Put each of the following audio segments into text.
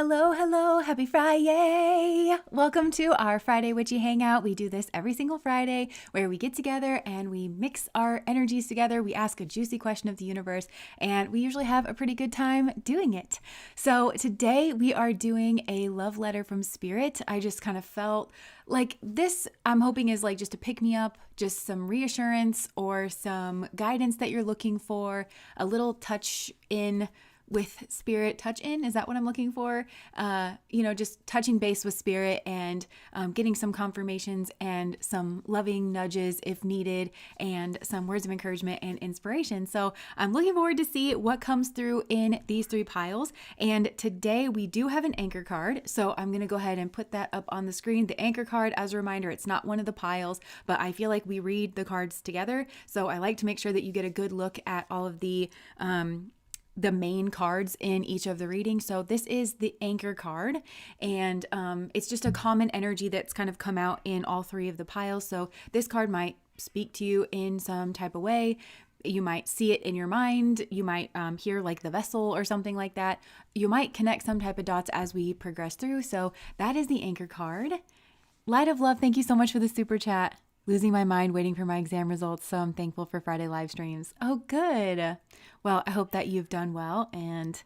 Hello, hello, happy Friday. Welcome to our Friday Witchy Hangout. We do this every single Friday where we get together and we mix our energies together. We ask a juicy question of the universe and we usually have a pretty good time doing it. So today we are doing a love letter from Spirit. I just kind of felt like this, I'm hoping is like just to pick me up, just some reassurance or some guidance that you're looking for, a little touch in with Spirit. Touch in, is that what I'm looking for? Just touching base with Spirit and getting some confirmations and some loving nudges if needed and some words of encouragement and inspiration. So I'm looking forward to see what comes through in these three piles. And today we do have an anchor card. So I'm going to go ahead and put that up on the screen. The anchor card, as a reminder, it's not one of the piles, but I feel like we read the cards together. So I like to make sure that you get a good look at all of the main cards in each of the readings. So this is the anchor card, and it's just a common energy that's kind of come out in all three of the piles. So this card might speak to you in some type of way. You might see it in your mind. You might hear like the vessel or something like that. You might connect some type of dots as we progress through. So that is the anchor card. Light of Love, thank you so much for the super chat. Losing my mind waiting for my exam results, so I'm thankful for Friday live streams. Oh, good. Well, I hope that you've done well. And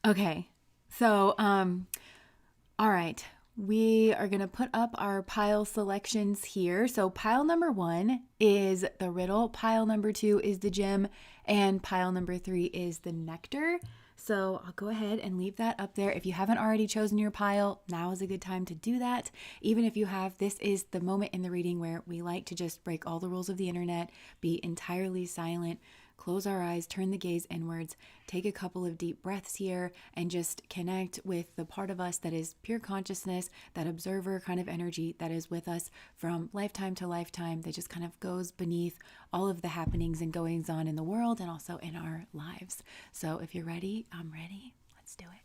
okay, so all right, we are gonna put up our pile selections here. So pile number 1 is the Riddle, pile number 2 is the Gem, and pile number 3 is the Nectar. So I'll go ahead and leave that up there. If you haven't already chosen your pile, now is a good time to do that. Even if you have, this is the moment in the reading where we like to just break all the rules of the internet, be entirely silent, close our eyes, turn the gaze inwards, take a couple of deep breaths here, and just connect with the part of us that is pure consciousness, that observer kind of energy that is with us from lifetime to lifetime, that just kind of goes beneath all of the happenings and goings on in the world and also in our lives. So if you're ready, I'm ready. Let's do it.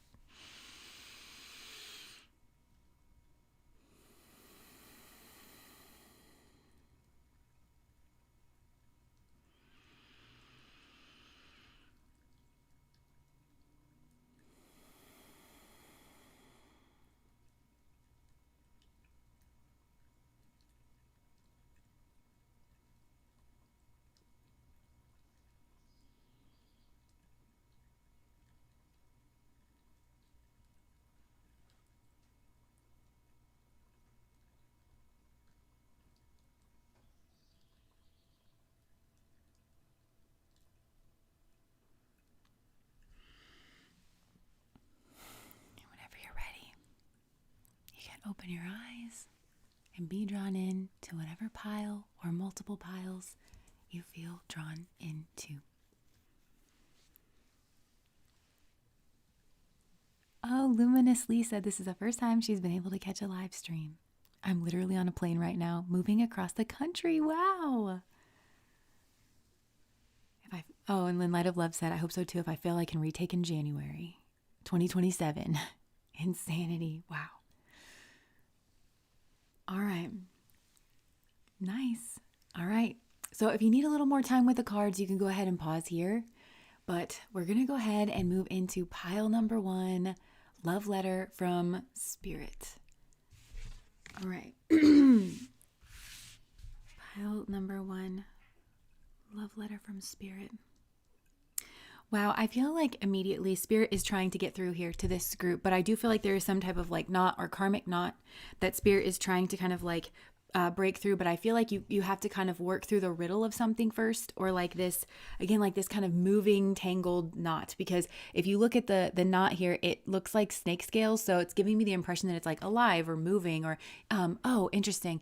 Whenever you're ready, you can open your eyes and be drawn in to whatever pile or multiple piles you feel drawn into. Oh, Luminous Lee said this is the first time she's been able to catch a live stream. I'm literally on a plane right now, moving across the country. Wow. And then Light of Love said, I hope so too. If I fail, I can retake in January 2027. Insanity. Wow. All right. Nice. All right. So if you need a little more time with the cards, you can go ahead and pause here. But we're going to go ahead and move into pile number 1, Love Letter from Spirit. All right. Pile number 1, Love Letter from Spirit. Wow, I feel like immediately Spirit is trying to get through here to this group, but I do feel like there is some type of like knot or karmic knot that Spirit is trying to kind of like break through, but I feel like you have to kind of work through the riddle of something first, or like this, again, like this kind of moving, tangled knot, because if you look at the knot here, it looks like snake scales, so it's giving me the impression that it's like alive or moving or, interesting.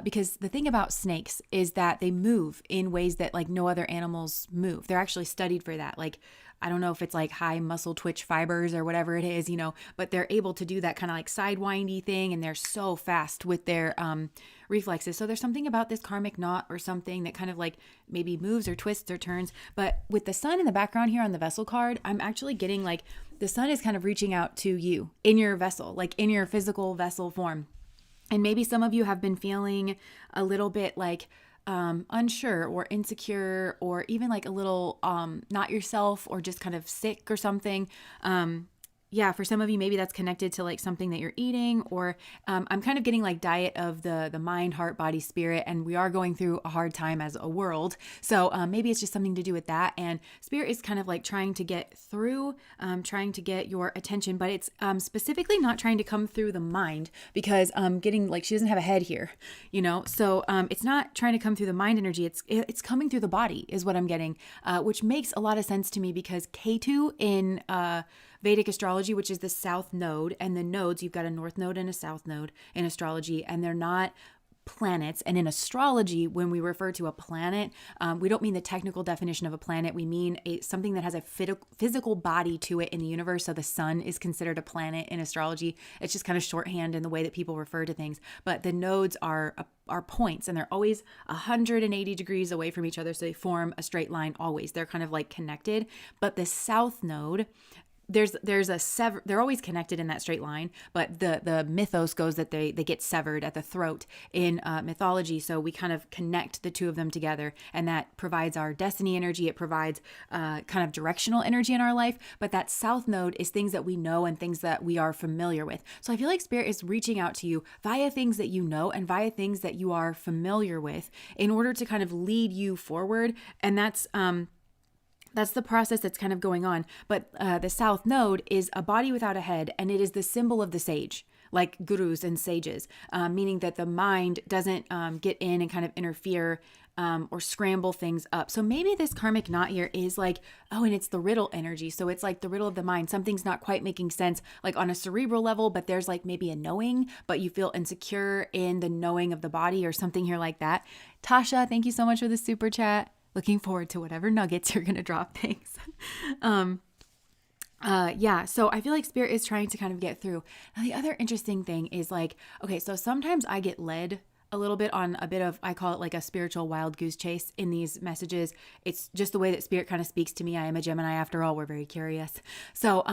Because the thing about snakes is that they move in ways that like no other animals move. They're actually studied for that. Like, I don't know if it's like high muscle twitch fibers or whatever it is, but they're able to do that kind of like sidewindy thing. And they're so fast with their reflexes. So there's something about this karmic knot or something that kind of like maybe moves or twists or turns. But with the sun in the background here on the vessel card, I'm actually getting like the sun is kind of reaching out to you in your vessel, like in your physical vessel form. And maybe some of you have been feeling a little bit like unsure or insecure, or even like a little not yourself, or just kind of sick or something. yeah, for some of you, maybe that's connected to like something that you're eating, or I'm kind of getting like diet of the mind, heart, body, spirit, and we are going through a hard time as a world. So maybe it's just something to do with that. And spirit is kind of like trying to get through, trying to get your attention, but it's specifically not trying to come through the mind, because getting like, she doesn't have a head here, you know. So it's not trying to come through the mind energy. It's coming through the body is what I'm getting, which makes a lot of sense to me, because Ketu in Vedic astrology, which is the south node, and the nodes, you've got a north node and a south node in astrology, and they're not planets. And in astrology, when we refer to a planet, we don't mean the technical definition of a planet. We mean something that has a physical body to it in the universe. So the sun is considered a planet in astrology. It's just kind of shorthand in the way that people refer to things. But the nodes are points, and they're always 180 degrees away from each other. So they form a straight line always. They're kind of like connected. But the south node, there's a they're always connected in that straight line, but the mythos goes that they get severed at the throat in mythology. So we kind of connect the two of them together, and that provides our destiny energy. It provides kind of directional energy in our life. But that south node is things that we know and things that we are familiar with. So I feel like spirit is reaching out to you via things that you know and via things that you are familiar with in order to kind of lead you forward. And that's the process that's kind of going on. But the south node is a body without a head, and it is the symbol of the sage, like gurus and sages, meaning that the mind doesn't get in and kind of interfere or scramble things up. So maybe this karmic knot here is like, oh, and it's the riddle energy. So it's like the riddle of the mind. Something's not quite making sense, like on a cerebral level, but there's like maybe a knowing, but you feel insecure in the knowing of the body or something here like that. Tasha, thank you so much for the super chat. Looking forward to whatever nuggets you're going to drop. Thanks. Yeah, so I feel like spirit is trying to kind of get through. Now, the other interesting thing is like, okay, so sometimes I get led a little bit on a bit of, I call it like a spiritual wild goose chase in these messages. It's just the way that spirit kind of speaks to me. I am a Gemini after all. We're very curious. So,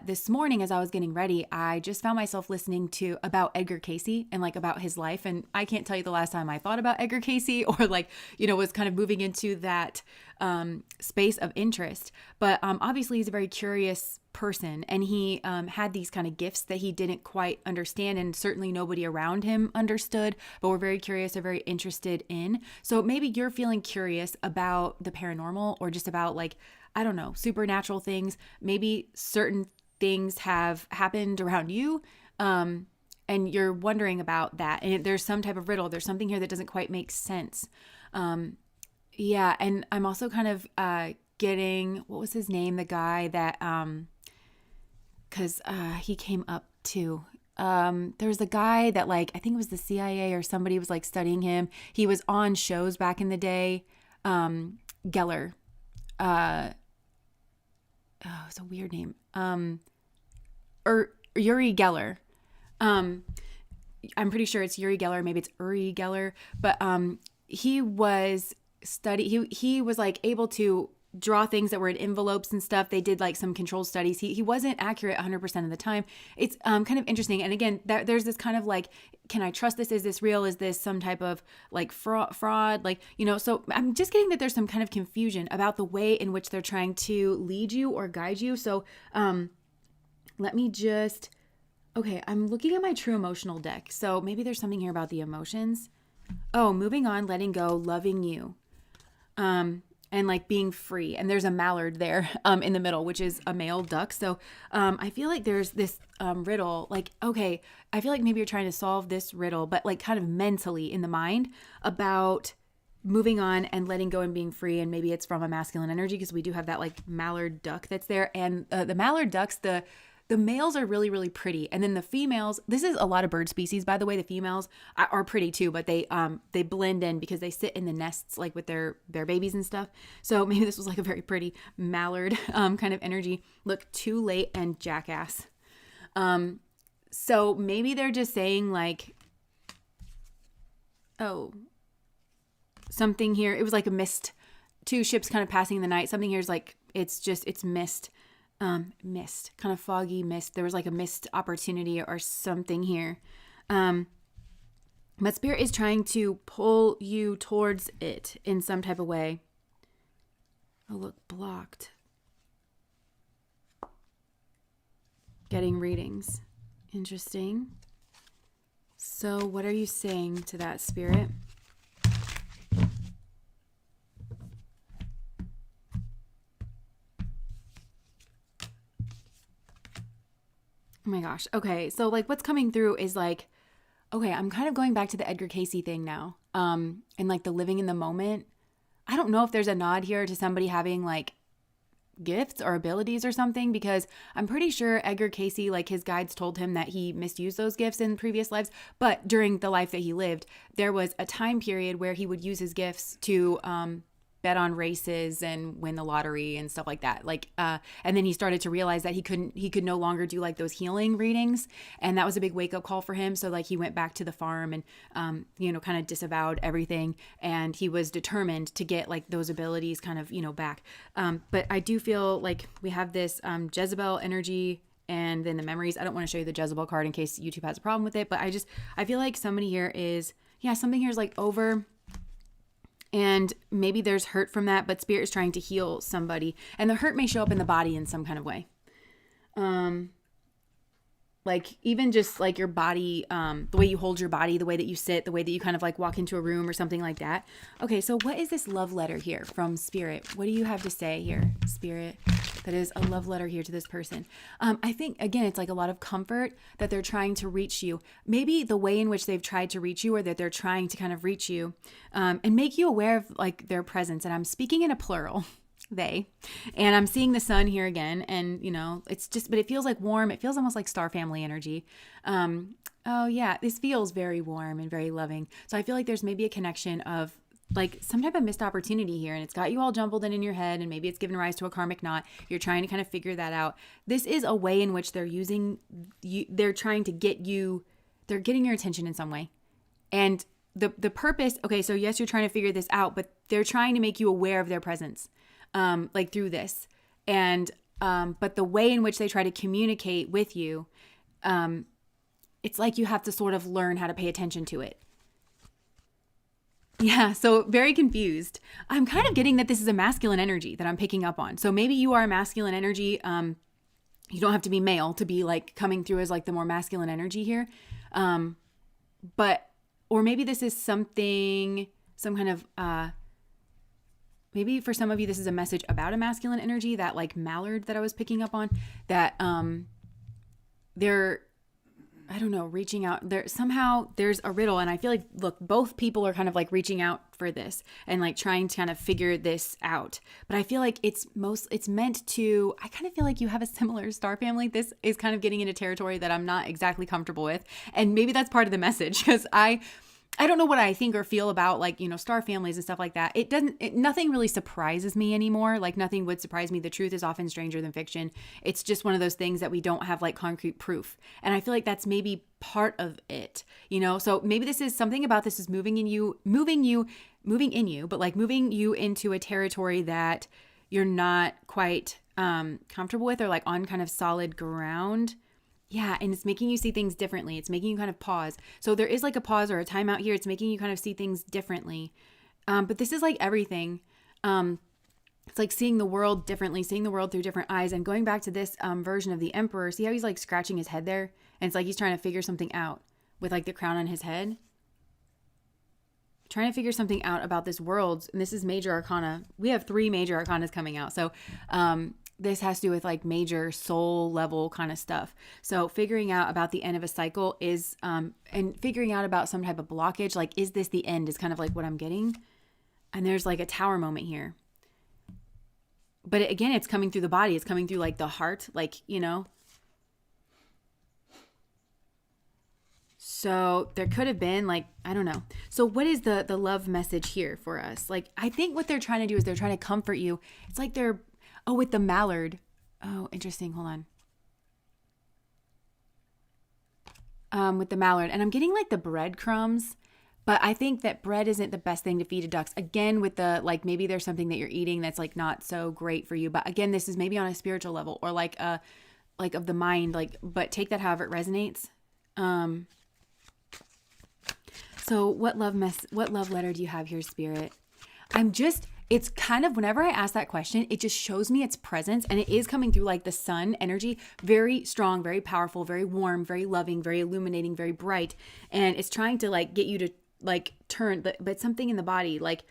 this morning, as I was getting ready, I just found myself listening to about Edgar Cayce and like about his life. And I can't tell you the last time I thought about Edgar Cayce or like, you know, was kind of moving into that space of interest. But obviously he's a very curious person, and he had these kind of gifts that he didn't quite understand, and certainly nobody around him understood, but we're very curious or very interested in. So maybe you're feeling curious about the paranormal, or just about like, I don't know, supernatural things. Maybe certain things have happened around you, and you're wondering about that. And there's some type of riddle. There's something here that doesn't quite make sense. Yeah, and I'm also kind of getting, what was his name? The guy that, because he came up too. There's a guy that like, I think it was the CIA or somebody was like studying him. He was on shows back in the day. Geller. Oh, it's a weird name. Or Uri Geller. I'm pretty sure it's Uri Geller. Maybe it's Uri Geller. But he was he was like able to draw things that were in envelopes and stuff. They did like some controlled studies. He wasn't accurate 100% of the time. It's kind of interesting. And again, there's this kind of like, can I trust this? Is this real? Is this some type of like fraud? Like, you know, so I'm just getting that there's some kind of confusion about the way in which they're trying to lead you or guide you. So let me just, okay, I'm looking at my true emotional deck. So maybe there's something here about the emotions. Oh, moving on, letting go, loving you. And like being free. And there's a mallard there in the middle, which is a male duck. So I feel like there's this riddle, like, okay, I feel like maybe you're trying to solve this riddle, but like kind of mentally in the mind about moving on and letting go and being free. And maybe it's from a masculine energy, because we do have that like mallard duck that's there. And the mallard ducks, the males are really, really pretty. And then the females, this is a lot of bird species, by the way. The females are pretty too, but they blend in because they sit in the nests like with their babies and stuff. So maybe this was like a very pretty mallard kind of energy. Look, too late and jackass. So maybe they're just saying like, oh, something here. It was like a mist, two ships kind of passing in the night. Something here is like, it's mist. Mist, kind of foggy mist. There was like a missed opportunity or something here. But spirit is trying to pull you towards it in some type of way. Oh, look, blocked. getting readings. Interesting. So what are you saying to that, Spirit? Oh my gosh. Okay. So like what's coming through is like, okay, I'm kind of going back to the Edgar Cayce thing now. And like the living in the moment. I don't know if there's a nod here to somebody having like gifts or abilities or something, because I'm pretty sure Edgar Cayce, like his guides told him that he misused those gifts in previous lives. But during the life that he lived, there was a time period where he would use his gifts to bet on races and win the lottery and stuff like that. Like, and then he started to realize that he could no longer do like those healing readings. And that was a big wake up call for him. So like he went back to the farm and, kind of disavowed everything. And he was determined to get like those abilities kind of, back. But I do feel like we have this Jezebel energy and then the memories. I don't want to show you the Jezebel card in case YouTube has a problem with it. But I feel like somebody here is, something here is like over. And maybe there's hurt from that, but Spirit is trying to heal somebody. And the hurt may show up in the body in some kind of way. Like even just like your body, the way you hold your body, the way that you sit, the way that you kind of like walk into a room or something like that. Okay, so what is this love letter here from Spirit? What do you have to say here, Spirit? That is a love letter here to this person. I think, again, it's like a lot of comfort that they're trying to reach you. Maybe the way in which they've tried to reach you, or that they're trying to kind of reach you and make you aware of like their presence. And I'm speaking in a plural. They. And I'm seeing the sun here again. And, it's just, but it feels like warm. It feels almost like star family energy. Oh yeah, this feels very warm and very loving. So I feel like there's maybe a connection of like some type of missed opportunity here, and it's got you all jumbled in your head, and maybe it's given rise to a karmic knot. You're trying to kind of figure that out. This is a way in which they're using you. They're trying to get you, they're getting your attention in some way. And the purpose, okay, so yes, you're trying to figure this out, but they're trying to make you aware of their presence. Like through this. And, but the way in which they try to communicate with you, it's like you have to sort of learn how to pay attention to it. Yeah. So very confused. I'm kind of getting that this is a masculine energy that I'm picking up on. So maybe you are a masculine energy. You don't have to be male to be like coming through as like the more masculine energy here. Or maybe this is some kind of, maybe for some of you, this is a message about a masculine energy, that like mallard that I was picking up on, that they're, I don't know, reaching out there. Somehow there's a riddle. And I feel like, look, both people are kind of like reaching out for this and like trying to kind of figure this out. But I feel like it's meant to, I kind of feel like you have a similar star family. This is kind of getting into territory that I'm not exactly comfortable with. And maybe that's part of the message, because I don't know what I think or feel about like, star families and stuff like that. Nothing really surprises me anymore. Like nothing would surprise me. The truth is often stranger than fiction. It's just one of those things that we don't have like concrete proof. And I feel like that's maybe part of it, so maybe this is something about this is moving in you, but like moving you into a territory that you're not quite comfortable with, or like on kind of solid ground. Yeah, and it's making you see things differently. It's making you kind of pause. So there is like a pause or a timeout here. It's making you kind of see things differently. But this is like everything. It's like seeing the world differently, seeing the world through different eyes. And going back to this version of the Emperor, see how he's like scratching his head there? And it's like he's trying to figure something out with like the crown on his head. Trying to figure something out about this world. And this is major arcana. We have 3 major arcanas coming out. So this has to do with like major soul level kind of stuff. So figuring out about the end of a cycle is, and figuring out about some type of blockage, like, is this the end, is kind of like what I'm getting. And there's like a tower moment here. But again, it's coming through the body. It's coming through like the heart, like, So there could have been like, I don't know. So what is the love message here for us? Like, I think what they're trying to do is they're trying to comfort you. It's like they're, with the mallard. Oh, interesting. Hold on. With the mallard. And I'm getting like the breadcrumbs, but I think that bread isn't the best thing to feed to ducks. Again, with the, like, maybe there's something that you're eating that's like not so great for you. But again, this is maybe on a spiritual level, or like of the mind, like, but take that however it resonates. So what love letter do you have here, Spirit? it's kind of, whenever I ask that question, it just shows me its presence, and it is coming through like the sun energy, very strong, very powerful, very warm, very loving, very illuminating, very bright. And it's trying to like get you to like turn, but something in the body, like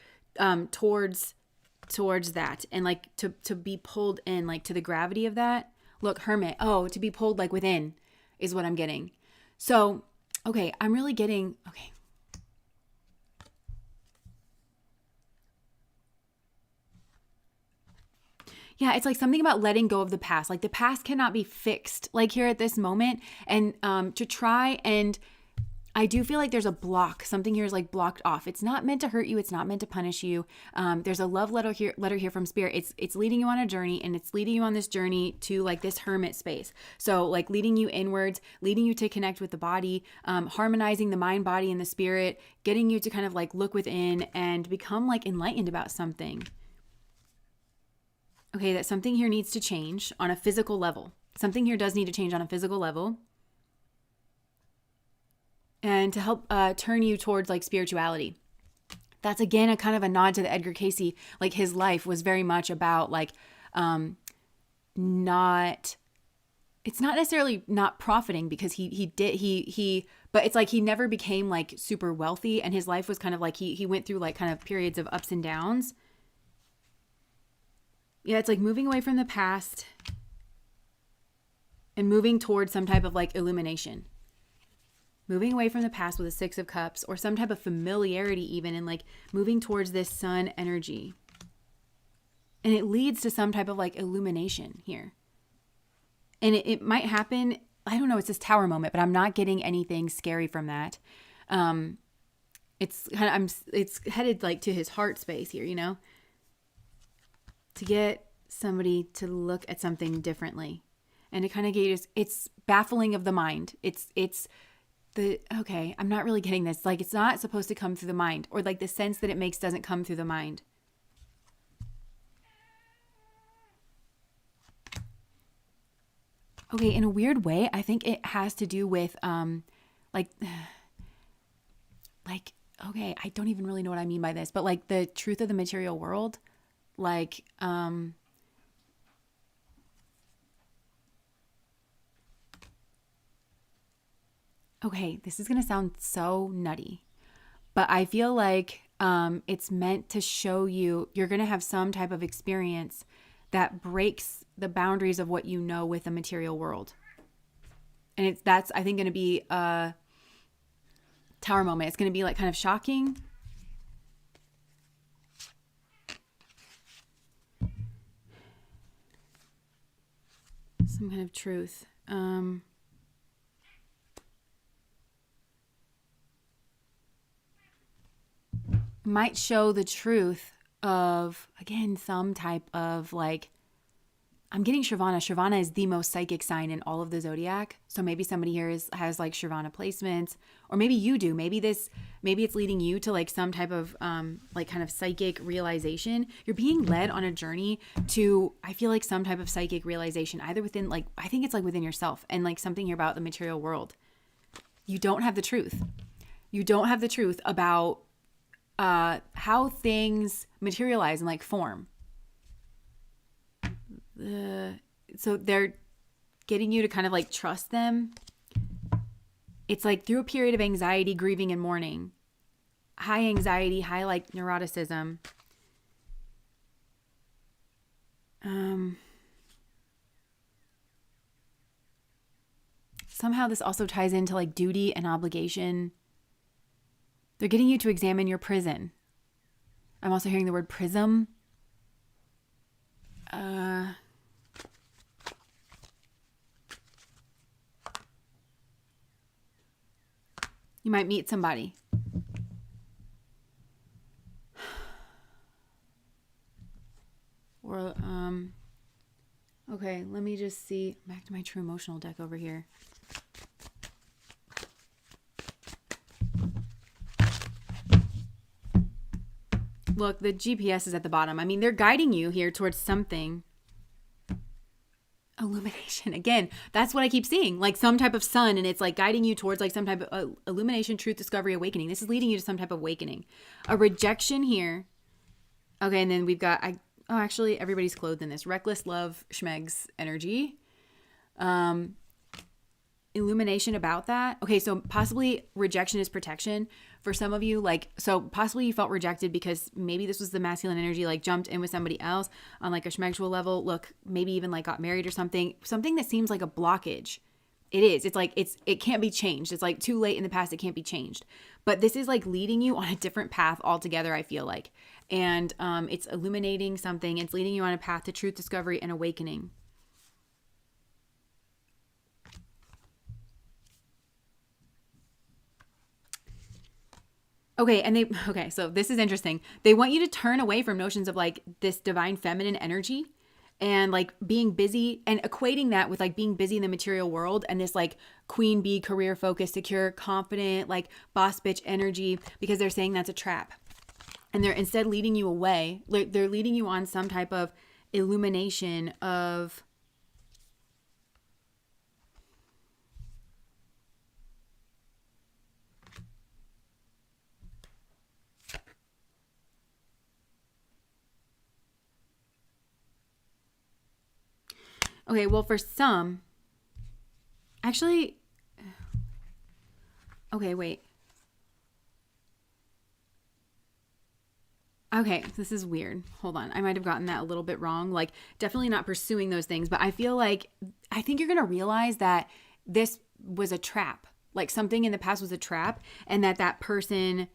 towards that, and like to be pulled in, like to the gravity of that. Look, Hermit. Oh, to be pulled like within is what I'm getting. So, okay, I'm really getting, okay. Yeah, it's like something about letting go of the past. Like the past cannot be fixed, like here at this moment. And to try, and I do feel like there's a block. Something here is like blocked off. It's not meant to hurt you. It's not meant to punish you. There's a love letter here from Spirit. It's leading you on a journey, and it's leading you on this journey to like this hermit space. So like leading you inwards, leading you to connect with the body, harmonizing the mind, body, and the spirit, getting you to kind of like look within and become like enlightened about something. Okay, that something here needs to change on a physical level. Something here does need to change on a physical level. And to help turn you towards like spirituality. That's again a kind of a nod to the Edgar Cayce. Like his life was very much about like it's not necessarily not profiting, because but it's like he never became like super wealthy, and his life was kind of like he went through like kind of periods of ups and downs. Yeah, it's like moving away from the past and moving towards some type of like illumination. Moving away from the past with a 6 of Cups, or some type of familiarity even, and like moving towards this sun energy. And it leads to some type of like illumination here. And it might happen, I don't know, it's this Tower moment, but I'm not getting anything scary from that. It's kind of, it's headed like to his heart space here, you know? To get somebody to look at something differently, and to kind of get, it's baffling of the mind. Okay, I'm not really getting this. Like, it's not supposed to come through the mind, or like the sense that it makes doesn't come through the mind. Okay, in a weird way, I think it has to do with like okay, I don't even really know what I mean by this, but like the truth of the material world. Like, okay, this is going to sound so nutty, but I feel like it's meant to show you, you're going to have some type of experience that breaks the boundaries of what you know with the material world. And that's, I think, going to be a Tower moment. It's going to be like kind of shocking. Some kind of truth. Might show the truth of, again, some type of like, I'm getting Shravana. Shravana is the most psychic sign in all of the zodiac. So maybe somebody here has like Shravana placements, or maybe you do. Maybe it's leading you to like some type of like kind of psychic realization. You're being led on a journey to, I feel like, some type of psychic realization, either within, like, I think it's like within yourself, and like something here about the material world. You don't have the truth. You don't have the truth about how things materialize and like form. So they're getting you to kind of like trust them. It's like through a period of anxiety, grieving, and mourning. High anxiety, high like neuroticism. Somehow this also ties into like duty and obligation. They're getting you to examine your prison. I'm also hearing the word prism. You might meet somebody. Or, okay, let me just see. Back to my true emotional deck over here. Look, the GPS is at the bottom. I mean, they're guiding you here towards something. Illumination. Again, that's what I keep seeing. Like some type of sun, and it's like guiding you towards like some type of illumination, truth, discovery, awakening. This is leading you to some type of awakening. A rejection here Okay, and then we've got actually everybody's clothed in this reckless love schmegs energy. Illumination about that. Okay, so possibly rejection is protection for some of you. Like, so possibly you felt rejected because maybe this was the masculine energy, like jumped in with somebody else on like a schmegsual level. Look, maybe even like got married or something that seems like a blockage. It is. It's like it can't be changed. It's like too late in the past. It can't be changed. But this is like leading you on a different path altogether, I feel like. And it's illuminating something. It's leading you on a path to truth discovery and awakening. Okay, so this is interesting. They want you to turn away from notions of like this divine feminine energy and like being busy and equating that with like being busy in the material world and this like queen bee, career focused, secure, confident, like boss bitch energy, because they're saying that's a trap. And they're instead leading you away. Like they're leading you on some type of illumination of okay, well, for some, actually, okay, wait. Okay, this is weird. Hold on. I might have gotten that a little bit wrong. Like, definitely not pursuing those things, but I feel like, I think you're going to realize that this was a trap. Like, something in the past was a trap, and that person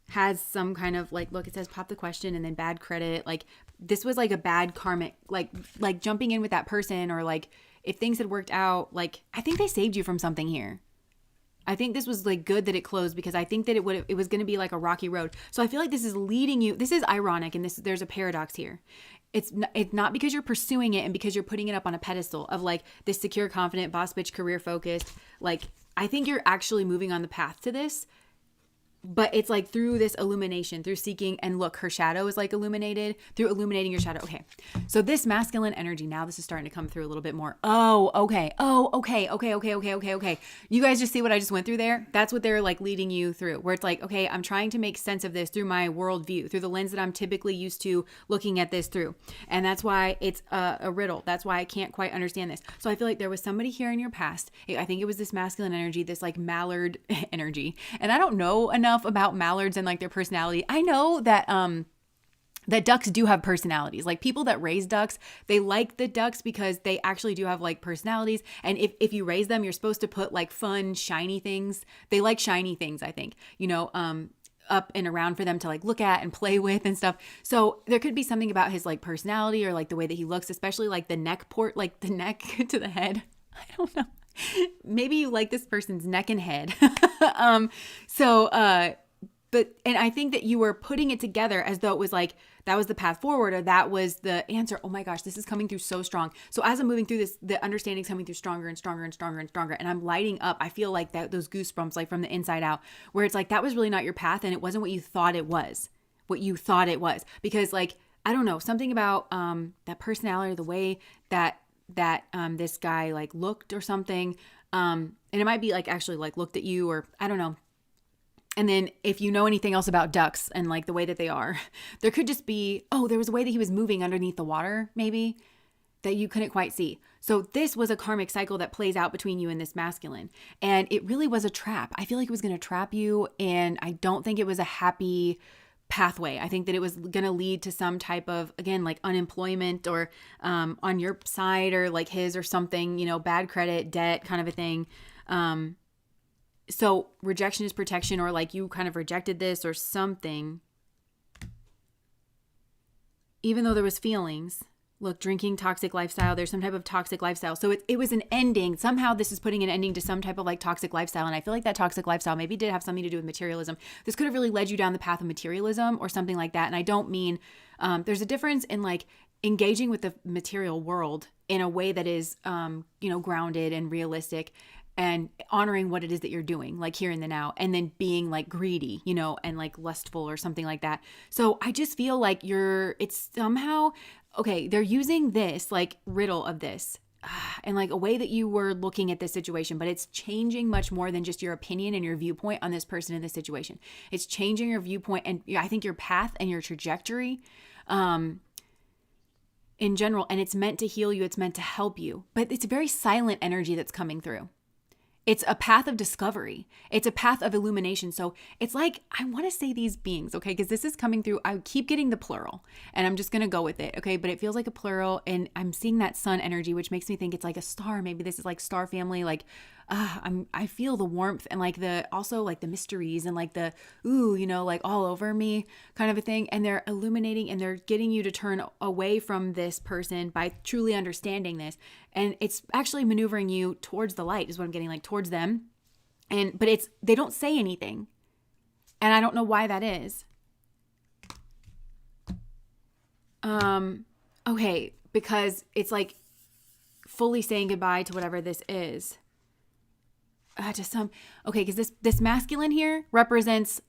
has some kind of like, look, it says pop the question and then bad credit. Like, this was like a bad karmic, like jumping in with that person, or like if things had worked out, like I think they saved you from something here. I think this was like good that it closed, because I think that it was going to be like a rocky road. So I feel like this is leading you. This is ironic, and there's a paradox here. It's not because you're pursuing it and because you're putting it up on a pedestal of like this secure, confident, boss bitch, career focused. Like, I think you're actually moving on the path to this. But it's like through this illumination, through seeking, and look, her shadow is like illuminated, through illuminating your shadow. Okay. So this masculine energy, now this is starting to come through a little bit more. Oh, okay. Okay. You guys just see what I just went through there? That's what they're like leading you through, where it's like, okay, I'm trying to make sense of this through my worldview, through the lens that I'm typically used to looking at this through. And that's why it's a riddle. That's why I can't quite understand this. So I feel like there was somebody here in your past. I think it was this masculine energy, this like mallard energy. And I don't know enough about mallards and like their personality. I know that that ducks do have personalities. Like people that raise ducks, they like the ducks because they actually do have like personalities. And if you raise them, you're supposed to put like fun, shiny things. They like shiny things, I think, up and around for them to like look at and play with and stuff. So there could be something about his like personality or like the way that he looks, especially like the neck port, like the neck to the head. I don't know. Maybe you like this person's neck and head. And I think that you were putting it together as though it was like, that was the path forward, or that was the answer. Oh my gosh, this is coming through so strong. So as I'm moving through this, the understanding's coming through stronger and stronger and stronger and stronger. And I'm lighting up. I feel like those goosebumps, like from the inside out, where it's like, that was really not your path. And it wasn't what you thought it was, because like, I don't know, something about, that personality, the way that this guy like looked or something. And it might be like actually like looked at you, or I don't know. And then if you know anything else about ducks and like the way that they are, there could just be, there was a way that he was moving underneath the water, maybe, that you couldn't quite see. So this was a karmic cycle that plays out between you and this masculine. And it really was a trap. I feel like it was going to trap you. And I don't think it was a happy pathway. I think that it was going to lead to some type of, again, like unemployment, or on your side, or like his or something, bad credit, debt kind of a thing. So rejection is protection, or like you kind of rejected this or something. Even though there was feelings, look, drinking, toxic lifestyle, there's some type of toxic lifestyle. So it was an ending. Somehow this is putting an ending to some type of like toxic lifestyle. And I feel like that toxic lifestyle maybe did have something to do with materialism. This could have really led you down the path of materialism or something like that. And I don't mean, there's a difference in like engaging with the material world in a way that is, grounded and realistic, and honoring what it is that you're doing, like here in the now, and then being like greedy, and like lustful or something like that. So I just feel like it's somehow, okay, they're using this like riddle of this and like a way that you were looking at this situation, but it's changing much more than just your opinion and your viewpoint on this person in this situation. It's changing your viewpoint, and I think your path and your trajectory. in general, and it's meant to heal you. It's meant to help you, but it's a very silent energy that's coming through. It's a path of discovery. It's a path of illumination. So it's like, I want to say these beings, okay? Because this is coming through. I keep getting the plural and I'm just going to go with it, okay? But it feels like a plural and I'm seeing that sun energy, which makes me think it's like a star. Maybe this is like star family. Like, I feel the warmth and like also like the mysteries and like the, ooh, like all over me kind of a thing. And they're illuminating and they're getting you to turn away from this person by truly understanding this. And it's actually maneuvering you towards the light is what I'm getting, like towards them. But they don't say anything. And I don't know why that is. Okay, because it's like fully saying goodbye to whatever this is. Because this masculine here represents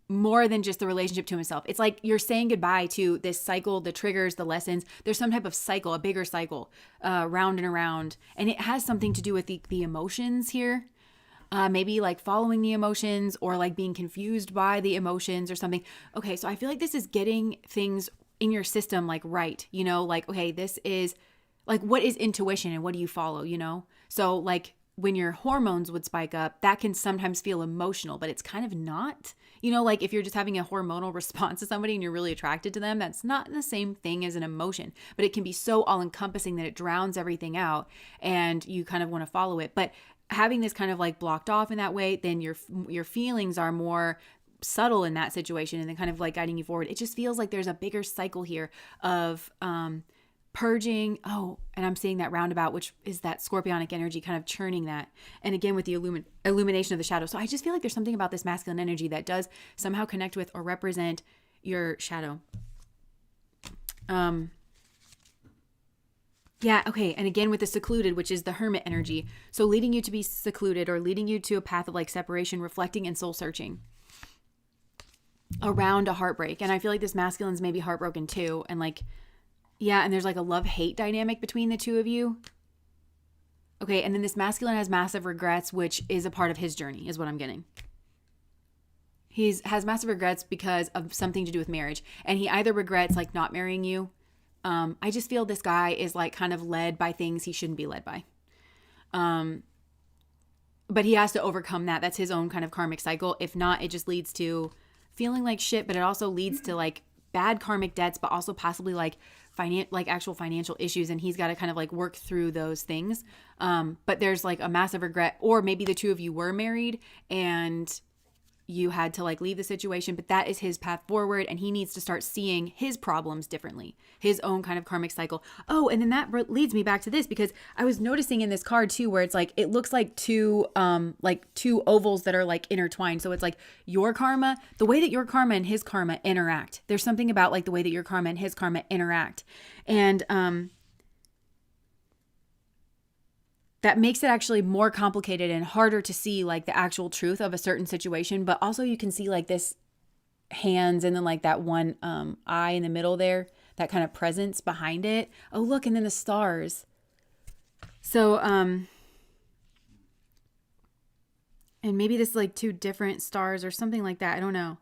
more than just the relationship to himself. It's like you're saying goodbye to this cycle, the triggers, the lessons. There's some type of cycle, a bigger cycle, round and around. And it has something to do with the emotions here. Maybe like following the emotions or like being confused by the emotions or something. Okay, so I feel like this is getting things in your system like right, like, okay, this is like, what is intuition and what do you follow, So like, when your hormones would spike up, that can sometimes feel emotional, but it's kind of not. Like if you're just having a hormonal response to somebody and you're really attracted to them, that's not the same thing as an emotion, but it can be so all-encompassing that it drowns everything out and you kind of want to follow it. But having this kind of like blocked off in that way, then your feelings are more subtle in that situation and then kind of like guiding you forward. It just feels like there's a bigger cycle here of purging. Oh, and I'm seeing that roundabout, which is that scorpionic energy kind of churning that. And again, with the illumination of the shadow. So I just feel like there's something about this masculine energy that does somehow connect with or represent your shadow. Yeah, okay. And again, with the secluded, which is the hermit energy. So leading you to be secluded or leading you to a path of like separation, reflecting and soul searching around a heartbreak. And I feel like this masculine's maybe heartbroken too. And like, yeah, and there's like a love-hate dynamic between the two of you. Okay, and then this masculine has massive regrets, which is a part of his journey, is what I'm getting. He has massive regrets because of something to do with marriage. And he either regrets like not marrying you. I just feel this guy is like kind of led by things he shouldn't be led by. But he has to overcome that. That's his own kind of karmic cycle. If not, it just leads to feeling like shit, but it also leads to like bad karmic debts, but also possibly like actual financial issues, and he's got to kind of like work through those things. But there's like a massive regret, or maybe the two of you were married and you had to like leave the situation, but that is his path forward, and he needs to start seeing his problems differently, his own kind of karmic cycle. Oh, and then that leads me back to this, because I was noticing in this card too, where it's like, it looks like two ovals that are like intertwined. So it's like your karma, the way that your karma and his karma interact. There's something about like the way that your karma and his karma interact. And, that makes it actually more complicated and harder to see like the actual truth of a certain situation. But also you can see like this hands and then like that one eye in the middle there, that kind of presence behind it. Oh, look, and then the stars. So, and maybe this is like two different stars or something like that. I don't know.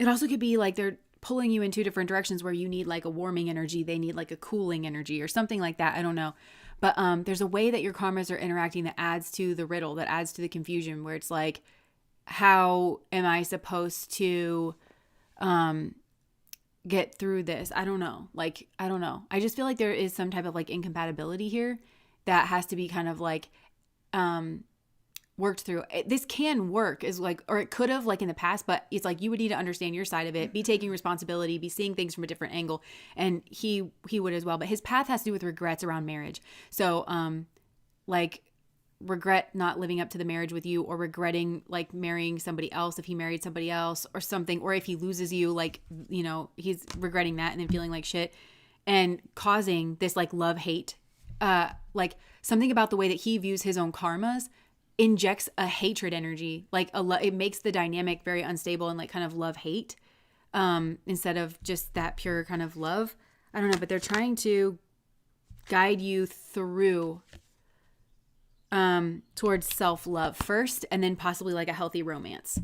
It also could be like they're pulling you in two different directions where you need like a warming energy. They need like a cooling energy or something like that. I don't know. But there's a way that your karmas are interacting that adds to the riddle, that adds to the confusion, where it's like, how am I supposed to get through this? I don't know. Like, I don't know. I just feel like there is some type of like incompatibility here that has to be kind of like worked through. This can work is like, or it could have like in the past, but it's like you would need to understand your side of it, be taking responsibility, be seeing things from a different angle, and he would as well. But his path has to do with regrets around marriage. So like regret not living up to the marriage with you, or regretting like marrying somebody else if he married somebody else or something, or if he loses you, like, he's regretting that and then feeling like shit and causing this like love hate, like something about the way that he views his own karmas injects a hatred energy, like it makes the dynamic very unstable and like kind of love hate, instead of just that pure kind of love. I don't know, but they're trying to guide you through towards self-love first, and then possibly like a healthy romance.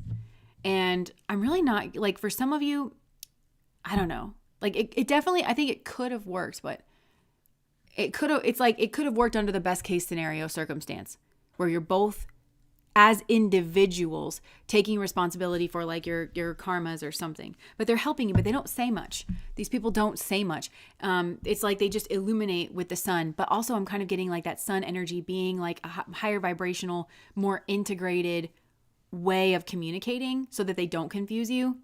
And I'm really not like, for some of you, I don't know. Like it definitely, I think it could have worked, but it could have worked under the best case scenario circumstance where you're both as individuals taking responsibility for like your karmas or something, but they're helping you, but they don't say much. These people don't say much. It's like they just illuminate with the sun, but also I'm kind of getting like that sun energy being like a higher vibrational, more integrated way of communicating so that they don't confuse you.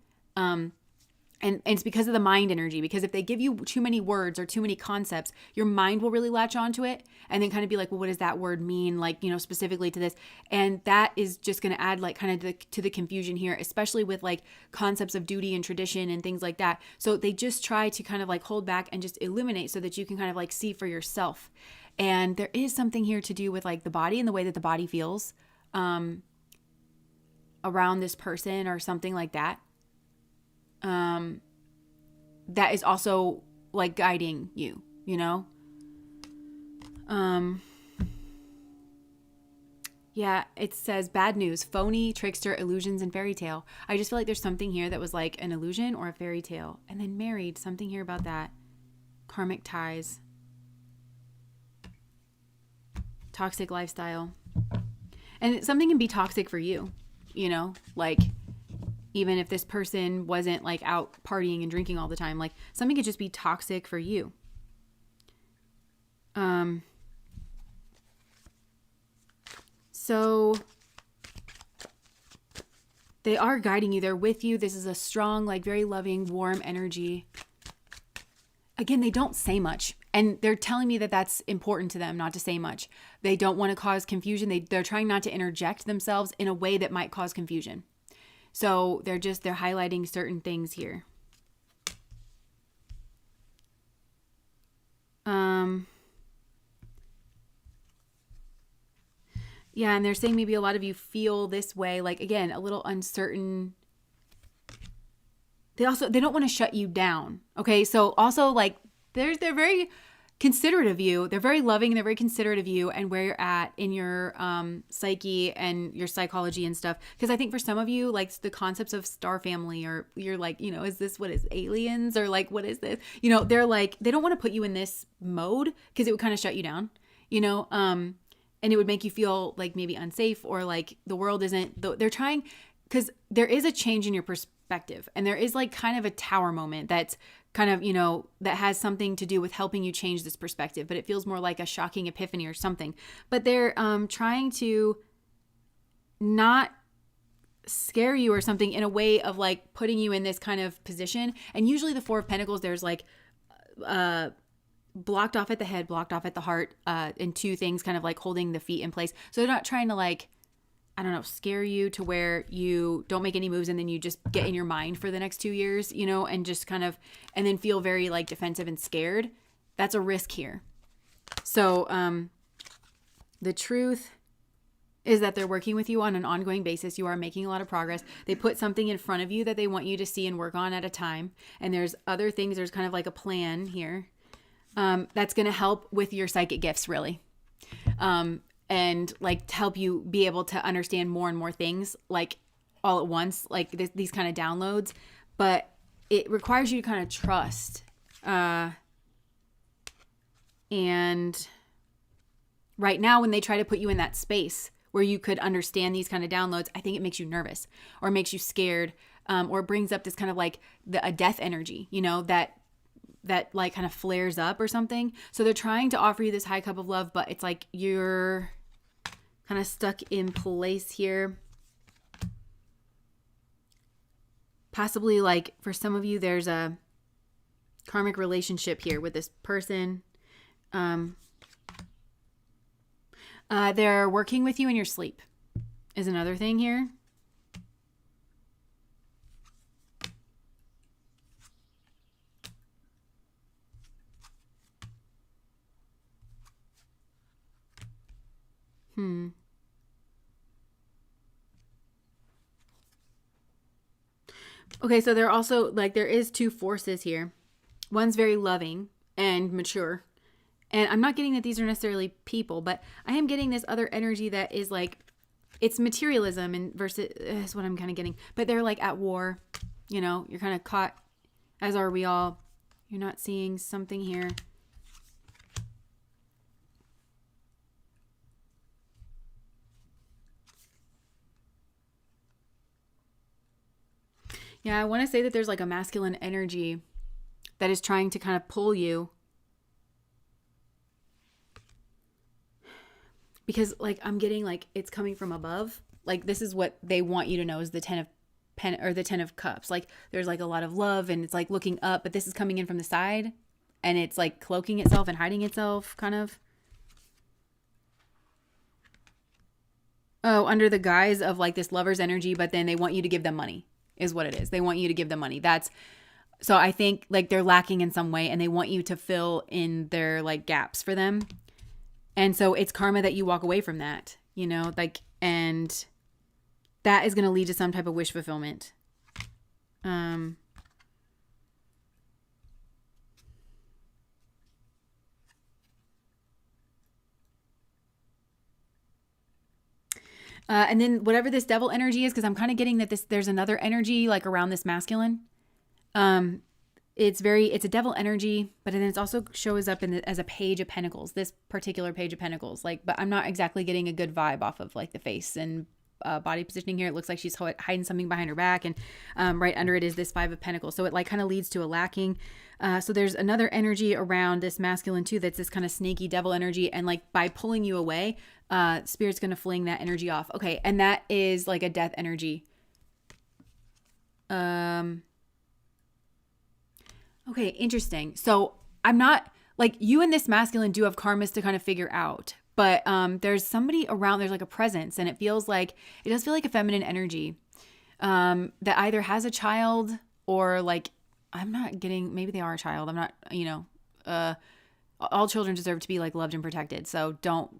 And it's because of the mind energy, because if they give you too many words or too many concepts, your mind will really latch onto it and then kind of be like, well, what does that word mean? Like, you know, specifically to this. And that is just going to add like kind of to the confusion here, especially with like concepts of duty and tradition and things like that. So they just try to kind of like hold back and just illuminate so that you can kind of like see for yourself. And there is something here to do with like the body and the way that the body feels around this person or something like that. That is also like guiding you, you know? Yeah, it says bad news, phony, trickster, illusions, and fairy tale. I just feel like there's something here that was like an illusion or a fairy tale. And then married, something here about that. Karmic ties. Toxic lifestyle. And something can be toxic for you, you know? Like, even if this person wasn't like out partying and drinking all the time, like something could just be toxic for you. So they are guiding you. They're with you. This is a strong, like very loving, warm energy. Again, they don't say much. And they're telling me that that's important to them, not to say much. They don't want to cause confusion. They're trying not to interject themselves in a way that might cause confusion. So they're highlighting certain things here. Yeah, and they're saying maybe a lot of you feel this way, like again, a little uncertain. They don't want to shut you down. Okay, so also like they're very considerate of you. They're very loving and they're very considerate of you and where you're at in your psyche and your psychology and stuff. Because I think for some of you, like the concepts of star family, or you're like, you know, is this what is aliens, or like what is this? You know, they're like, they don't want to put you in this mode because it would kind of shut you down, you know, and it would make you feel like maybe unsafe or like the world isn't. They're trying, because there is a change in your perspective and there is like kind of a tower moment that's kind of, you know, that has something to do with helping you change this perspective, but it feels more like a shocking epiphany or something. But they're trying to not scare you or something in a way of like putting you in this kind of position. And usually the Four of Pentacles, there's like blocked off at the head, blocked off at the heart, and two things kind of like holding the feet in place. So they're not trying to like, I don't know, scare you to where you don't make any moves and then you just get in your mind for the next 2 years, you know, and just kind of, and then feel very like defensive and scared. That's a risk here. So the truth is that they're working with you on an ongoing basis. You are making a lot of progress. They put something in front of you that they want you to see and work on at a time. And there's other things, there's kind of like a plan here that's going to help with your psychic gifts, really. And like to help you be able to understand more and more things like all at once, like these kind of downloads, but it requires you to kind of trust. And right now, when they try to put you in that space where you could understand these kind of downloads, I think it makes you nervous or makes you scared, or brings up this kind of like a death energy, you know, that like kind of flares up or something. So they're trying to offer you this high cup of love, but it's like you're kind of stuck in place here. Possibly like for some of you, there's a karmic relationship here with this person. They're working with you in your sleep is another thing here. Okay, so there also, like, there is two forces here. One's very loving and mature. And I'm not getting that these are necessarily people, but I am getting this other energy that is like, it's materialism and versus is what I'm kind of getting. But they're like at war, you know, you're kind of caught as are we all. You're not seeing something here. Yeah, I want to say that there's like a masculine energy that is trying to kind of pull you. Because like I'm getting like it's coming from above. Like this is what they want you to know is the 10 of the 10 of cups. Like there's like a lot of love and it's like looking up, but this is coming in from the side and it's like cloaking itself and hiding itself kind of. Oh, under the guise of like this lover's energy, but then they want you to give them money is what it is. They want you to give them money. So I think like they're lacking in some way and they want you to fill in their like gaps for them. And so it's karma that you walk away from that, you know, like, and that is going to lead to some type of wish fulfillment. And then whatever this devil energy is, because I'm kind of getting that there's another energy like around this masculine. It's a devil energy, but then it also shows up as a page of pentacles, this particular page of pentacles. Like, but I'm not exactly getting a good vibe off of like the face and body positioning here. It looks like she's hiding something behind her back, and right under it is this 5 of pentacles. So it like kind of leads to a lacking. So there's another energy around this masculine too, that's this kind of snaky devil energy. And like by pulling you away, Spirit's going to fling that energy off. Okay. And that is like a death energy. Okay, interesting. So I'm not like you and this masculine do have karmas to kind of figure out, but there's somebody around, there's like a presence, and it does feel like a feminine energy that either has a child or like, I'm not getting, maybe they are a child. I'm not, all children deserve to be like loved and protected. So don't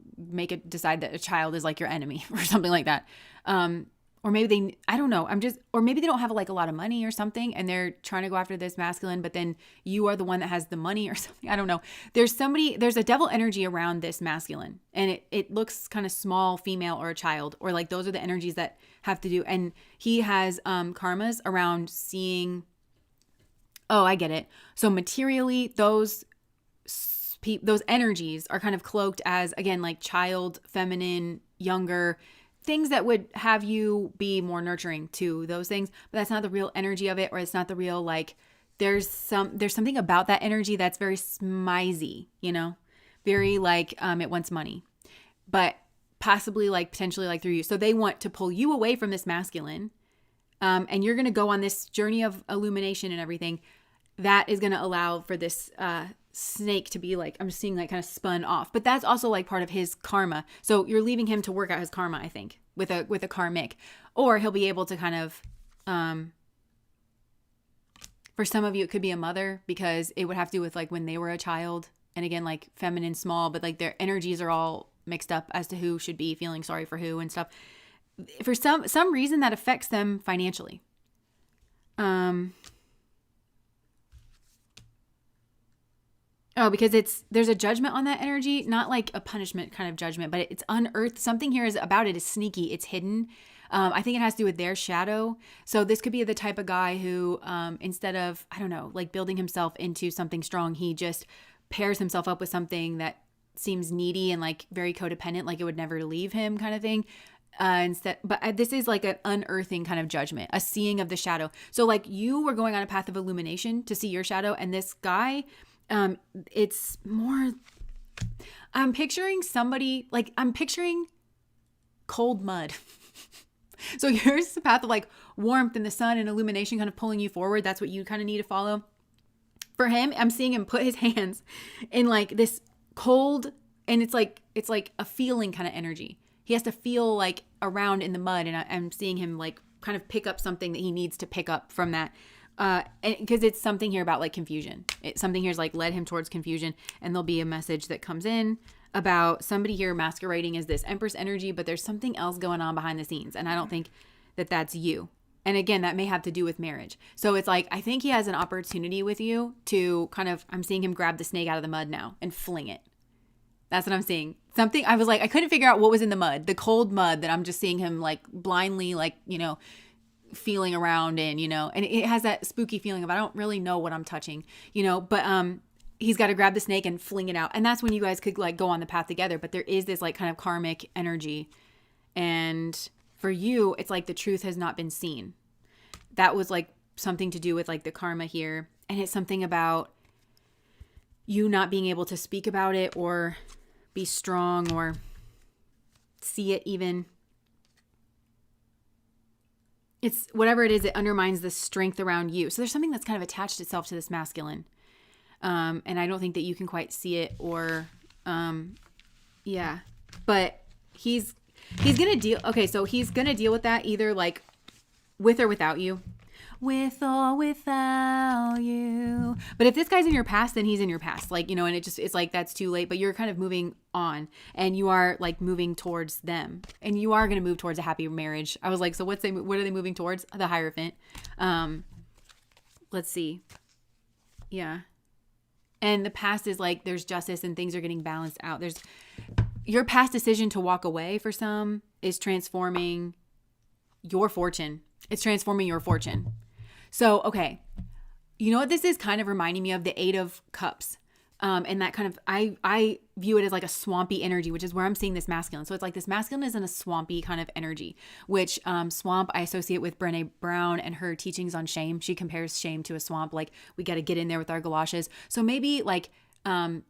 decide that a child is like your enemy or something like that. Or maybe I don't know. Or maybe they don't have like a lot of money or something and they're trying to go after this masculine, but then you are the one that has the money or something. I don't know. There's a devil energy around this masculine and it looks kind of small, female or a child, or like those are the energies that have to do. And he has karmas around seeing. Oh, I get it. So materially, those energies are kind of cloaked as, again, like child, feminine, younger, things that would have you be more nurturing to those things, but that's not the real energy of it, or it's not the real, like, there's something about that energy that's very smizy, you know, very like, it wants money, but possibly like potentially like through you. So they want to pull you away from this masculine. And you're going to go on this journey of illumination and everything that is going to allow for this, snake to be like, I'm seeing like kind of spun off, but that's also like part of his karma. So you're leaving him to work out his karma, I think, with a karmic, or he'll be able to kind of, for some of you, it could be a mother because it would have to do with like when they were a child. And again, like feminine, small, but like their energies are all mixed up as to who should be feeling sorry for who and stuff. For some reason that affects them financially. Oh, because there's a judgment on that energy, not like a punishment kind of judgment, but it's unearthed. Something here is about it is sneaky. It's hidden. I think it has to do with their shadow. So this could be the type of guy who, instead of, I don't know, like building himself into something strong, he just pairs himself up with something that seems needy and like very codependent, like it would never leave him kind of thing. But this is like an unearthing kind of judgment, a seeing of the shadow. So like you were going on a path of illumination to see your shadow, and this guy, it's more, I'm picturing somebody, like I'm picturing cold mud. So here's the path of like warmth and the sun and illumination kind of pulling you forward. That's what you kind of need to follow. For him, I'm seeing him put his hands in like this cold, and it's like a feeling kind of energy. He has to feel like around in the mud, and I'm seeing him like kind of pick up something that he needs to pick up from that. Because it's something here about like confusion. Something here's like led him towards confusion, and there'll be a message that comes in about somebody here masquerading as this Empress energy, but there's something else going on behind the scenes, and I don't think that that's you. And again, that may have to do with marriage. So it's like, I think he has an opportunity with you to kind of, I'm seeing him grab the snake out of the mud now and fling it. That's what I'm seeing. Something, I was like, I couldn't figure out what was in the mud, the cold mud that I'm just seeing him like blindly, like, you know, feeling around in, and it has that spooky feeling of, I don't really know what I'm touching, but he's got to grab the snake and fling it out. And that's when you guys could like go on the path together. But there is this like kind of karmic energy. And for you, it's like the truth has not been seen. That was like something to do with like the karma here. And it's something about you not being able to speak about it or be strong or see it even. It's whatever it is, it undermines the strength around you. So there's something that's kind of attached itself to this masculine. And I don't think that you can quite see it or, but he's going to deal. Okay. So he's going to deal with that either like with or without you. With or without you. But if this guy's in your past, then he's in your past. Like, and it's like, that's too late, but you're kind of moving on and you are like moving towards them and you are going to move towards a happy marriage. I was like, so what are they moving towards? The Hierophant. Let's see. Yeah. And the past is like, there's justice and things are getting balanced out. There's your past decision to walk away for some is transforming your fortune. It's transforming your fortune. So, okay. You know what this is kind of reminding me of? The Eight of Cups. And that kind of, I view it as like a swampy energy, which is where I'm seeing this masculine. So it's like this masculine is in a swampy kind of energy, which swamp I associate with Brené Brown and her teachings on shame. She compares shame to a swamp. Like we got to get in there with our galoshes. So maybe like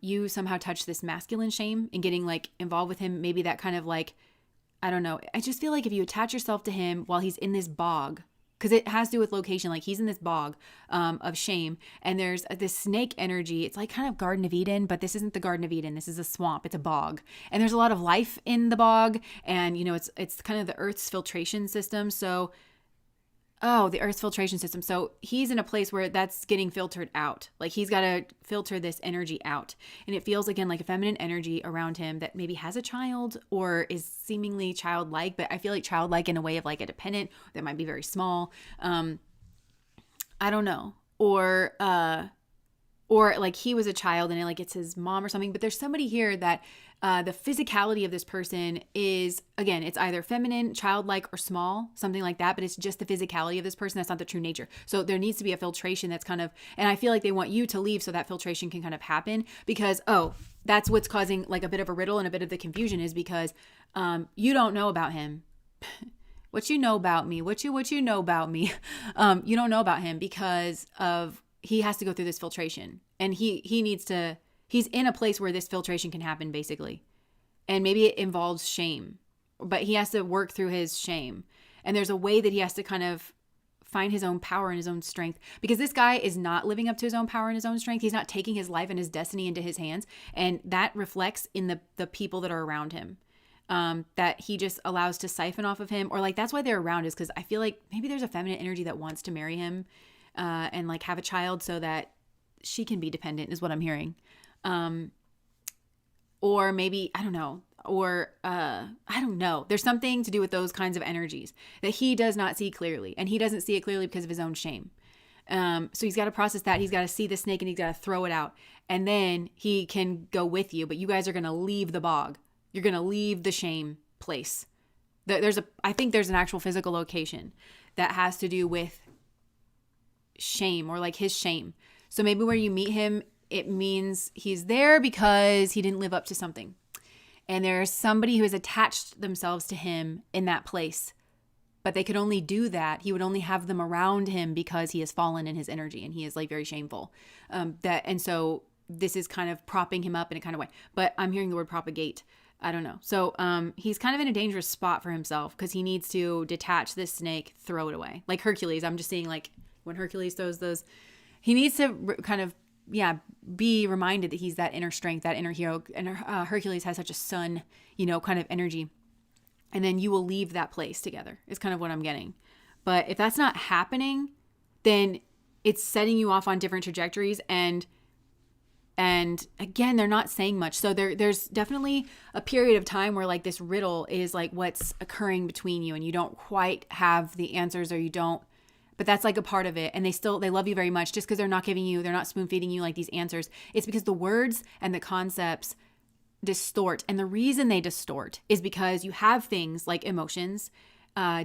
you somehow touch this masculine shame and getting like involved with him. Maybe that kind of like, I don't know. I just feel like if you attach yourself to him while he's in this bog, because it has to do with location, like he's in this bog of shame and there's this snake energy. It's like kind of Garden of Eden, but this isn't the Garden of Eden. This is a swamp. It's a bog. And there's a lot of life in the bog. And, it's kind of the Earth's filtration system. So, the Earth's filtration system. So he's in a place where that's getting filtered out. Like he's got to filter this energy out. And it feels again like a feminine energy around him that maybe has a child or is seemingly childlike, but I feel like childlike in a way of like a dependent that might be very small. I don't know. Or like he was a child and like it's his mom or something, but there's somebody here that the physicality of this person is, again, it's either feminine, childlike, or small, something like that, but it's just the physicality of this person. That's not the true nature. So there needs to be a filtration that's kind of, and I feel like they want you to leave so that filtration can kind of happen because, that's what's causing like a bit of a riddle and a bit of the confusion is because you don't know about him. What you know about me, what you know about me, you don't know about him because of, he has to go through this filtration and he's in a place where this filtration can happen basically. And maybe it involves shame, but he has to work through his shame. And there's a way that he has to kind of find his own power and his own strength because this guy is not living up to his own power and his own strength. He's not taking his life and his destiny into his hands. And that reflects in the people that are around him. That he just allows to siphon off of him or like, that's why they're around is because I feel like maybe there's a feminine energy that wants to marry him and like have a child so that she can be dependent is what I'm hearing. Or maybe, I don't know, or I don't know. There's something to do with those kinds of energies that he does not see clearly. And he doesn't see it clearly because of his own shame. So he's got to process that. He's got to see the snake and he's got to throw it out. And then he can go with you. But you guys are going to leave the bog. You're going to leave the shame place. I think there's an actual physical location that has to do with shame or like his shame. So maybe where you meet him, it means he's there because he didn't live up to something. And there's somebody who has attached themselves to him in that place. But they could only do that. He would only have them around him because he has fallen in his energy and he is like very shameful. And so this is kind of propping him up in a kind of way. But I'm hearing the word propagate. I don't know. So he's kind of in a dangerous spot for himself because he needs to detach this snake, throw it away. Like Hercules. I'm just seeing like when Hercules throws those, he needs to kind of be reminded that he's that inner strength, that inner hero. And Hercules has such a sun, kind of energy. And then you will leave that place together is kind of what I'm getting. But if that's not happening, then it's setting you off on different trajectories. And again, they're not saying much. So there's definitely a period of time where like this riddle is like what's occurring between you and you don't quite have the answers or you don't. But that's like a part of it. And they love you very much just because they're not spoon feeding you like these answers. It's because the words and the concepts distort. And the reason they distort is because you have things like emotions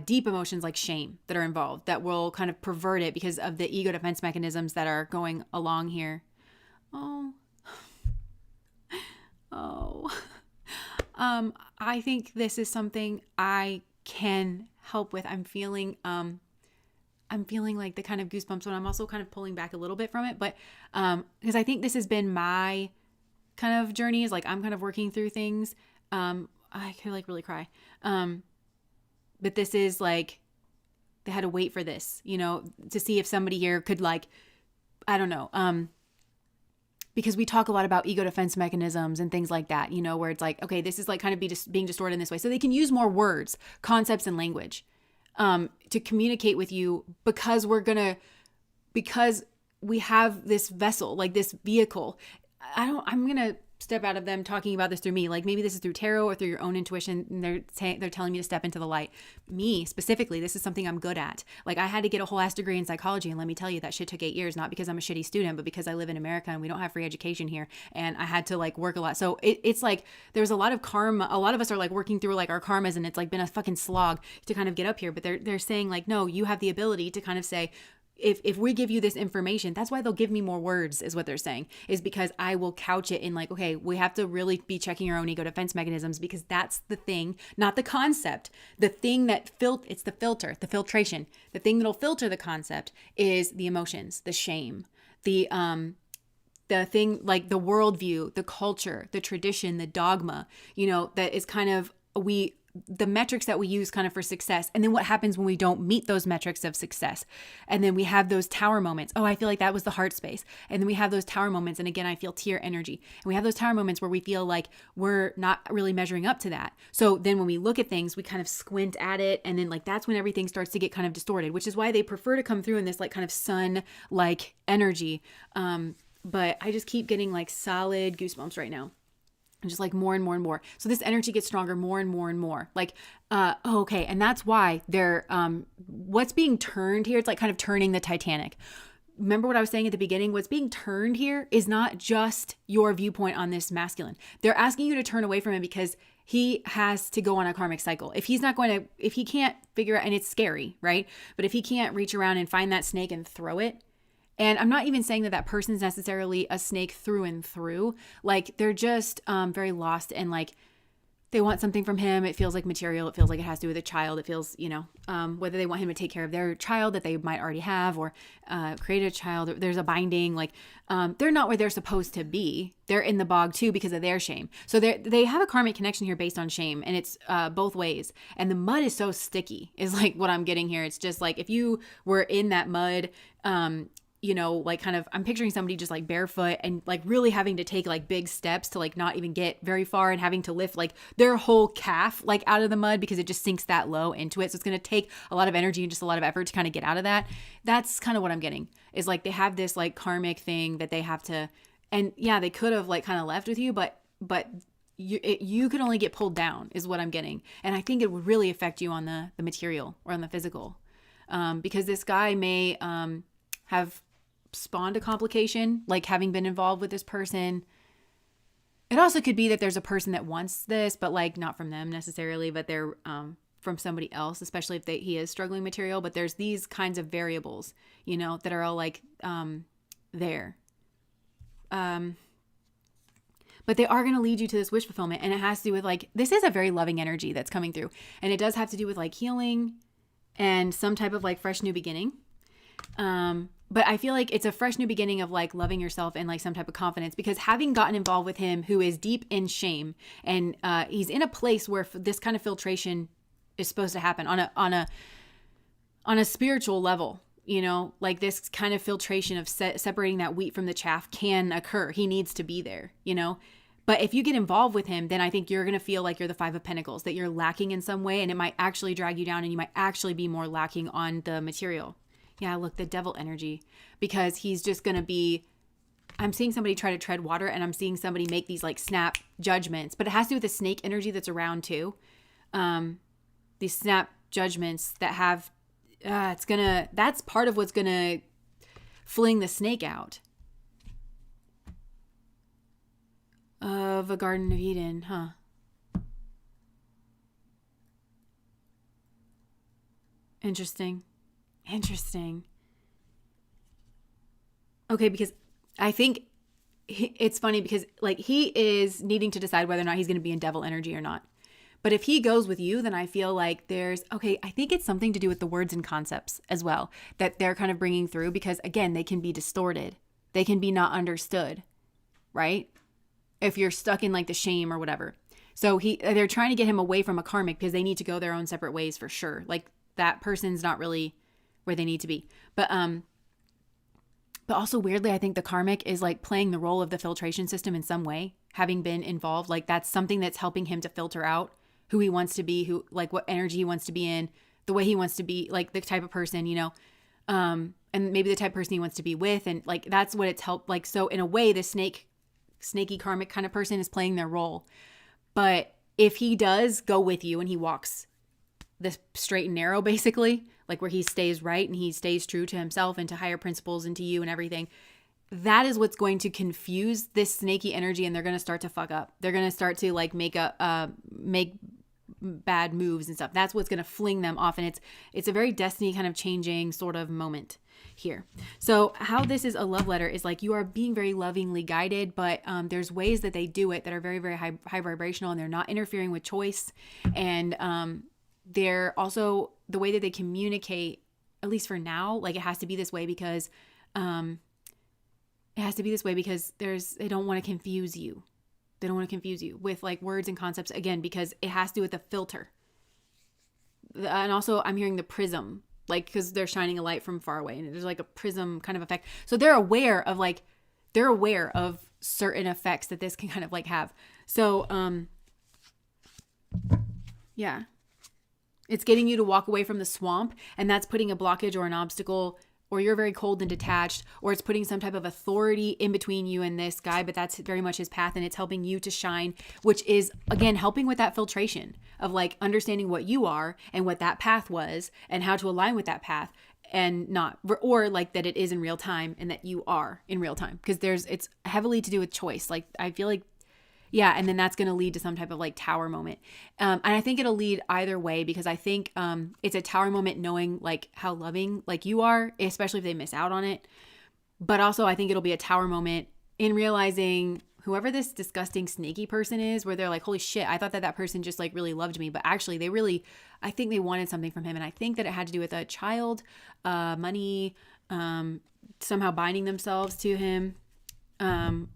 deep emotions like shame that are involved that will kind of pervert it because of the ego defense mechanisms that are going along here. Oh, oh. I think this is something I can help with. I'm feeling like the kind of goosebumps when I'm also kind of pulling back a little bit from it, but because I think this has been my kind of journey is like I'm kind of working through things. I could like really cry. But this is like they had to wait for this, to see if somebody here could like, I don't know, because we talk a lot about ego defense mechanisms and things like that, where it's like, okay, this is like kind of being distorted in this way. So they can use more words, concepts, and language to communicate with you because because we have this vessel, like this vehicle. I'm going to step out of them talking about this through me. Like maybe this is through tarot or through your own intuition. And they're telling me to step into the light. Me specifically, this is something I'm good at. Like I had to get a whole ass degree in psychology. And let me tell you, that shit took 8 years, not because I'm a shitty student, but because I live in America and we don't have free education here. And I had to like work a lot. So it's like, there's a lot of karma. A lot of us are like working through like our karmas and it's like been a fucking slog to kind of get up here. But they're saying like, no, you have the ability to kind of say, if we give you this information, that's why they'll give me more words is what they're saying, is because I will couch it in like, okay, we have to really be checking our own ego defense mechanisms because that's the thing, not the concept. The thing that it's the filter, the filtration. The thing that'll filter the concept is the emotions, the shame, the thing like the worldview, the culture, the tradition, the dogma, that is kind of the metrics that we use kind of for success. And then what happens when we don't meet those metrics of success? And then we have those tower moments. Oh, I feel like that was the heart space. And then we have those tower moments. And again, I feel tear energy. And we have those tower moments where we feel like we're not really measuring up to that. So then when we look at things, we kind of squint at it. And then like, that's when everything starts to get kind of distorted, which is why they prefer to come through in this like kind of sun-like energy. But I just keep getting like solid goosebumps right now. And just like more and more and more. So this energy gets stronger more and more and more. Like, okay. And that's why they're, what's being turned here, it's like kind of turning the Titanic. Remember what I was saying at the beginning? What's being turned here is not just your viewpoint on this masculine. They're asking you to turn away from him because he has to go on a karmic cycle. If he can't figure out, and it's scary, right? But if he can't reach around and find that snake and throw it, and I'm not even saying that person's necessarily a snake through and through. Like they're just very lost and like they want something from him. It feels like material. It feels like it has to do with a child. It feels, whether they want him to take care of their child that they might already have or create a child. There's a binding. Like they're not where they're supposed to be. They're in the bog too because of their shame. So they have a karmic connection here based on shame, and it's both ways. And the mud is so sticky is like what I'm getting here. It's just like if you were in that mud, like kind of, I'm picturing somebody just like barefoot and like really having to take like big steps to like not even get very far and having to lift like their whole calf like out of the mud because it just sinks that low into it. So it's going to take a lot of energy and just a lot of effort to kind of get out of that. That's kind of what I'm getting is like they have this like karmic thing that they have to, and yeah, they could have like kind of left with you, but you could only get pulled down is what I'm getting. And I think it would really affect you on the material or on the physical because this guy may have spawned a complication, like having been involved with this person. It also could be that there's a person that wants this, but like not from them necessarily, but they're from somebody else, especially if he is struggling material. But there's these kinds of variables, that are all like there. But they are going to lead you to this wish fulfillment. And it has to do with like, this is a very loving energy that's coming through. And it does have to do with like healing and some type of like fresh new beginning. But I feel like it's a fresh new beginning of like loving yourself and like some type of confidence because having gotten involved with him who is deep in shame and he's in a place where this kind of filtration is supposed to happen on a spiritual level, like this kind of filtration of separating that wheat from the chaff can occur. He needs to be there, But if you get involved with him, then I think you're going to feel like you're the Five of Pentacles, that you're lacking in some way and it might actually drag you down and you might actually be more lacking on the material. Yeah, look, the devil energy, because he's just going to be, I'm seeing somebody try to tread water and I'm seeing somebody make these like snap judgments, but it has to do with the snake energy that's around too. These snap judgments that have, that's part of what's going to fling the snake out of a Garden of Eden, huh? Interesting. Interesting. Okay, because I think it's funny because like he is needing to decide whether or not he's going to be in devil energy or not. But if he goes with you, then I feel like I think it's something to do with the words and concepts as well that they're kind of bringing through, because again, they can be distorted. They can be not understood, right? If you're stuck in like the shame or whatever. So they're trying to get him away from a karmic because they need to go their own separate ways for sure. Like that person's not really where they need to be. But also weirdly, I think the karmic is like playing the role of the filtration system in some way, having been involved. Like that's something that's helping him to filter out who he wants to be, who like what energy he wants to be in, the way he wants to be, like the type of person, and maybe the type of person he wants to be with. And like that's what it's helped. Like, so in a way, the snaky karmic kind of person is playing their role. But if he does go with you and he walks the straight and narrow, basically, like where he stays right and he stays true to himself and to higher principles and to you and everything, that is what's going to confuse this snaky energy, and they're going to start to fuck up. They're going to start to like make bad moves and stuff. That's what's going to fling them off, and it's a very destiny kind of changing sort of moment here. So how this is a love letter is like you are being very lovingly guided, but there's ways that they do it that are very, very high vibrational, and they're not interfering with choice. And they're also the way that they communicate, at least for now, like it has to be this way because they don't want to confuse you. They don't want to confuse you with like words and concepts, again, because it has to do with the filter. And also I'm hearing the prism, like, because they're shining a light from far away and there's like a prism kind of effect. So they're aware of certain effects that this can kind of like have. So, yeah. It's getting you to walk away from the swamp, and that's putting a blockage or an obstacle, or you're very cold and detached, or it's putting some type of authority in between you and this guy, but that's very much his path, and it's helping you to shine, which is, again, helping with that filtration of like understanding what you are and what that path was and how to align with that path, and not, or like that it is in real time and that you are in real time, because it's heavily to do with choice. Like I feel like, yeah, and then that's going to lead to some type of like tower moment. And I think it'll lead either way, because I think it's a tower moment knowing like how loving like you are, especially if they miss out on it. But also I think it'll be a tower moment in realizing whoever this disgusting snaky person is, where they're like, holy shit, I thought that person just like really loved me. But actually I think they wanted something from him. And I think that it had to do with a child, money, somehow binding themselves to him.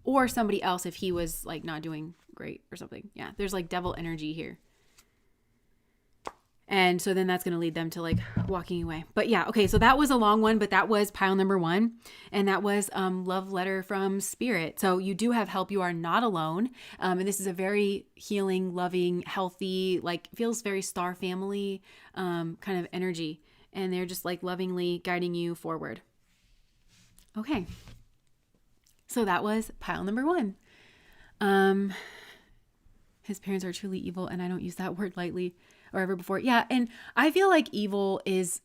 Or somebody else if he was like not doing great or something. Yeah, there's like devil energy here. And so then that's going to lead them to like walking away. But yeah, okay, so that was a long one, but that was pile number 1. And that was love letter from spirit. So you do have help. You are not alone. And this is a very healing, loving, healthy, like feels very star family kind of energy. And they're just like lovingly guiding you forward. Okay. So that was pile number 1. His parents are truly evil, and I don't use that word lightly or ever before. Yeah, and I feel like evil is,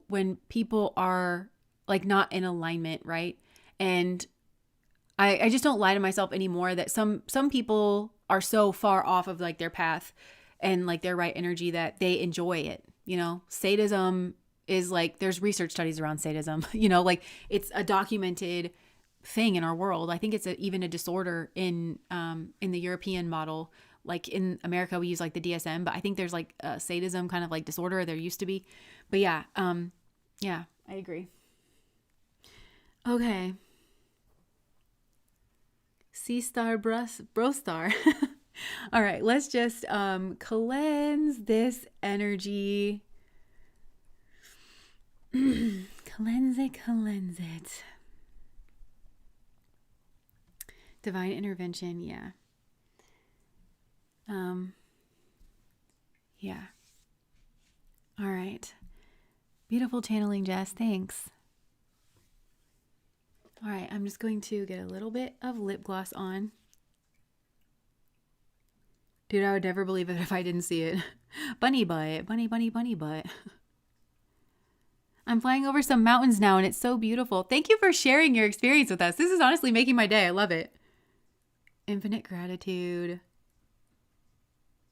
when people are like not in alignment, right? And I just don't lie to myself anymore that some people are so far off of like their path and like their right energy that they enjoy it. Sadism is like, there's research studies around sadism, like it's a documented thing in our world. I think it's even a disorder in the European model. Like in America, we use like the DSM, but I think there's like a sadism kind of like disorder. There used to be, but yeah, I agree. Okay. Sea star, bro star. All right, let's just cleanse this energy. Cleanse it. Divine intervention, yeah. Yeah. All right. Beautiful channeling, Jess. Thanks. All right, I'm just going to get a little bit of lip gloss on. Dude, I would never believe it if I didn't see it. Bunny butt. Bunny butt. I'm flying over some mountains now, and it's so beautiful. Thank you for sharing your experience with us. This is honestly making my day. I love it. Infinite gratitude.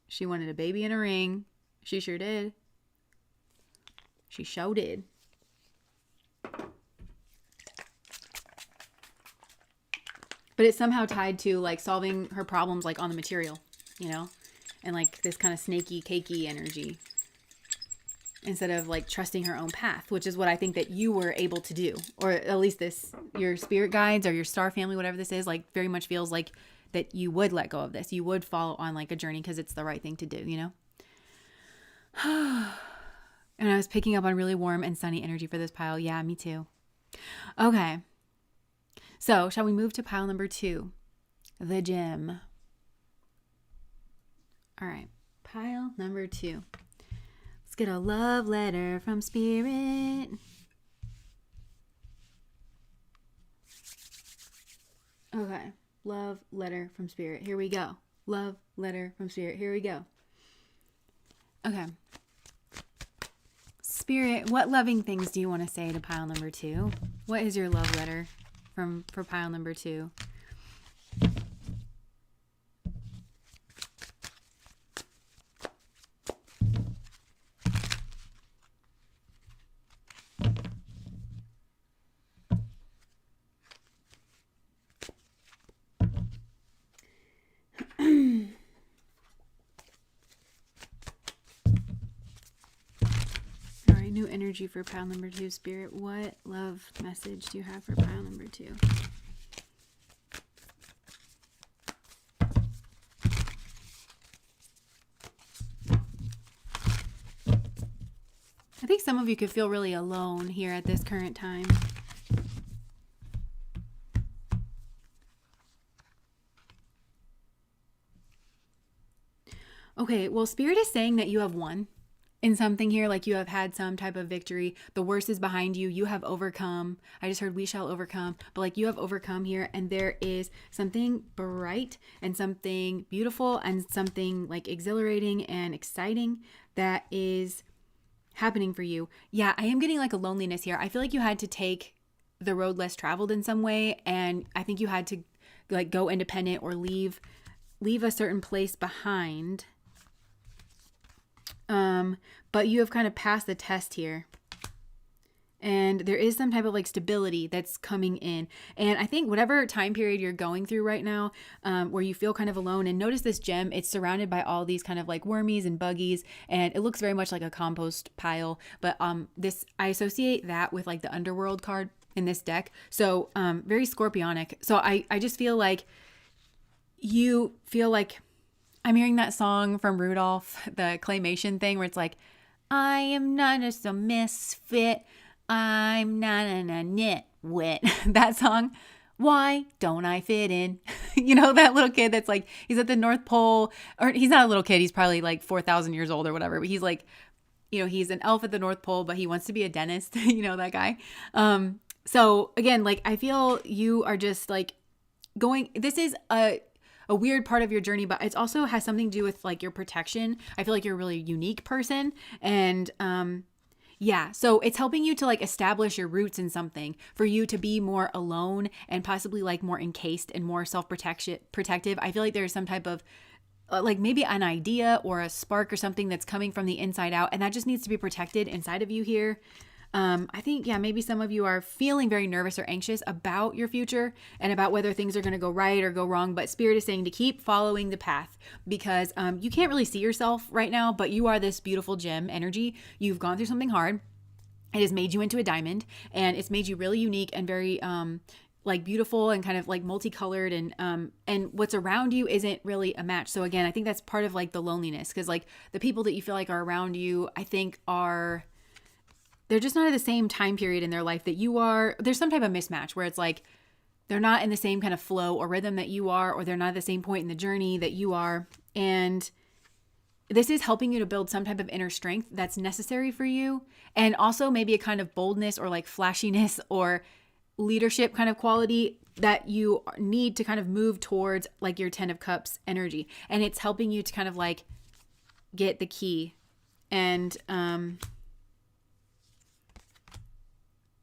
She wanted a baby in a ring. She sure did. She sure did. But it's somehow tied to like solving her problems like on the material, you know, and like this kind of snaky, cakey energy instead of like trusting her own path, which is what I think that you were able to do, or at least your spirit guides or your star family, whatever this is, like very much feels like that you would let go of this. You would follow on like a journey because it's the right thing to do, you know? And I was picking up on really warm and sunny energy for this pile. Yeah, me too. Okay. So shall we move to pile number 2? The gem. All right. Pile number 2. Let's get a love letter from Spirit. Okay. Love letter from Spirit. Here we go. Love letter from Spirit. Here we go. Okay. Spirit, what loving things do you want to say to pile number 2? What is your love letter for pile number 2? New energy for pile number 2, Spirit. What love message do you have for pile number 2? I think some of you could feel really alone here at this current time. Okay, well, Spirit is saying that you have won in something here, like you have had some type of victory. The worst is behind you. You have overcome. I just heard we shall overcome, but like you have overcome here, and there is something bright and something beautiful and something like exhilarating and exciting that is happening for you. Yeah, I am getting like a loneliness here. I feel like you had to take the road less traveled in some way, and I think you had to like go independent or leave a certain place behind. But you have kind of passed the test here. And there is some type of like stability that's coming in. And I think whatever time period you're going through right now, where you feel kind of alone, and notice this gem, it's surrounded by all these kind of like wormies and buggies, and it looks very much like a compost pile. But I associate that with like the underworld card in this deck. So very scorpionic. So I just feel like you feel like I'm hearing that song from Rudolph, the claymation thing, where it's like, I am not just a misfit. I'm not a nitwit. That song. Why don't I fit in? You know, that little kid that's like, he's at the North Pole, or he's not a little kid. He's probably like 4,000 years old or whatever. But he's like, you know, he's an elf at the North Pole, but he wants to be a dentist. You know, that guy. So again, like, I feel you are just like this is a weird part of your journey, but it also has something to do with like your protection. I feel like you're a really unique person. And yeah, so it's helping you to like establish your roots in something, for you to be more alone and possibly like more encased and more protective. I feel like there's some type of like maybe an idea or a spark or something that's coming from the inside out, and that just needs to be protected inside of you here. I think, yeah, maybe some of you are feeling very nervous or anxious about your future and about whether things are going to go right or go wrong. But Spirit is saying to keep following the path, because you can't really see yourself right now, but you are this beautiful gem energy. You've gone through something hard. It has made you into a diamond, and it's made you really unique and very like beautiful and kind of like multicolored, and what's around you isn't really a match. So again, I think that's part of like the loneliness, because like the people that you feel like are around you, I think they're just not at the same time period in their life that you are. There's some type of mismatch where it's like they're not in the same kind of flow or rhythm that you are, or they're not at the same point in the journey that you are. And this is helping you to build some type of inner strength that's necessary for you. And also maybe a kind of boldness or like flashiness or leadership kind of quality that you need to kind of move towards like your 10 of Cups energy. And it's helping you to kind of like get the key and,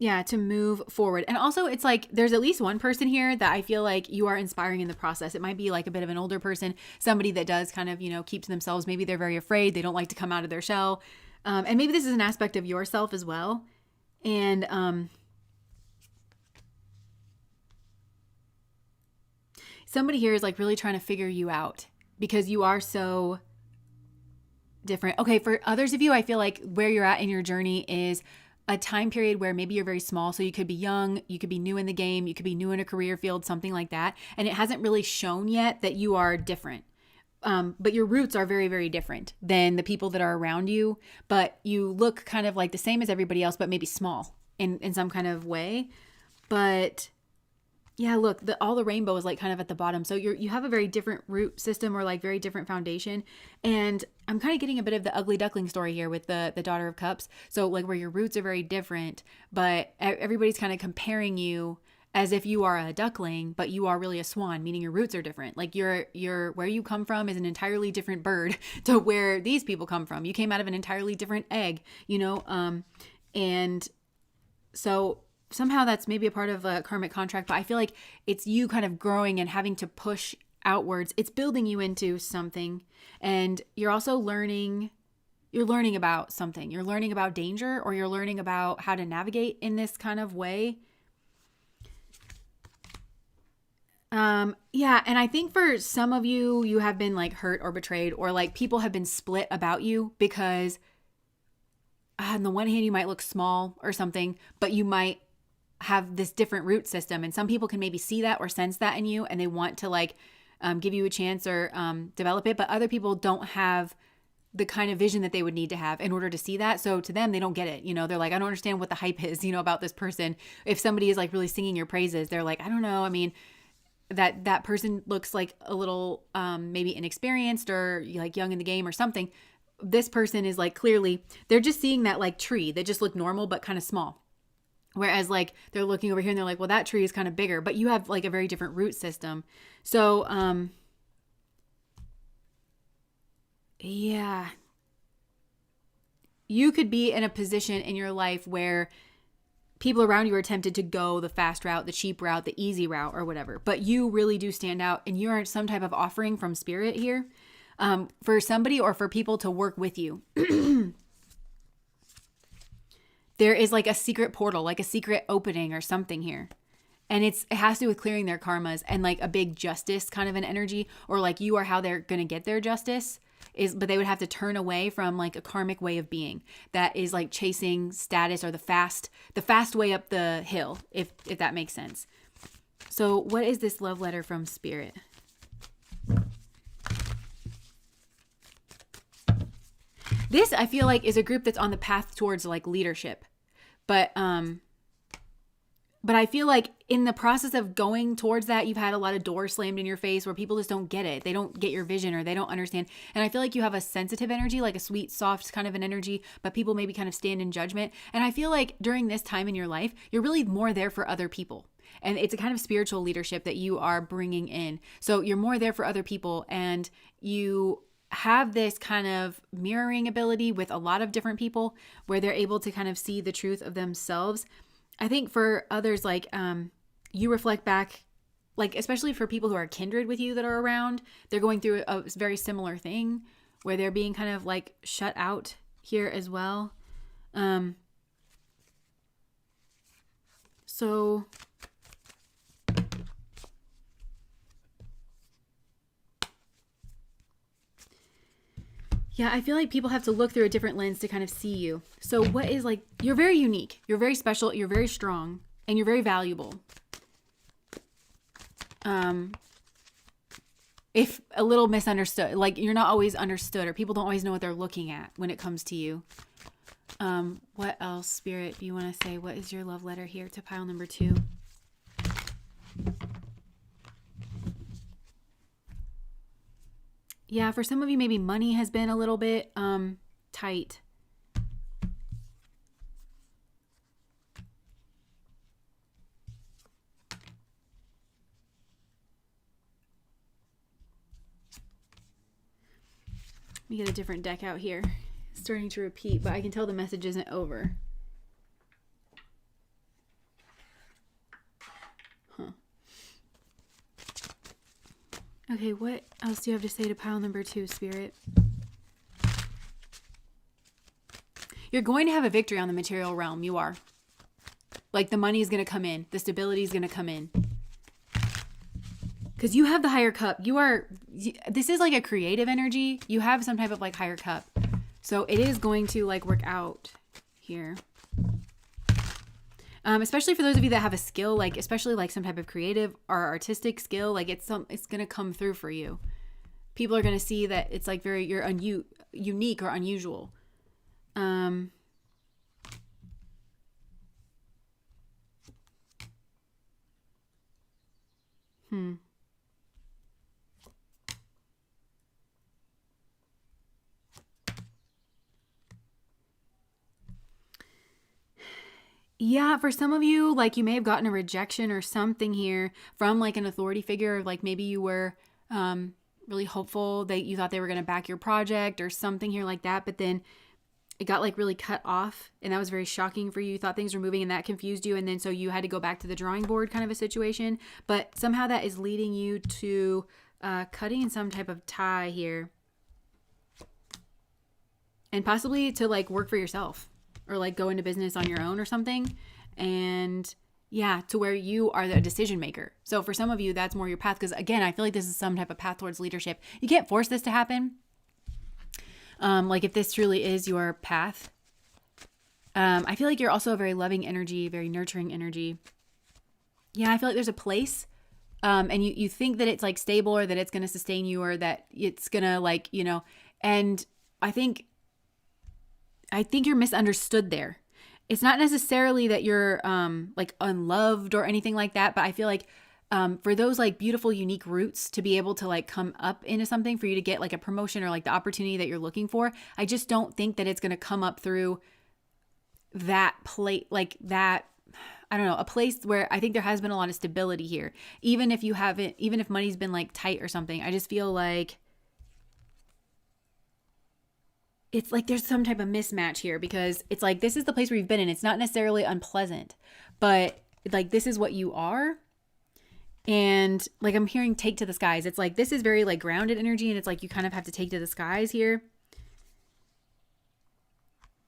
yeah, to move forward. And also it's like there's at least one person here that I feel like you are inspiring in the process. It might be like a bit of an older person, somebody that does kind of, you know, keep to themselves. Maybe they're very afraid. They don't like to come out of their shell. And maybe this is an aspect of yourself as well. And somebody here is like really trying to figure you out because you are so different. Okay, for others of you, I feel like where you're at in your journey is a time period where maybe you're very small. So you could be young, you could be new in the game, you could be new in a career field, something like that. And it hasn't really shown yet that you are different. But your roots are very, very different than the people that are around you. But you look kind of like the same as everybody else, but maybe small in some kind of way. But yeah, look, all the rainbow is like kind of at the bottom. So you have a very different root system or like very different foundation. And I'm kind of getting a bit of the ugly duckling story here with the Daughter of Cups. So like where your roots are very different, but everybody's kind of comparing you as if you are a duckling, but you are really a swan, meaning your roots are different. Like your where you come from is an entirely different bird to where these people come from. You came out of an entirely different egg, and so somehow that's maybe a part of a karmic contract, but I feel like it's you kind of growing and having to push outwards. It's building you into something, and you're also learning about something. You're learning about danger, or you're learning about how to navigate in this kind of way. Yeah, and I think for some of you, you have been like hurt or betrayed, or like people have been split about you because on the one hand, you might look small or something, but you might have this different root system. And some people can maybe see that or sense that in you, and they want to like give you a chance or develop it. But other people don't have the kind of vision that they would need to have in order to see that. So to them, they don't get it. They're like, I don't understand what the hype is, about this person. If somebody is like really singing your praises, they're like, I don't know. I mean, that person looks like a little maybe inexperienced or like young in the game or something. This person is like clearly they're just seeing that like tree that just looked normal but kind of small. Whereas like they're looking over here and they're like, well, that tree is kind of bigger, but you have like a very different root system. So yeah, you could be in a position in your life where people around you are tempted to go the fast route, the cheap route, the easy route, or whatever. But you really do stand out, and you're some type of offering from spirit here for somebody or for people to work with you. There is like a secret portal, like a secret opening or something here. And it has to do with clearing their karmas and like a big justice kind of an energy, or like you are how they're going to get their justice. But they would have to turn away from like a karmic way of being that is like chasing status or the fast way up the hill, if that makes sense. So what is this love letter from spirit? This I feel like is a group that's on the path towards like leadership. But I feel like in the process of going towards that, you've had a lot of doors slammed in your face where people just don't get it. They don't get your vision or they don't understand. And I feel like you have a sensitive energy, like a sweet, soft kind of an energy, but people maybe kind of stand in judgment. And I feel like during this time in your life, you're really more there for other people. And it's a kind of spiritual leadership that you are bringing in. So you're more there for other people, and you have this kind of mirroring ability with a lot of different people where they're able to kind of see the truth of themselves. I think for others, like you reflect back, like especially for people who are kindred with you that are around, they're going through a very similar thing where they're being kind of like shut out here as well. So yeah, I feel like people have to look through a different lens to kind of see you. So what is like, you're very unique, you're very special, you're very strong, and you're very valuable. If a little misunderstood, like you're not always understood, or people don't always know what they're looking at when it comes to you. What else, Spirit, do you want to say? What is your love letter here to pile number 2? Yeah, for some of you, maybe money has been a little bit tight. Let me get a different deck out here. It's starting to repeat, but I can tell the message isn't over. Okay, what else do you have to say to pile number 2, Spirit? You're going to have a victory on the material realm. You are. Like the money is going to come in. The stability is going to come in. Because you have the higher cup. This is like a creative energy. You have some type of like higher cup. So it is going to like work out here. Especially for those of you that have a skill, like especially like some type of creative or artistic skill, like it's going to come through for you. People are going to see that it's like you're unique or unusual. Yeah, for some of you, like you may have gotten a rejection or something here from like an authority figure. Like maybe you were really hopeful that you thought they were going to back your project or something here like that. But then it got like really cut off and that was very shocking for you. You thought things were moving and that confused you. And then so you had to go back to the drawing board kind of a situation. But somehow that is leading you to cutting some type of tie here. And possibly to like work for yourself. Or like go into business on your own or something. And yeah, to where you are the decision maker. So for some of you, that's more your path. Because again, I feel like this is some type of path towards leadership. You can't force this to happen. Like if this truly is your path. I feel like you're also a very loving energy, very nurturing energy. Yeah, I feel like there's a place. And you think that it's like stable or that it's going to sustain you or that it's going to like, you know, and I think you're misunderstood there. It's not necessarily that you're like unloved or anything like that, but I feel like for those like beautiful, unique roots to be able to like come up into something for you to get like a promotion or like the opportunity that you're looking for, I just don't think that it's going to come up through that plate, like that, I don't know, a place where I think there has been a lot of stability here. Even if money's been like tight or something, I just feel like it's like there's some type of mismatch here because it's like this is the place where you've been and it's not necessarily unpleasant, but like this is what you are. And like I'm hearing take to the skies. It's like this is very like grounded energy and it's like you kind of have to take to the skies here.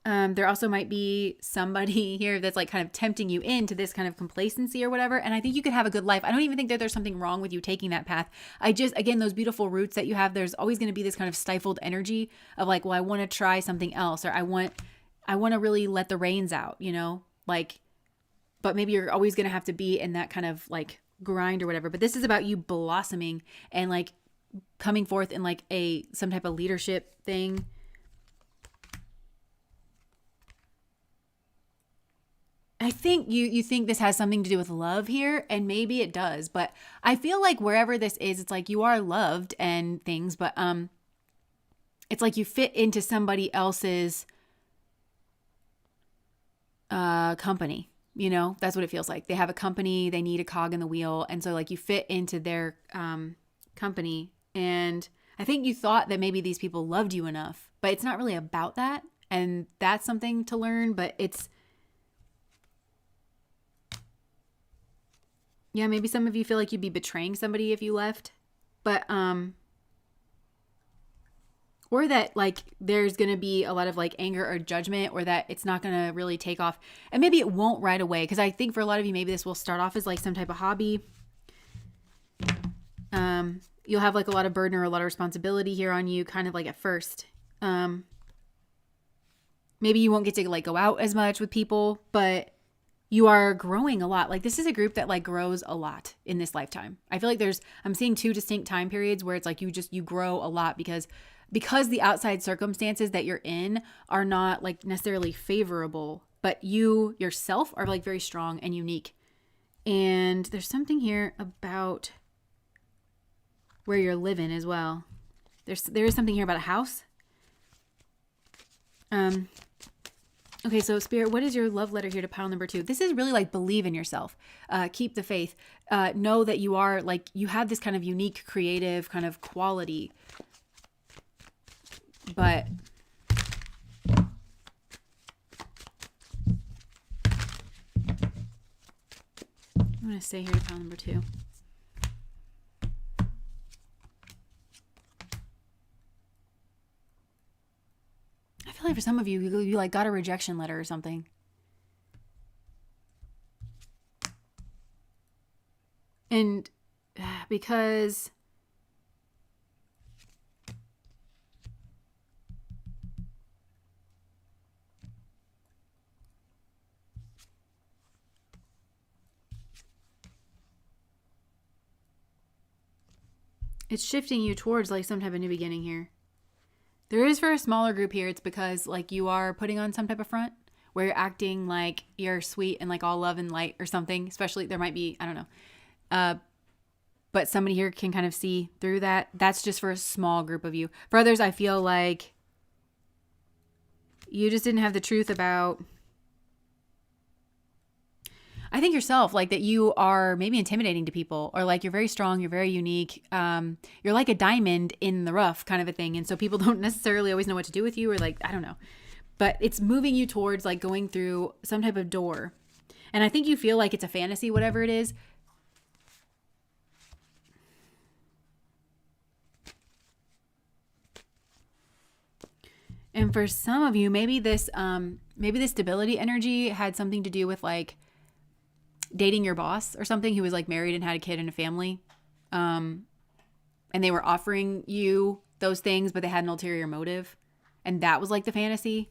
There also might be somebody here that's like kind of tempting you into this kind of complacency or whatever. And I think you could have a good life. I don't even think that there's something wrong with you taking that path. Again, those beautiful roots that you have, there's always going to be this kind of stifled energy of like, well, I want to try something else, or I want to really let the reins out, you know, like, but maybe you're always going to have to be in that kind of like grind or whatever. But this is about you blossoming and like coming forth in like some type of leadership thing. I think you think this has something to do with love here, and maybe it does, but I feel like wherever this is, it's like you are loved and things, but it's like you fit into somebody else's company, you know? That's what it feels like. They have a company, they need a cog in the wheel, and so like you fit into their company, and I think you thought that maybe these people loved you enough, but it's not really about that, and that's something to learn, but it's yeah, maybe some of you feel like you'd be betraying somebody if you left, but, or that like there's going to be a lot of like anger or judgment, or that it's not going to really take off, and maybe it won't right away. Cause I think for a lot of you, maybe this will start off as like some type of hobby. You'll have like a lot of burden or a lot of responsibility here on you, kind of like at first. Maybe you won't get to like go out as much with people, but you are growing a lot. Like this is a group that like grows a lot in this lifetime. I feel like I'm seeing two distinct time periods where it's like you grow a lot because the outside circumstances that you're in are not like necessarily favorable, but you yourself are like very strong and unique. And there's something here about where you're living as well. There is something here about a house. Okay, so Spirit, what is your love letter here to pile number 2? This is really like believe in yourself. Keep the faith. Know that you are like, you have this kind of unique, creative kind of quality. But I'm going to say here to pile number 2. I feel like for some of you, you like got a rejection letter or something. And because it's shifting you towards like some type of new beginning here. There is for a smaller group here, it's because like you are putting on some type of front where you're acting like you're sweet and like all love and light or something. Especially there might be, I don't know. But somebody here can kind of see through that. That's just for a small group of you. For others, I feel like you just didn't have the truth about, I think yourself, like that you are maybe intimidating to people, or like you're very strong, you're very unique. You're like a diamond in the rough kind of a thing. And so people don't necessarily always know what to do with you, or like, I don't know. But it's moving you towards like going through some type of door. And I think you feel like it's a fantasy, whatever it is. And for some of you, maybe this stability energy had something to do with like dating your boss or something who was like married and had a kid and a family. And they were offering you those things, but they had an ulterior motive. And that was like the fantasy.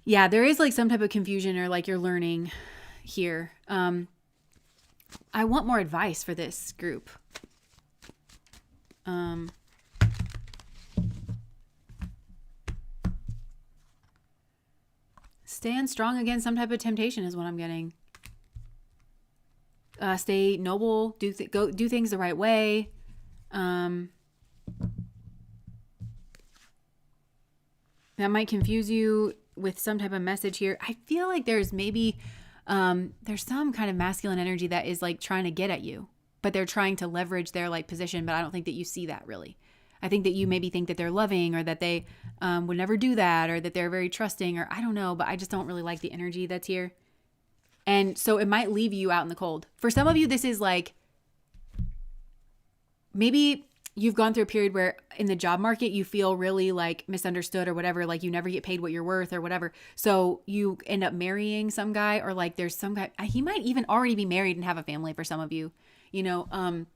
Yeah, there is like some type of confusion or like you're learning here. I want more advice for this group. Stand strong against some type of temptation is what I'm getting. Stay noble. Go do things the right way. That might confuse you with some type of message here. I feel like there's maybe there's some kind of masculine energy that is like trying to get at you, but they're trying to leverage their like position. But I don't think that you see that really. I think that you maybe think that they're loving, or that they would never do that, or that they're very trusting, or I don't know, but I just don't really like the energy that's here. And so it might leave you out in the cold. For some of you, this is like, maybe you've gone through a period where in the job market, you feel really like misunderstood or whatever, like you never get paid what you're worth or whatever. So you end up marrying some guy, or like there's some guy, he might even already be married and have a family for some of you, you know,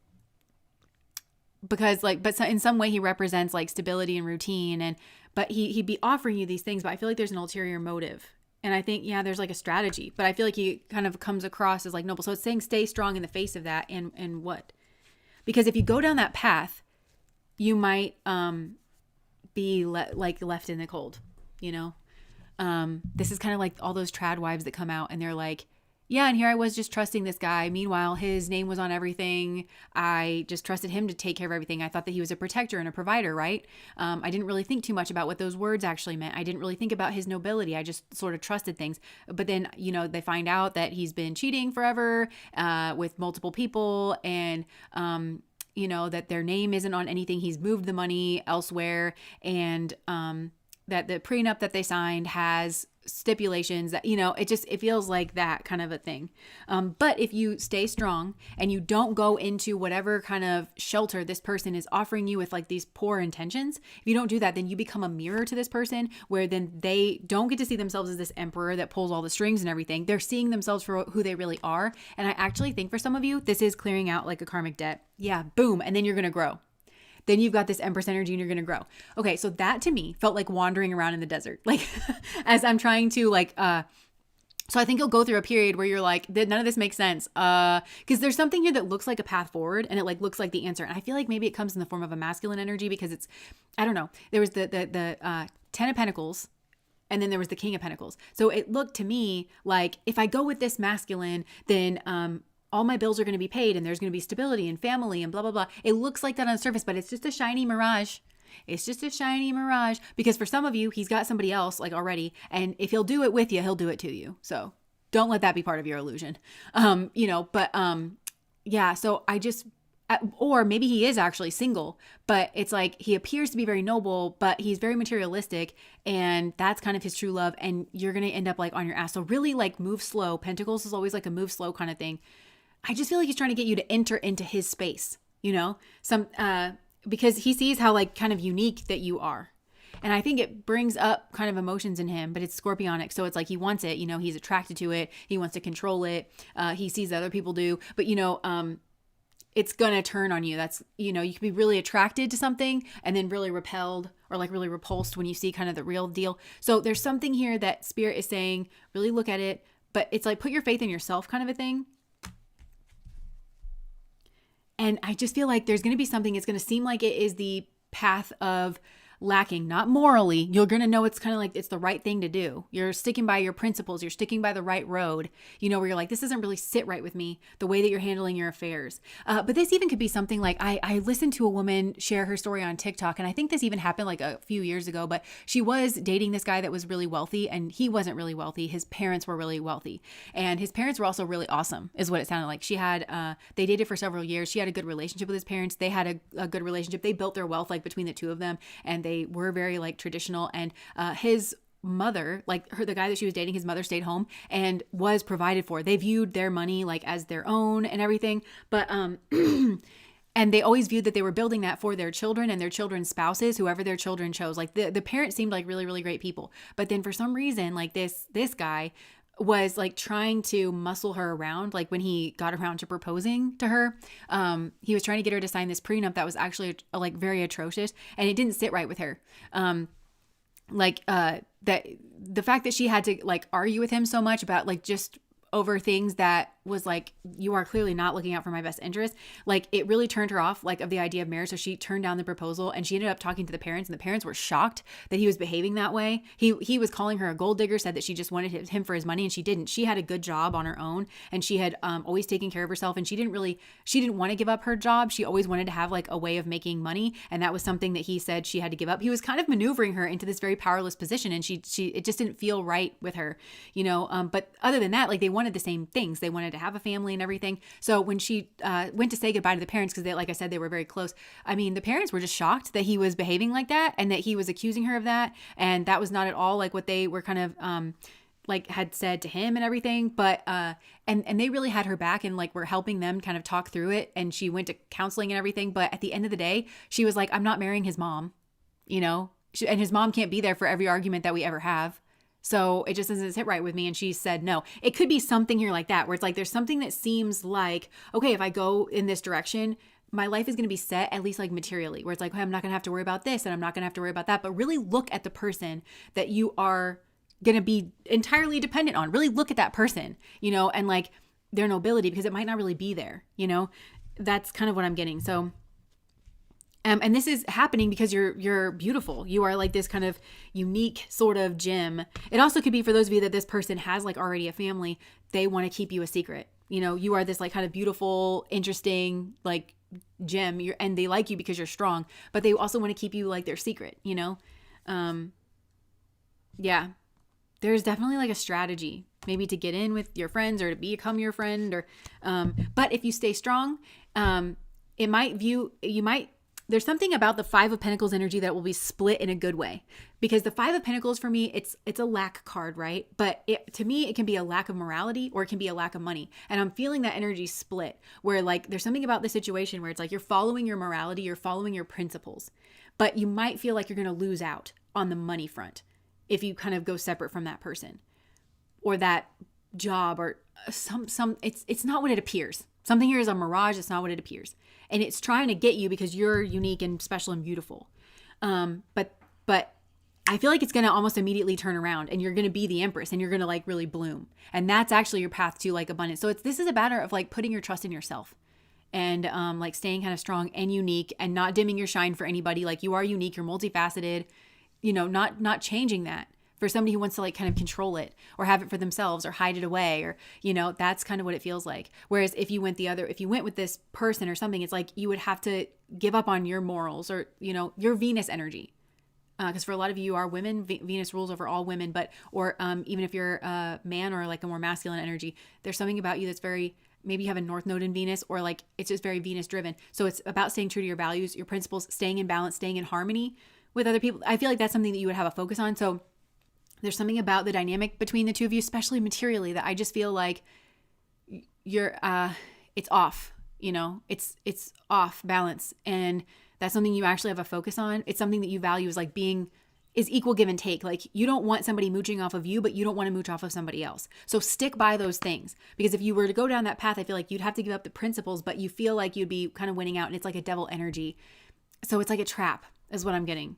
because like, but in some way he represents like stability and routine, but he'd be offering you these things, but I feel like there's an ulterior motive. And I think, yeah, there's like a strategy, but I feel like he kind of comes across as like noble. So it's saying stay strong in the face of that. And what? Because if you go down that path, you might be left in the cold, you know? This is kind of like all those trad wives that come out and they're like, yeah, and here I was just trusting this guy. Meanwhile, his name was on everything. I just trusted him to take care of everything. I thought that he was a protector and a provider, right? I didn't really think too much about what those words actually meant. I didn't really think about his nobility. I just sort of trusted things. But then, you know, they find out that he's been cheating forever with multiple people, and you know, that their name isn't on anything. He's moved the money elsewhere, and that the prenup that they signed has stipulations that, you know, it feels like that kind of a thing. But if you stay strong and you don't go into whatever kind of shelter this person is offering you with like these poor intentions, if you don't do that, then you become a mirror to this person, where then they don't get to see themselves as this emperor that pulls all the strings and everything. They're seeing themselves for who they really are. And I actually think for some of you, this is clearing out like a karmic debt. Yeah, boom. And then you're going to grow. Then you've got this Empress energy and you're going to grow. Okay, so that to me felt like wandering around in the desert. Like as I'm trying to like, so I think you'll go through a period where you're like, none of this makes sense. Because there's something here that looks like a path forward, and it like looks like the answer. And I feel like maybe it comes in the form of a masculine energy, because it's, I don't know. There was the 10 of Pentacles, and then there was the King of Pentacles. So it looked to me like if I go with this masculine, then all my bills are going to be paid, and there's going to be stability and family and blah, blah, blah. It looks like that on the surface, but it's just a shiny mirage. It's just a shiny mirage, because for some of you, he's got somebody else like already. And if he'll do it with you, he'll do it to you. So don't let that be part of your illusion. You know, but yeah, so I just, or maybe he is actually single, but it's like he appears to be very noble, but he's very materialistic, and that's kind of his true love. And you're going to end up like on your ass. So really like move slow. Pentacles is always like a move slow kind of thing. I just feel like he's trying to get you to enter into his space, you know, because he sees how like kind of unique that you are. And I think it brings up kind of emotions in him, but it's scorpionic. So it's like he wants it, he's attracted to it. He wants to control it. He sees that other people do. But, it's going to turn on you. That's, you can be really attracted to something and then really repelled or like really repulsed when you see kind of the real deal. So there's something here that Spirit is saying, really look at it, but it's like put your faith in yourself kind of a thing. And I just feel like there's going to be something, it's going to seem like it is the path of lacking, not morally. You're going to know it's kind of like it's the right thing to do. You're sticking by your principles. You're sticking by the right road, where you're like, this doesn't really sit right with me, the way that you're handling your affairs. But this even could be something like I listened to a woman share her story on TikTok. And I think this even happened like a few years ago, but she was dating this guy that was really wealthy and he wasn't really wealthy. His parents were really wealthy and his parents were also really awesome is what it sounded like. She had, they dated for several years. She had a good relationship with his parents. They had a good relationship. They built their wealth like between the two of them and they were very like traditional, and his mother, the guy that she was dating, his mother stayed home and was provided for. They viewed their money like as their own and everything, but and they always viewed that they were building that for their children and their children's spouses, whoever their children chose. Like the parents seemed like really, really great people, but then for some reason, like this guy was like trying to muscle her around. Like when he got around to proposing to her, he was trying to get her to sign this prenup that was actually like very atrocious and it didn't sit right with her. That the fact that she had to like argue with him so much about like just over things that was like, you are clearly not looking out for my best interest. Like it really turned her off like of the idea of marriage. So she turned down the proposal and she ended up talking to the parents and the parents were shocked that he was behaving that way. He was calling her a gold digger, said that she just wanted him for his money and she didn't. She had a good job on her own and she had always taken care of herself and she didn't want to give up her job. She always wanted to have like a way of making money. And that was something that he said she had to give up. He was kind of maneuvering her into this very powerless position and it just didn't feel right with her, but other than that, like they wanted the same things. They wanted to have a family and everything. So when she went to say goodbye to the parents, because like I said, they were very close. I mean, the parents were just shocked that he was behaving like that and that he was accusing her of that. And that was not at all like what they were kind of like had said to him and everything. But and they really had her back and like were helping them kind of talk through it. And she went to counseling and everything. But at the end of the day, she was like, I'm not marrying his mom, and his mom can't be there for every argument that we ever have. So it just doesn't sit right with me. And she said, no, it could be something here like that, where it's like, there's something that seems like, okay, if I go in this direction, my life is going to be set at least like materially, where it's like, hey, I'm not going to have to worry about this and I'm not going to have to worry about that. But really look at the person that you are going to be entirely dependent on. Really look at that person, and like their nobility, because it might not really be there, that's kind of what I'm getting. So and this is happening because you're beautiful. You are like this kind of unique sort of gem. It also could be for those of you that this person has like already a family. They want to keep you a secret. You are this like kind of beautiful, interesting like gem. And they like you because you're strong, but they also want to keep you like their secret. Yeah. There's definitely like a strategy, maybe to get in with your friends or to become your friend, or but if you stay strong, there's something about the Five of Pentacles energy that will be split in a good way, because the Five of Pentacles for me, it's a lack card, right? But to me, it can be a lack of morality or it can be a lack of money. And I'm feeling that energy split where like there's something about the situation where it's like you're following your morality, you're following your principles, but you might feel like you're going to lose out on the money front if you kind of go separate from that person or that job or it's not what it appears. Something here is a mirage. It's not what it appears. And it's trying to get you because you're unique and special and beautiful. But I feel like it's going to almost immediately turn around and you're going to be the empress and you're going to like really bloom. And that's actually your path to like abundance. So this is a matter of like putting your trust in yourself and like staying kind of strong and unique and not dimming your shine for anybody. Like you are unique, you're multifaceted, not changing that for somebody who wants to like kind of control it or have it for themselves or hide it away or, that's kind of what it feels like. Whereas if you went with this person or something, it's like you would have to give up on your morals or, your Venus energy. Because for a lot of you are women, Venus rules over all women, or even if you're a man or like a more masculine energy, there's something about you that's very, maybe you have a North Node in Venus or like it's just very Venus driven. So it's about staying true to your values, your principles, staying in balance, staying in harmony with other people. I feel like that's something that you would have a focus on. So there's something about the dynamic between the two of you, especially materially, that I just feel like you're, it's off, it's off balance. And that's something you actually have a focus on. It's something that you value is like being is equal give and take. Like you don't want somebody mooching off of you, but you don't want to mooch off of somebody else. So stick by those things, because if you were to go down that path, I feel like you'd have to give up the principles, but you feel like you'd be kind of winning out, and it's like a devil energy. So it's like a trap is what I'm getting.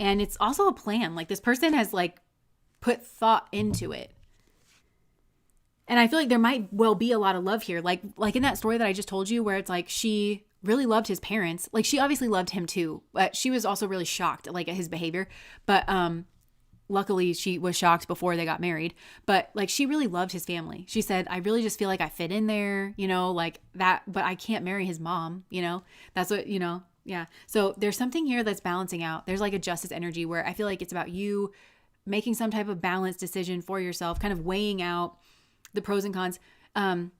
And it's also a plan. Like this person has like put thought into it. And I feel like there might well be a lot of love here. Like in that story that I just told you, where it's like she really loved his parents. Like she obviously loved him too, but she was also really shocked like at his behavior. But luckily she was shocked before they got married. But like she really loved his family. She said, I really just feel like I fit in there, you know, like that, but I can't marry his mom, you know. That's what, you know. Yeah. So there's something here that's balancing out. There's like a justice energy where I feel like it's about you making some type of balanced decision for yourself, kind of weighing out the pros and cons. And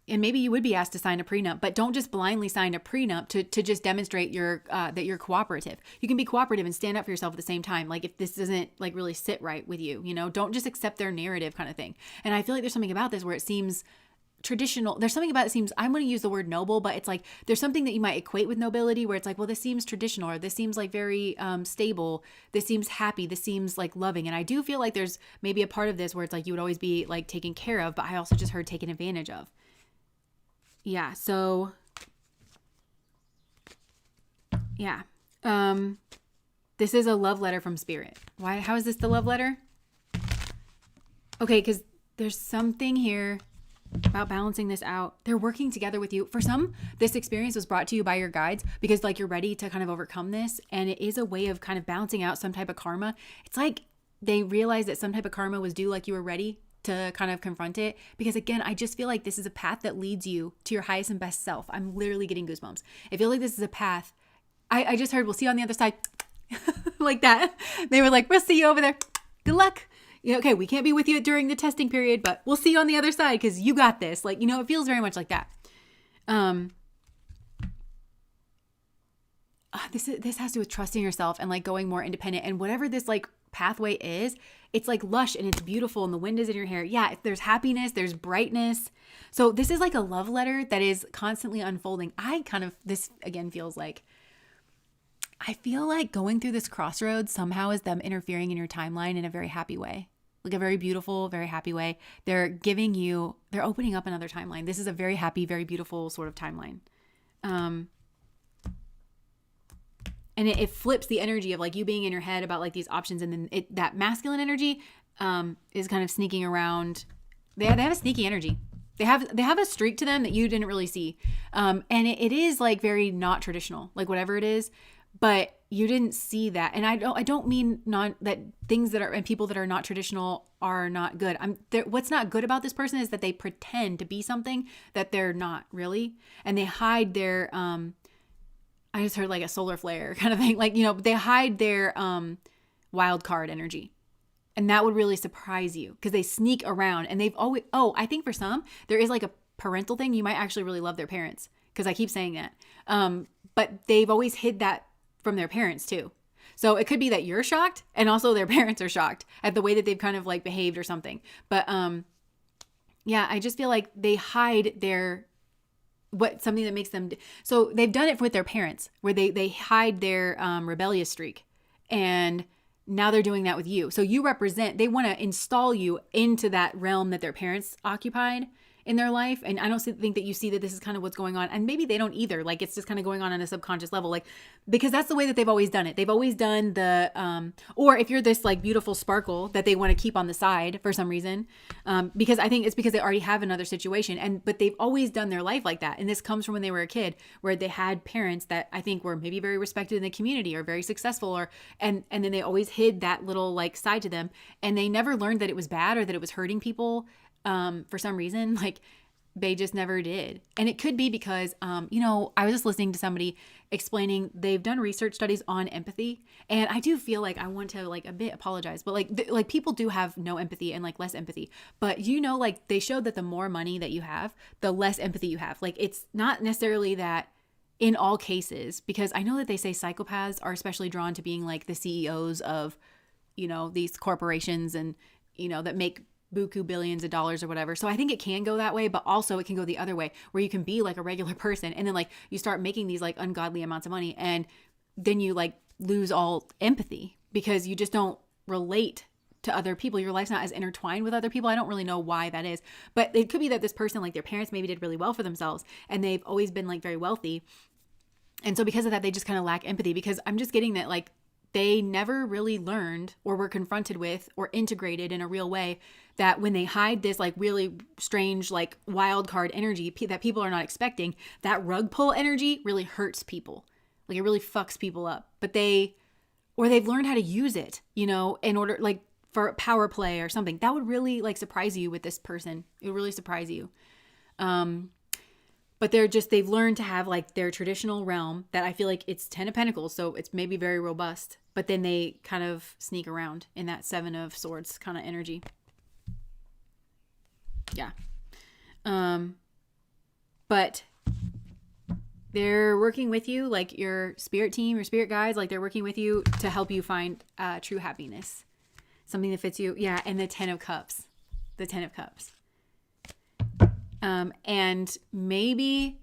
maybe you would be asked to sign a prenup, but don't just blindly sign a prenup to just demonstrate that you're cooperative. You can be cooperative and stand up for yourself at the same time. Like if this doesn't like really sit right with you, you know, don't just accept their narrative kind of thing. And I feel like there's something about this where it seems traditional. There's something about it seems, I'm going to use the word noble, but it's like there's something that you might equate with nobility where it's like, well, this seems traditional, or this seems like very stable. This seems happy. This seems like loving. And I do feel like there's maybe a part of this where it's like you would always be like taken care of, but I also just heard taken advantage of. Yeah. So yeah. This is a love letter from spirit. Why? How is this the love letter? Okay. Because there's something here about balancing this out. They're working together with you. For some, this experience was brought to you by your guides because like you're ready to kind of overcome this. And it is a way of kind of balancing out some type of karma. It's like they realized that some type of karma was due, like you were ready to kind of confront it. Because again, I just feel like this is a path that leads you to your highest and best self. I'm literally getting goosebumps. I feel like this is a path. I just heard, we'll see you on the other side. Like that. They were like, we'll see you over there. Good luck. Yeah, okay, we can't be with you during the testing period, but we'll see you on the other side because you got this. Like, you know, it feels very much like that. This has to do with trusting yourself and like going more independent. And whatever this like pathway is, it's like lush and it's beautiful and the wind is in your hair. Yeah, there's happiness, there's brightness. So this is like a love letter that is constantly unfolding. This again feels like, I feel like going through this crossroads somehow is them interfering in your timeline in a very happy way. Like a very beautiful, very happy way. They're opening up another timeline. This is a very happy, very beautiful sort of timeline. And it flips the energy of like you being in your head about like these options. And then that masculine energy is kind of sneaking around. They have a sneaky energy. They have a streak to them that you didn't really see. And it is like very not traditional, like whatever it is. But you didn't see that. And I don't mean that things that are and people that are not traditional are not good. What's not good about this person is that they pretend to be something that they're not really. And they hide their, I just heard like a solar flare kind of thing. Like, you know, they hide their wild card energy. And that would really surprise you because they sneak around and they've always, I think for some, there is like a parental thing. You might actually really love their parents because I keep saying that. But they've always hid that from their parents too. So it could be that you're shocked and also their parents are shocked at the way that they've kind of like behaved or something. But yeah, I just feel like they hide something that makes them. So they've done it with their parents where they hide their rebellious streak. And now they're doing that with you. So they want to install you into that realm that their parents occupied in their life. And I don't think that you see that this is kind of what's going on. And maybe they don't either. Like it's just kind of going on a subconscious level, like, because that's the way that they've always done it. They've always done or if you're this like beautiful sparkle that they want to keep on the side for some reason, because I think it's because they already have another situation but they've always done their life like that. And this comes from when they were a kid where they had parents that I think were maybe very respected in the community or very successful and then they always hid that little like side to them. And they never learned that it was bad or that it was hurting people. For some reason, like they just never did. And it could be because, I was just listening to somebody explaining they've done research studies on empathy. And I do feel like I want to like a bit apologize, but like people do have no empathy and like less empathy, but like they showed that the more money that you have, the less empathy you have. Like it's not necessarily that in all cases, because I know that they say psychopaths are especially drawn to being like the CEOs of, these corporations and, that make buku billions of dollars or whatever. So I think it can go that way, but also it can go the other way where you can be like a regular person and then like you start making these like ungodly amounts of money and then you like lose all empathy because you just don't relate to other people. Your life's not as intertwined with other people. I don't really know why that is, but it could be that this person, like their parents maybe did really well for themselves and they've always been like very wealthy. And so because of that, they just kind of lack empathy, because I'm just getting that like they never really learned or were confronted with or integrated in a real way that when they hide this like really strange, like wild card energy that people are not expecting, that rug pull energy really hurts people. Like it really fucks people up, but they've learned how to use it, you know, in order like for power play or something. That would really like surprise you with this person. It would really surprise you. But they've learned to have like their traditional realm that I feel like it's 10 of Pentacles. So it's maybe very robust, but then they kind of sneak around in that 7 of Swords kind of energy. Yeah. But they're working with you, like your spirit team, your spirit guides, like they're working with you to help you find true happiness. Something that fits you. Yeah. And the 10 of Cups. The 10 of Cups. And maybe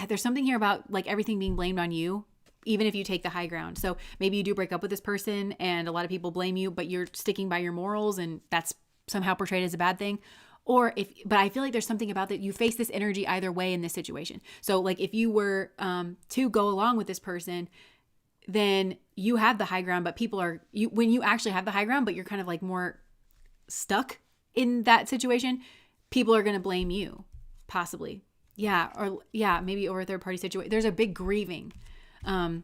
there's something here about like everything being blamed on you, even if you take the high ground. So maybe you do break up with this person and a lot of people blame you, but you're sticking by your morals and that's somehow portrayed as a bad thing. But I feel like there's something about that. You face this energy either way in this situation. So like if you were to go along with this person, then you have the high ground, but when you actually have the high ground, but you're kind of like more stuck in that situation, people are going to blame you, possibly. Yeah. Or yeah, maybe over a third party situation. There's a big grieving about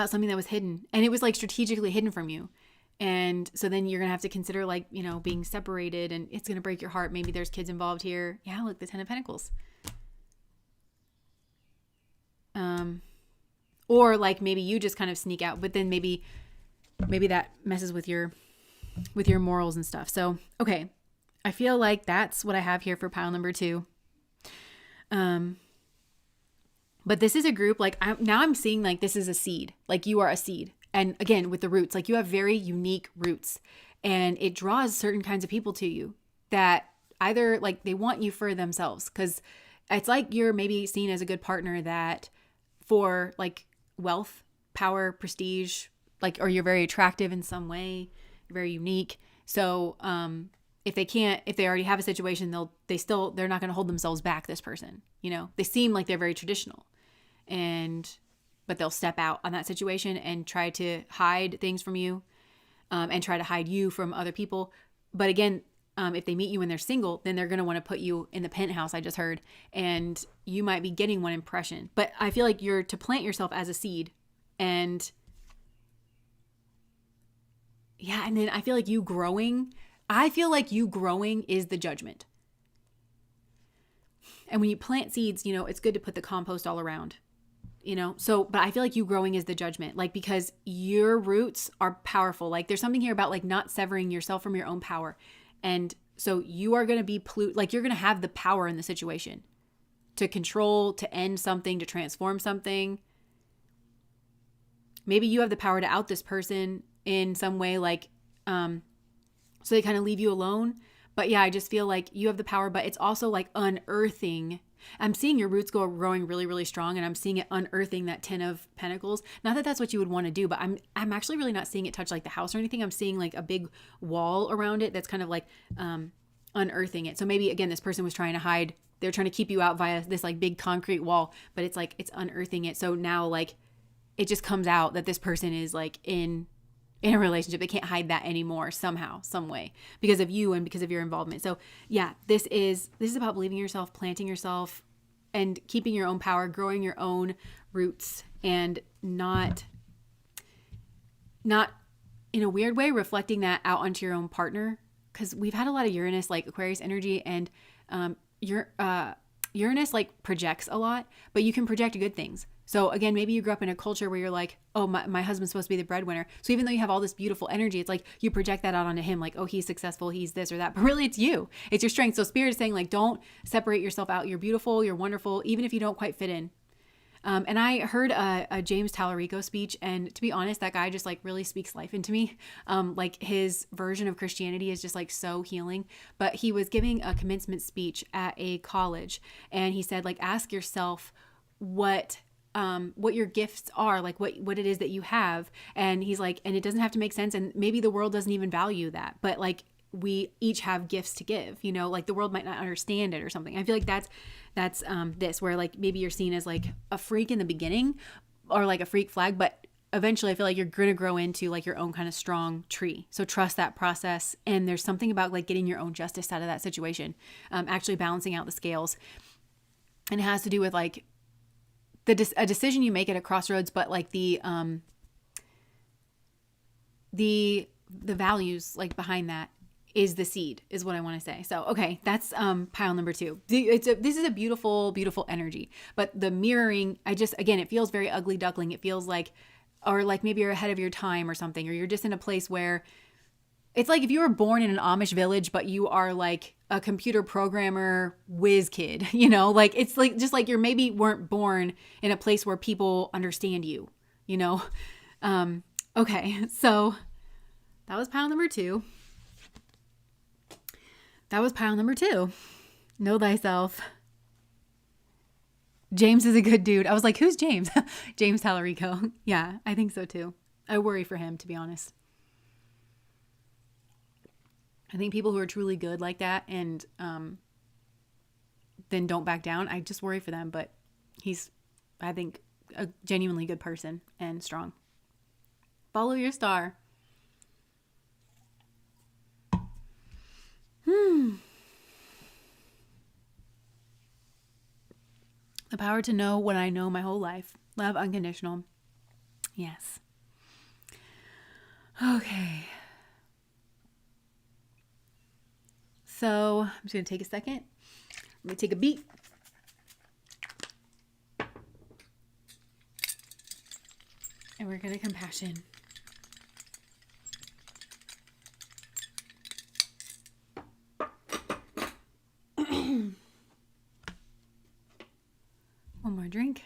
something that was hidden, and it was like strategically hidden from you. And so then you're going to have to consider like, you know, being separated, and it's going to break your heart. Maybe there's kids involved here. Yeah. Look, the 10 of Pentacles. Or like maybe you just kind of sneak out, but then maybe that messes with your morals and stuff. So, okay. I feel like that's what I have here for pile number 2. But this is a group, like I'm seeing like this is a seed, like you are a seed. And again, with the roots, like you have very unique roots, and it draws certain kinds of people to you that either like they want you for themselves. 'Cause it's like you're maybe seen as a good partner that for like wealth, power, prestige, like, or you're very attractive in some way, you're very unique. So, if they already have a situation, they're not going to hold themselves back, this person, you know, they seem like they're very traditional but they'll step out on that situation and try to hide things from you, and try to hide you from other people. But again, if they meet you when they're single, then they're going to want to put you in the penthouse, I just heard, and you might be getting one impression. But I feel like you're to plant yourself as a seed, and yeah, and then I feel like you growing is the judgment. And when you plant seeds, you know, it's good to put the compost all around, you know? So, but I feel like you growing is the judgment, like, because your roots are powerful. Like there's something here about like not severing yourself from your own power. And so you are going to be like you're going to have the power in the situation to control, to end something, to transform something. Maybe you have the power to out this person in some way, like, so they kind of leave you alone. But yeah, I just feel like you have the power, but it's also like unearthing. I'm seeing your roots growing really, really strong, and I'm seeing it unearthing that 10 of Pentacles. Not that that's what you would want to do, but I'm actually really not seeing it touch like the house or anything. I'm seeing like a big wall around it that's kind of like unearthing it. So maybe again, this person was trying to hide. They're trying to keep you out via this like big concrete wall, but it's like it's unearthing it. So now like it just comes out that this person is like in a relationship. They can't hide that anymore somehow, some way, because of you and because of your involvement. So yeah, this is about believing yourself, planting yourself, and keeping your own power, growing your own roots, and not in a weird way reflecting that out onto your own partner. Because we've had a lot of Uranus, like Aquarius energy, and Uranus like projects a lot, but you can project good things. So again, maybe you grew up in a culture where you're like, oh, my husband's supposed to be the breadwinner. So even though you have all this beautiful energy, it's like you project that out onto him, like, oh, he's successful, he's this or that. But really it's you. It's your strength. So Spirit is saying like, don't separate yourself out. You're beautiful, you're wonderful, even if you don't quite fit in. And I heard a James Tallarico speech, and to be honest, that guy just like really speaks life into me. Like his version of Christianity is just like so healing. But he was giving a commencement speech at a college, and he said like, ask yourself what what your gifts are, like what it is that you have. And he's like, and it doesn't have to make sense. And maybe the world doesn't even value that, but like we each have gifts to give, you know, like the world might not understand it or something. I feel like that's this, where like maybe you're seen as like a freak in the beginning or like a freak flag, but eventually I feel like you're going to grow into like your own kind of strong tree. So trust that process. And there's something about like getting your own justice out of that situation, actually balancing out the scales. And it has to do with like a decision you make at a crossroads, but like the values like behind that is the seed, is what I want to say. So, okay, that's pile number 2. This is a beautiful, beautiful energy, but the mirroring, again, it feels very ugly duckling. It feels like, or like maybe you're ahead of your time or something, or you're just in a place where it's like if you were born in an Amish village, but you are like a computer programmer whiz kid, you know, like it's like just like you're maybe weren't born in a place where people understand you, you know. Okay, so that was pile number 2. That was pile number 2. Know thyself. James is a good dude. I was like, who's James? James Tallarico. Yeah, I think so too. I worry for him, to be honest. I think people who are truly good like that and then don't back down, I just worry for them. But he's, I think, a genuinely good person and strong. Follow your star. The power to know what I know my whole life. Love unconditional. Yes. Okay. So I'm just going to take a second. I'm going to take a beat. And we're going to compassion. One more drink.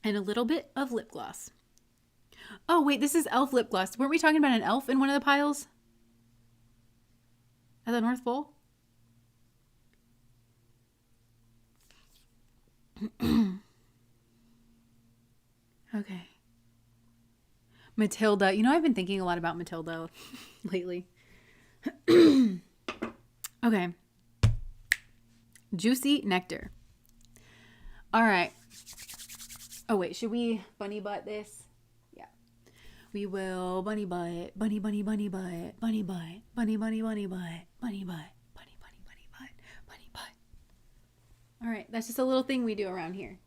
And a little bit of lip gloss. Oh, wait, this is elf lip gloss. Weren't we talking about an elf in one of the piles? At the North Pole? Okay. Matilda. You know, I've been thinking a lot about Matilda lately. Okay. Juicy nectar. All right. Oh, wait. Should we bunny butt this? Yeah. We will bunny butt, bunny, bunny, bunny butt, bunny butt, bunny, bunny, bunny butt, bunny butt, bunny, bunny, bunny butt, bunny butt. All right. That's just a little thing we do around here.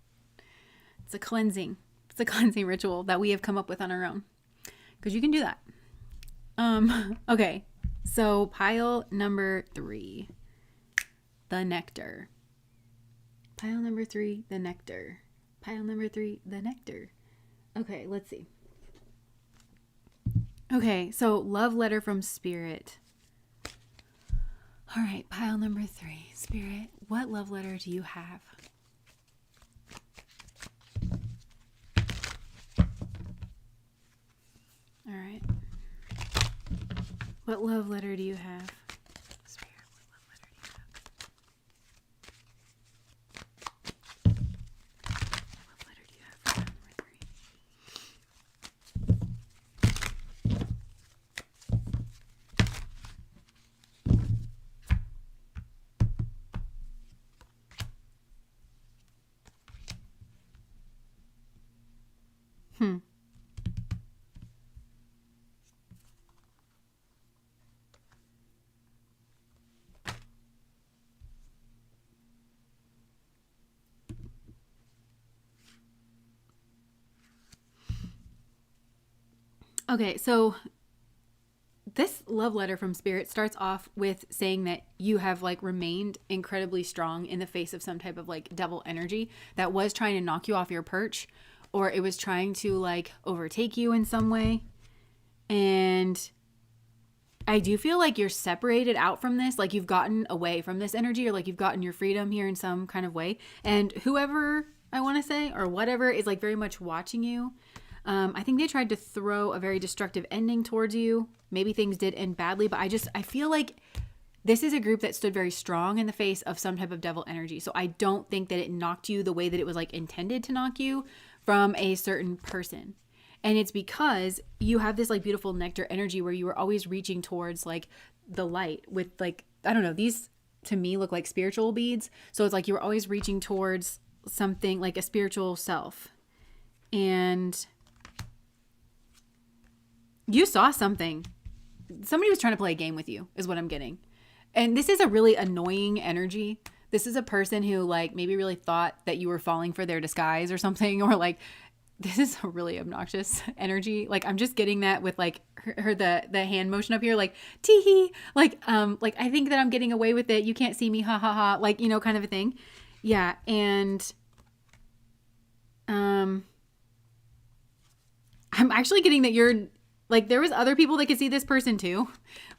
It's a cleansing. It's a cleansing ritual that we have come up with on our own. Because you can do that. Okay. So pile number 3. The nectar. Pile number 3, the nectar. Pile number 3, the nectar. Okay, let's see. Okay, so love letter from Spirit. All right, pile number 3, Spirit. What love letter do you have? All right. What love letter do you have? Okay, so this love letter from Spirit starts off with saying that you have like remained incredibly strong in the face of some type of like devil energy that was trying to knock you off your perch, or it was trying to like overtake you in some way. And I do feel like you're separated out from this, like you've gotten away from this energy, or like you've gotten your freedom here in some kind of way. And whoever, I want to say, or whatever, is like very much watching you. I think they tried to throw a very destructive ending towards you. Maybe things did end badly, but I feel like this is a group that stood very strong in the face of some type of devil energy. So I don't think that it knocked you the way that it was like intended to knock you from a certain person. And it's because you have this like beautiful nectar energy where you were always reaching towards like the light with like, I don't know, these to me look like spiritual beads. So it's like you were always reaching towards something like a spiritual self. And you saw something. Somebody was trying to play a game with you is what I'm getting. And this is a really annoying energy. This is a person who like maybe really thought that you were falling for their disguise or something, or like, this is a really obnoxious energy. Like I'm just getting that with like her the hand motion up here, like tee hee, like I think that I'm getting away with it. You can't see me, ha ha ha, like, you know, kind of a thing. Yeah, and I'm actually getting that you're like, there was other people that could see this person too.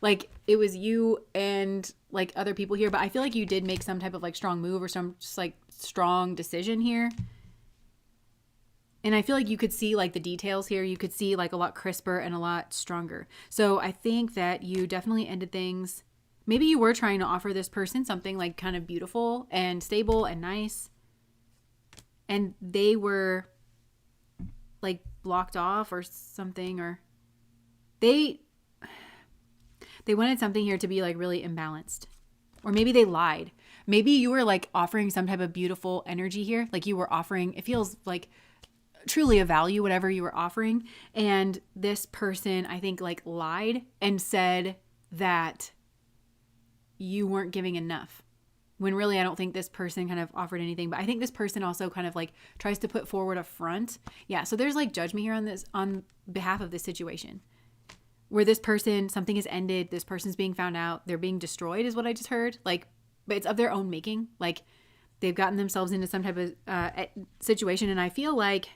Like it was you and like other people here, but I feel like you did make some type of like strong move or some just like strong decision here. And I feel like you could see like the details here. You could see like a lot crisper and a lot stronger. So I think that you definitely ended things. Maybe you were trying to offer this person something like kind of beautiful and stable and nice. And they were like blocked off or something, or they wanted something here to be like really imbalanced. Or maybe they lied. Maybe you were like offering some type of beautiful energy here. Like you were offering, it feels like truly a value, whatever you were offering. And this person, I think, like lied and said that you weren't giving enough. When really, I don't think this person kind of offered anything. But I think this person also kind of like tries to put forward a front. Yeah. So there's like judgment here on this, on behalf of this situation. Where this person, something has ended, this person's being found out, they're being destroyed is what I just heard. Like, but it's of their own making. Like, they've gotten themselves into some type of situation. And I feel like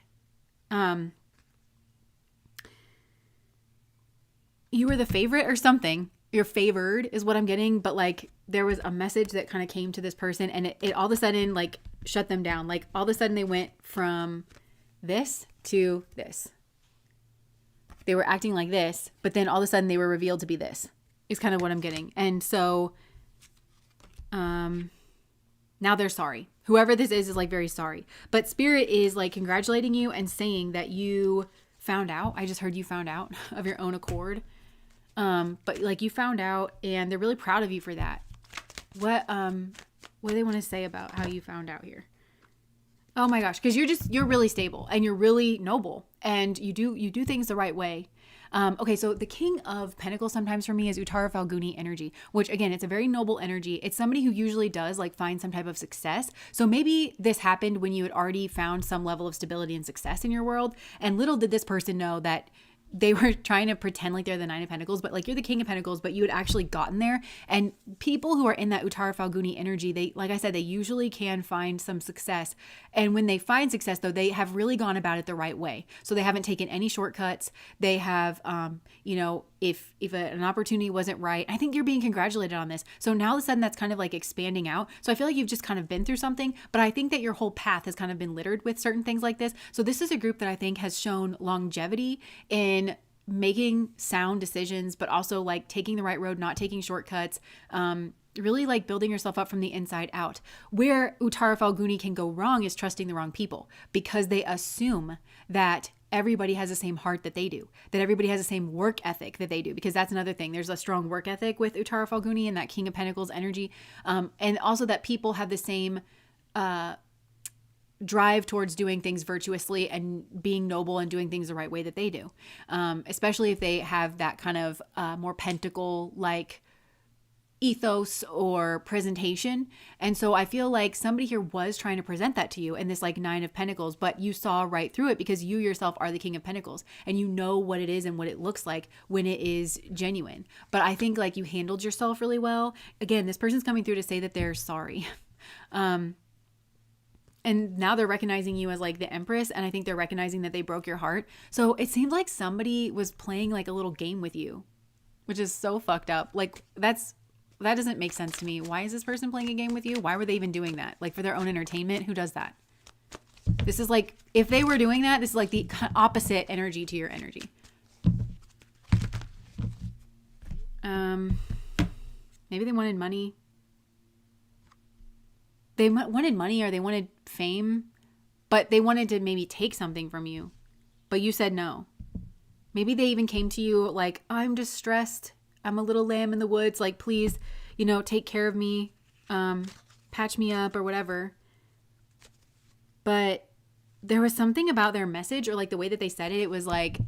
you were the favorite or something. You're favored is what I'm getting. But like, there was a message that kind of came to this person and it all of a sudden like shut them down. Like all of a sudden they went from this to this. They were acting like this, but then all of a sudden they were revealed to be this, is kind of what I'm getting. And so now they're sorry. Whoever this is like very sorry. But Spirit is like congratulating you and saying that you found out. I just heard you found out of your own accord. But like you found out and they're really proud of you for that. What do they want to say about how you found out here? Oh my gosh, because you're really stable and you're really noble and you do things the right way. Okay, so the King of Pentacles sometimes for me is Uttara Falguni energy, which again, it's a very noble energy. It's somebody who usually does like find some type of success. So maybe this happened when you had already found some level of stability and success in your world. And little did this person know that they were trying to pretend like they're the Nine of Pentacles, but like you're the King of Pentacles, but you had actually gotten there. And people who are in that Uttara Falguni energy, they, like I said, they usually can find some success. And when they find success though, they have really gone about it the right way. So they haven't taken any shortcuts. They have, if an opportunity wasn't right, I think you're being congratulated on this. So now all of a sudden that's kind of like expanding out. So I feel like you've just kind of been through something, but I think that your whole path has kind of been littered with certain things like this. So this is a group that I think has shown longevity in making sound decisions, but also like taking the right road, not taking shortcuts, really like building yourself up from the inside out. Where Uttara Falguni can go wrong is trusting the wrong people because they assume that everybody has the same heart that they do, that everybody has the same work ethic that they do, because that's another thing. There's a strong work ethic with Uttara Falguni and that King of Pentacles energy. And also that people have the same drive towards doing things virtuously and being noble and doing things the right way that they do. Especially if they have that kind of more pentacle-like ethos or presentation. And so I feel like somebody here was trying to present that to you in this like Nine of Pentacles, but you saw right through it because you yourself are the King of Pentacles and you know what it is and what it looks like when it is genuine. But I think like you handled yourself really well. Again, this person's coming through to say that they're sorry. And now they're recognizing you as like the Empress. And I think they're recognizing that they broke your heart. So it seemed like somebody was playing like a little game with you, which is so fucked up. Like that doesn't make sense to me. Why is this person playing a game with you? Why were they even doing that? Like for their own entertainment? Who does that? This is like, if they were doing that, this is like the opposite energy to your energy. Maybe they wanted money. They wanted money or they wanted fame, but they wanted to maybe take something from you, but you said no. Maybe they even came to you like, I'm distressed. I'm a little lamb in the woods. Like, please, take care of me, patch me up or whatever. But there was something about their message or like the way that they said it. It was like,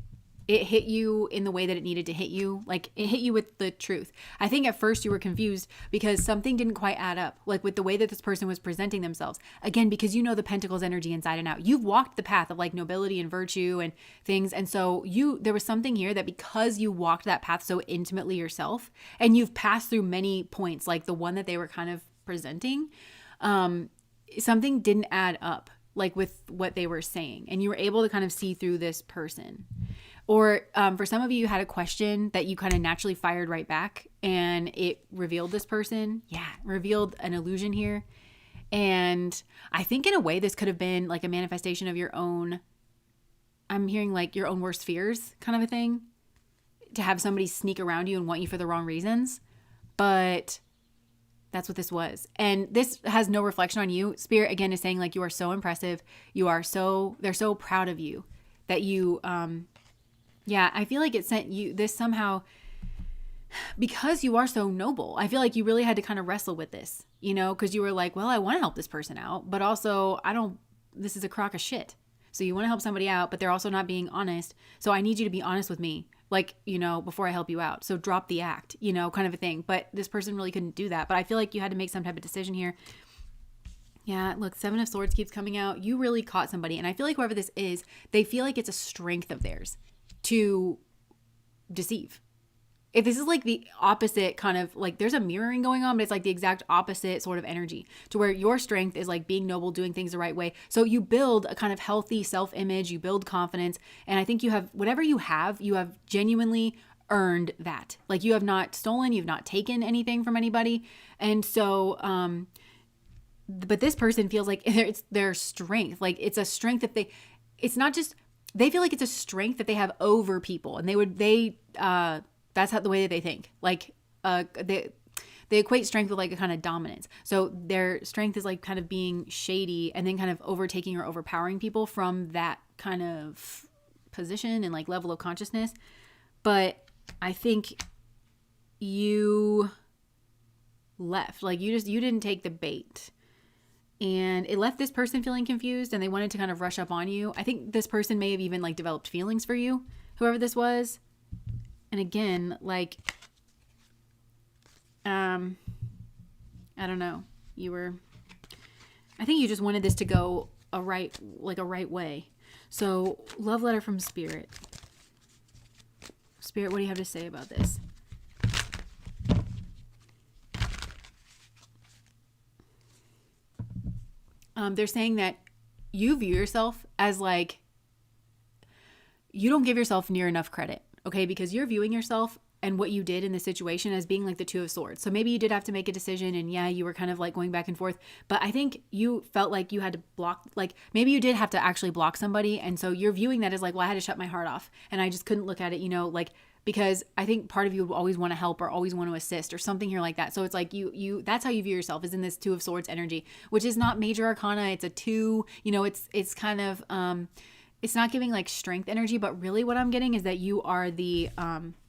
it hit you in the way that it needed to hit you. Like it hit you with the truth. I think at first you were confused because something didn't quite add up, like with the way that this person was presenting themselves. Again, because the Pentacles energy inside and out. You've walked the path of like nobility and virtue and things. And so there was something here that because you walked that path so intimately yourself and you've passed through many points, like the one that they were kind of presenting, something didn't add up like with what they were saying. And you were able to kind of see through this person. Or for some of you, you had a question that you kind of naturally fired right back and it revealed this person. Yeah, revealed an illusion here. And I think in a way, this could have been like a manifestation of your own, I'm hearing like your own worst fears kind of a thing, to have somebody sneak around you and want you for the wrong reasons. But that's what this was. And this has no reflection on you. Spirit, again, is saying like, you are so impressive. They're so proud of you that you, yeah, I feel like it sent you this somehow because you are so noble. I feel like you really had to kind of wrestle with this, because you were like, well, I want to help this person out, but also this is a crock of shit. So you want to help somebody out, but they're also not being honest. So I need you to be honest with me, like, before I help you out. So drop the act, kind of a thing. But this person really couldn't do that. But I feel like you had to make some type of decision here. Yeah, look, 7 of Swords keeps coming out. You really caught somebody. And I feel like whoever this is, they feel like it's a strength of theirs to deceive. If this is like the opposite kind of like, there's a mirroring going on, but it's like the exact opposite sort of energy to where your strength is like being noble, doing things the right way. So you build a kind of healthy self-image, you build confidence. And I think you have whatever you have genuinely earned that. Like you have not stolen, you've not taken anything from anybody. And so, but this person feels like it's their strength. Like it's a strength that they feel like it's a strength that they have over people. And that's how the way that they think. Like, they equate strength with like a kind of dominance. So their strength is like kind of being shady and then kind of overtaking or overpowering people from that kind of position and like level of consciousness. But I think you left, like you didn't take the bait. And it left this person feeling confused and they wanted to kind of rush up on you. I think this person may have even like developed feelings for you, whoever this was. And again, like, I don't know. I think you just wanted this to go a right way. So love letter from Spirit. Spirit, what do you have to say about this? They're saying that you view yourself as like, you don't give yourself near enough credit, okay? Because you're viewing yourself and what you did in the situation as being like the 2 of Swords. So maybe you did have to make a decision and yeah, you were kind of like going back and forth, but I think you felt like you had to block, like maybe you did have to actually block somebody. And so you're viewing that as like, well, I had to shut my heart off and I just couldn't look at it, like, because I think part of you would always want to help or always want to assist or something here like that. So it's like that's how you view yourself, is in this 2 of Swords energy, which is not major arcana. It's a 2, it's kind of, it's not giving like strength energy, but really what I'm getting is that you are the,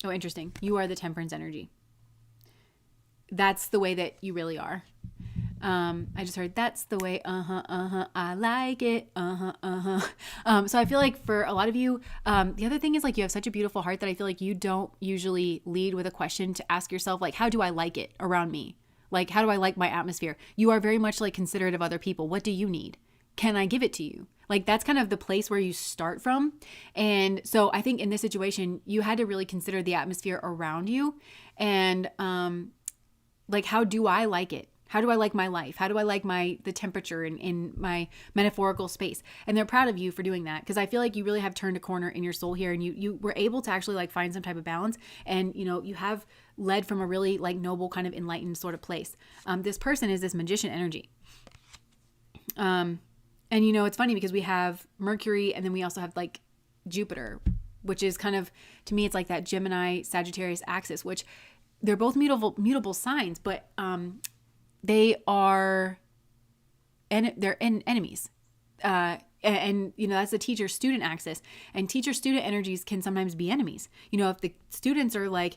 interesting. You are the Temperance energy. That's the way that you really are. I just heard that's the way, I like it, so I feel like for a lot of you, the other thing is like you have such a beautiful heart that I feel like you don't usually lead with a question to ask yourself, like, how do I like it around me? Like, how do I like my atmosphere? You are very much like considerate of other people. What do you need? Can I give it to you? Like, that's kind of the place where you start from. And so I think in this situation, you had to really consider the atmosphere around you and, like, how do I like it? How do I like my life? How do I like the temperature in my metaphorical space? And they're proud of you for doing that, because I feel like you really have turned a corner in your soul here, and you were able to actually like find some type of balance, and you have led from a really like noble kind of enlightened sort of place. This person is this magician energy. And it's funny because we have Mercury and then we also have like Jupiter, which is kind of, to me, it's like that Gemini Sagittarius axis, which they're both mutable signs, but they are, and they're enemies. And that's the teacher student axis, and teacher student energies can sometimes be enemies. If the students are like,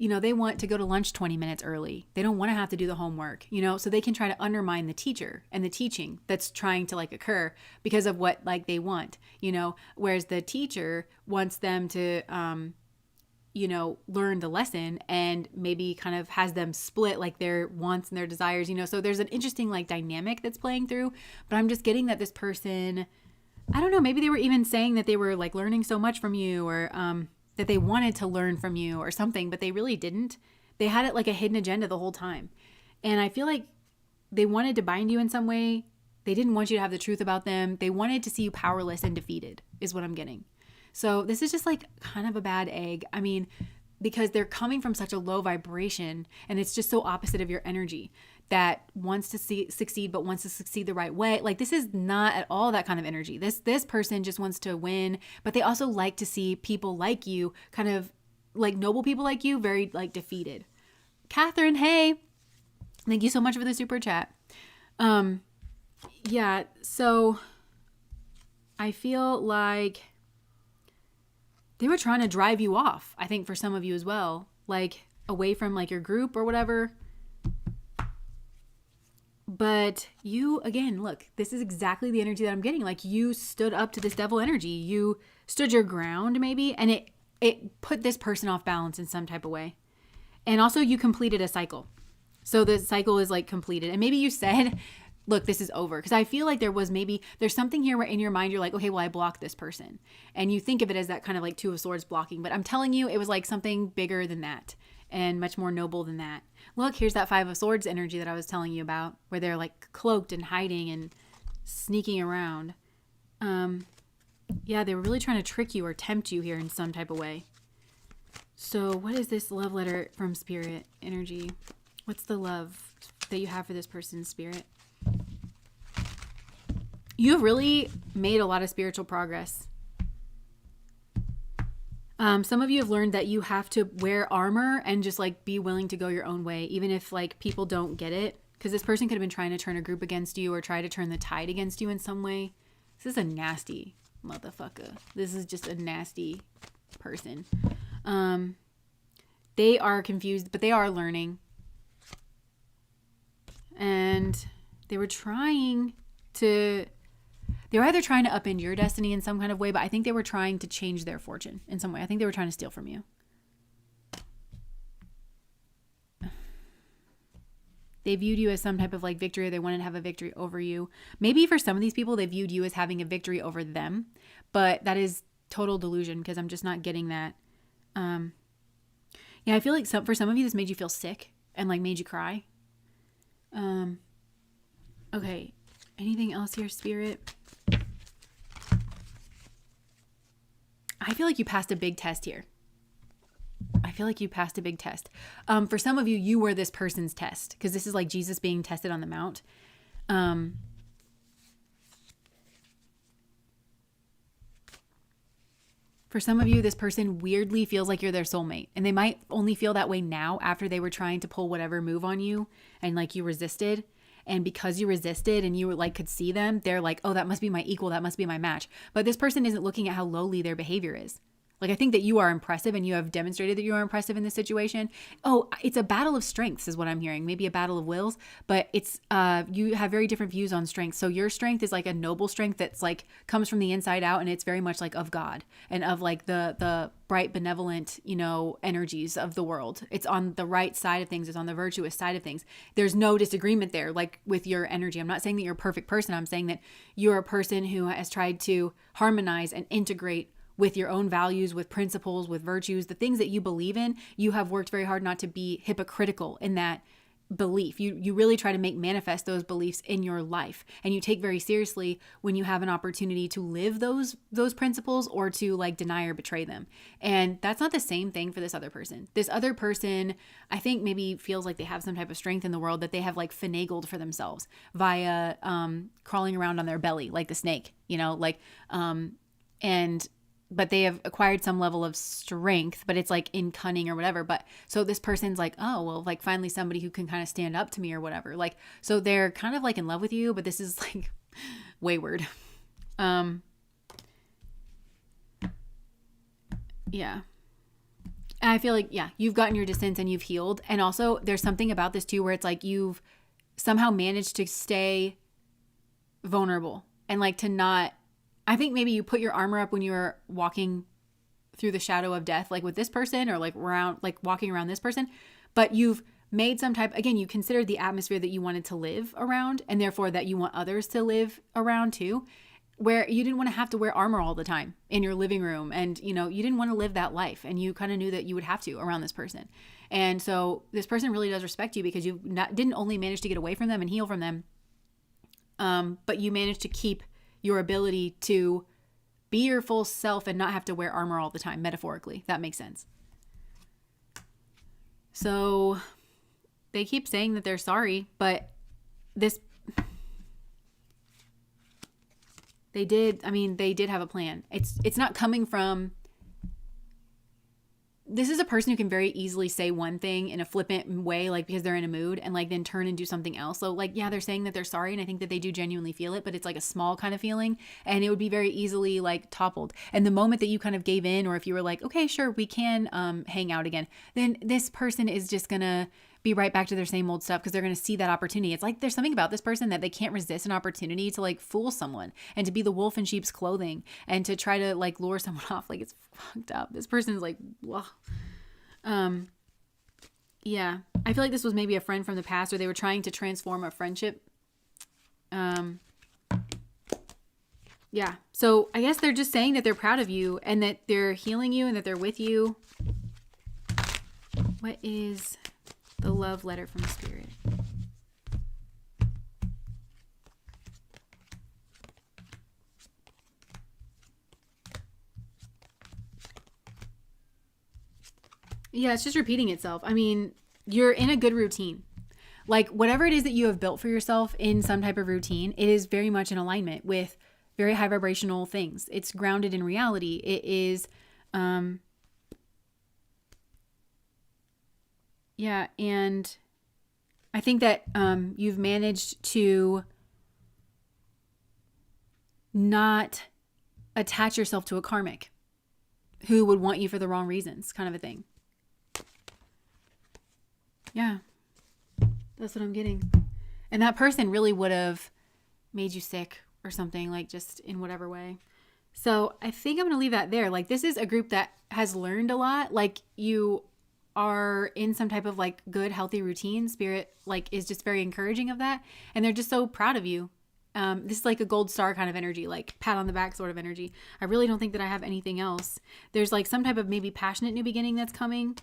they want to go to lunch 20 minutes early, they don't want to have to do the homework, so they can try to undermine the teacher and the teaching that's trying to like occur because of what like they want, whereas the teacher wants them to learn the lesson, and maybe kind of has them split like their wants and their desires, so there's an interesting like dynamic that's playing through. But I'm just getting that this person, I don't know, maybe they were even saying that they were like learning so much from you, or that they wanted to learn from you or something, but they really didn't. They had it like a hidden agenda the whole time. And I feel like they wanted to bind you in some way. They didn't want you to have the truth about them. They wanted to see you powerless and defeated is what I'm getting. So this is just like kind of a bad egg. I mean, because they're coming from such a low vibration, and it's just so opposite of your energy that wants to succeed, but wants to succeed the right way. Like, this is not at all that kind of energy. This person just wants to win, but they also like to see people like you, kind of like noble people like you, very like defeated. Catherine, hey, thank you so much for the super chat. Yeah, so I feel like they were trying to drive you off, I think, for some of you as well, like away from like your group or whatever. But you, again, look, this is exactly the energy that I'm getting. Like, you stood up to this devil energy. You stood your ground maybe, and it put this person off balance in some type of way. And also you completed a cycle. So the cycle is like completed. And maybe you said, look, this is over. Because I feel like there's something here where in your mind you're like, okay, well, I blocked this person. And you think of it as that kind of like Two of Swords blocking. But I'm telling you, it was like something bigger than that and much more noble than that. Look, here's that Five of Swords energy that I was telling you about, where they're like cloaked and hiding and sneaking around. Yeah, they were really trying to trick you or tempt you here in some type of way. So what is this love letter from Spirit energy? What's the love that you have for this person's spirit? You have really made a lot of spiritual progress. Some of you have learned that you have to wear armor and just like be willing to go your own way, even if like people don't get it. Because this person could have been trying to turn a group against you or try to turn the tide against you in some way. This is a nasty motherfucker. This is just a nasty person. They are confused, but they are learning. And they were either trying to upend your destiny in some kind of way, but I think they were trying to change their fortune in some way. I think they were trying to steal from you. They viewed you as some type of like victory. They wanted to have a victory over you. Maybe for some of these people, they viewed you as having a victory over them, but that is total delusion because I'm just not getting that. Yeah, I feel like for some of you, this made you feel sick and like made you cry. Okay. Anything else here, Spirit? I feel like you passed a big test here. For some of you, you were this person's test because this is like Jesus being tested on the mount. For some of you, this person weirdly feels like you're their soulmate, and they might only feel that way now after they were trying to pull whatever move on you and like you resisted. And because you resisted and you were like, could see them, they're like, oh, that must be my equal. That must be my match. But this person isn't looking at how lowly their behavior is. Like, I think that you are impressive and you have demonstrated that you are impressive in this situation. Oh, it's a battle of strengths is what I'm hearing. Maybe a battle of wills, but it's, you have very different views on strength. So your strength is like a noble strength that's like comes from the inside out. And it's very much like of God and of like the bright, benevolent, energies of the world. It's on the right side of things. It's on the virtuous side of things. There's no disagreement there, like with your energy. I'm not saying that you're a perfect person. I'm saying that you're a person who has tried to harmonize and integrate with your own values, with principles, with virtues, the things that you believe in. You have worked very hard not to be hypocritical in that belief. You really try to make manifest those beliefs in your life, and you take very seriously when you have an opportunity to live those principles or to like deny or betray them. And that's not the same thing for this other person. This other person, I think, maybe feels like they have some type of strength in the world that they have like finagled for themselves via crawling around on their belly like the snake, and but they have acquired some level of strength, but it's like in cunning or whatever. But so this person's like, oh, well, like finally somebody who can kind of stand up to me or whatever. Like, so they're kind of like in love with you, but this is like wayward. Yeah. And I feel like, yeah, you've gotten your distance and you've healed. And also there's something about this too, where it's like you've somehow managed to stay vulnerable and like to not, I think maybe you put your armor up when you were walking through the shadow of death, like with this person, or like around, like walking around this person, but you've made some type, again, you considered the atmosphere that you wanted to live around, and therefore that you want others to live around too, where you didn't want to have to wear armor all the time in your living room. And, you know, you didn't want to live that life, and you kind of knew that you would have to around this person. And so this person really does respect you because you didn't only manage to get away from them and heal from them, but you managed to keep your ability to be your full self and not have to wear armor all the time, metaphorically. That makes sense. So they keep saying that they're sorry, but they did have a plan. It's not coming from, this is a person who can very easily say one thing in a flippant way, like because they're in a mood, and like then turn and do something else. So like, yeah, they're saying that they're sorry, and I think that they do genuinely feel it, but it's like a small kind of feeling, and it would be very easily like toppled. And the moment that you kind of gave in, or if you were like, okay, sure, we can hang out again, then this person is just gonna be right back to their same old stuff because they're going to see that opportunity. It's like there's something about this person that they can't resist an opportunity to like fool someone and to be the wolf in sheep's clothing and to try to like lure someone off. Like, it's fucked up. This person's like, wow. Yeah, I feel like this was maybe a friend from the past, or they were trying to transform a friendship. Yeah. So I guess they're just saying that they're proud of you and that they're healing you and that they're with you. What is the love letter from Spirit? Yeah, it's just repeating itself. I mean, you're in a good routine. Like whatever it is that you have built for yourself in some type of routine, it is very much in alignment with very high vibrational things. It's grounded in reality. It is, yeah. And I think that you've managed to not attach yourself to a karmic who would want you for the wrong reasons, kind of a thing. Yeah, that's what I'm getting. And that person really would have made you sick or something, like just in whatever way. So I think I'm going to leave that there. Like, this is a group that has learned a lot. Like, you are in some type of like good, healthy routine. Spirit like is just very encouraging of that. And they're just so proud of you. This is like a gold star kind of energy, like pat on the back sort of energy. I really don't think that I have anything else. There's like some type of maybe passionate new beginning that's coming.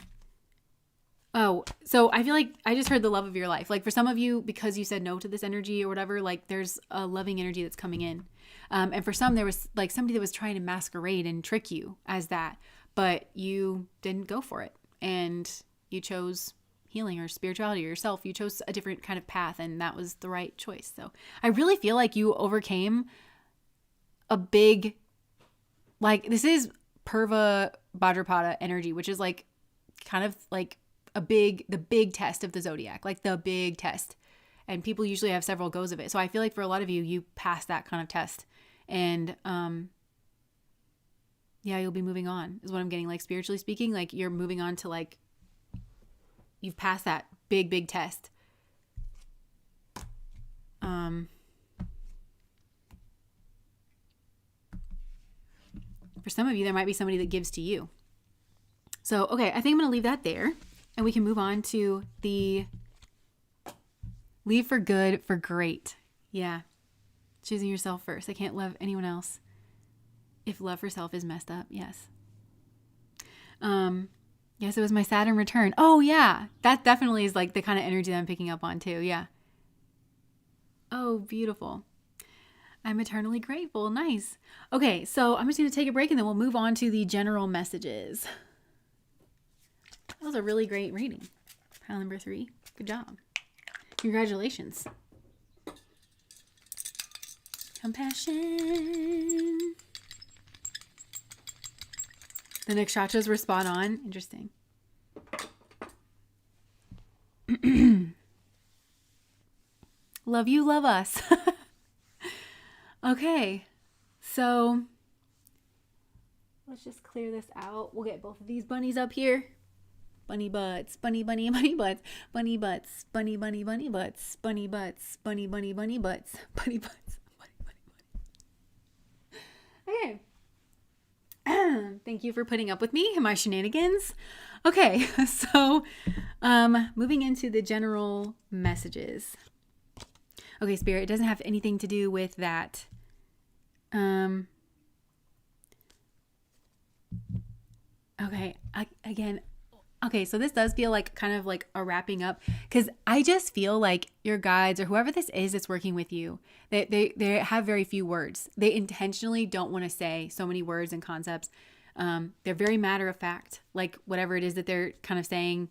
Oh, so I feel like I just heard the love of your life. Like for some of you, because you said no to this energy or whatever, like there's a loving energy that's coming in. And for some, there was like somebody that was trying to masquerade and trick you as that, but you didn't go for it. And you chose healing or spirituality or yourself. You chose a different kind of path, and that was the right choice. So I really feel like you overcame a big, like this is Purva Bhadrapada energy, which is like kind of like the big test of the zodiac, like the big test. And people usually have several goes of it. So I feel like for a lot of you, you passed that kind of test. And yeah, you'll be moving on is what I'm getting. Like spiritually speaking, like you're moving on to like, you've passed that big test. For some of you, there might be somebody that gives to you. So, okay, I think I'm going to leave that there. And we can move on to the leave for good for great. Yeah. Choosing yourself first. I can't love anyone else if love for self is messed up. Yes. Yes, it was my Saturn return. Oh, yeah. That definitely is like the kind of energy that I'm picking up on too. Yeah. Oh, beautiful. I'm eternally grateful. Nice. Okay, so I'm just going to take a break and then we'll move on to the general messages. That was a really great reading. Pile number 3. Good job. Congratulations. Compassion. The nakshatras were spot on. Interesting. Love you, love us. Okay, so let's just clear this out. We'll get both of these bunnies up here. Bunny butts, bunny, bunny, bunny butts, bunny butts, bunny, bunny, bunny butts, bunny butts, bunny, bunny, bunny butts, bunny butts, bunny, bunny, bunny. Okay. Thank you for putting up with me and my shenanigans. Okay, so moving into the general messages. Okay, Spirit, it doesn't have anything to do with that. Okay, okay, so this does feel like kind of like a wrapping up, because I just feel like your guides or whoever this is that's working with you, they have very few words. They intentionally don't want to say so many words and concepts. They're very matter of fact, like whatever it is that they're kind of saying,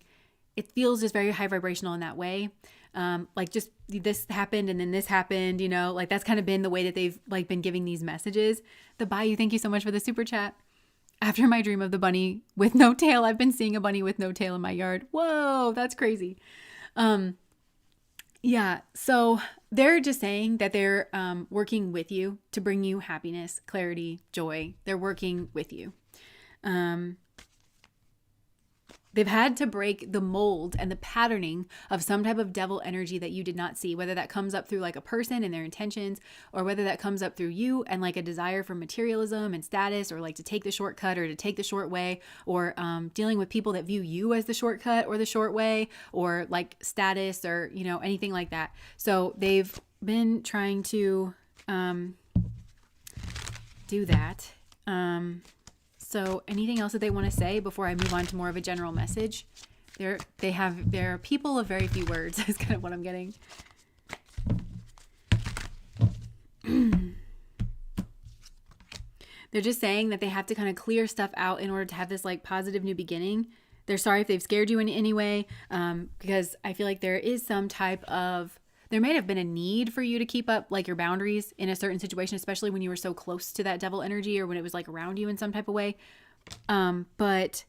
it feels just very high vibrational in that way. Like just this happened and then this happened, you know, like that's kind of been the way that they've like been giving these messages. The Bayou, thank you so much for the super chat. After my dream of the bunny with no tail, I've been seeing a bunny with no tail in my yard. Whoa, that's crazy. Yeah, so they're just saying that they're working with you to bring you happiness, clarity, joy. They're working with you. They've had to break the mold and the patterning of some type of devil energy that you did not see, whether that comes up through like a person and their intentions, or whether that comes up through you and like a desire for materialism and status, or like to take the shortcut or to take the short way, or dealing with people that view you as the shortcut or the short way, or like status, or, you know, anything like that. So they've been trying to do that. So anything else that they want to say before I move on to more of a general message? They're people of very few words is kind of what I'm getting. They're just saying that they have to kind of clear stuff out in order to have this like positive new beginning. They're sorry if they've scared you in any way, because I feel like there is some type of, there may have been a need for you to keep up like your boundaries in a certain situation, especially when you were so close to that devil energy, or when it was like around you in some type of way. But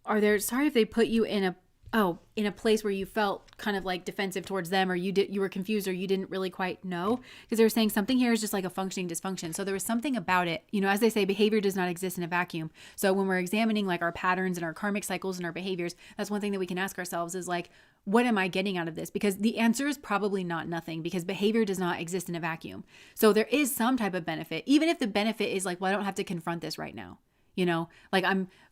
are there, sorry if they put you in a place where you felt kind of like defensive towards them, or you were confused, or you didn't really quite know, because they were saying something here is just like a functioning dysfunction. So there was something about it, you know, as they say, behavior does not exist in a vacuum. So when we're examining like our patterns and our karmic cycles and our behaviors, that's one thing that we can ask ourselves is like, what am I getting out of this? Because the answer is probably not nothing, because behavior does not exist in a vacuum. So there is some type of benefit, even if the benefit is like, well, I don't have to confront this right now. You know, like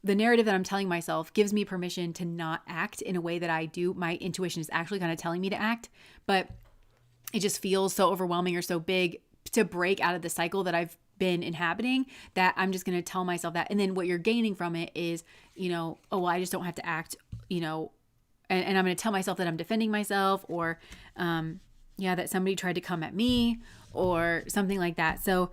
the narrative that I'm telling myself gives me permission to not act in a way that I do. My intuition is actually kind of telling me to act, but it just feels so overwhelming or so big to break out of the cycle that I've been inhabiting, that I'm just going to tell myself that. And then what you're gaining from it is, you know, oh, well, I just don't have to act, you know, and I'm going to tell myself that I'm defending myself, or, that somebody tried to come at me or something like that. So,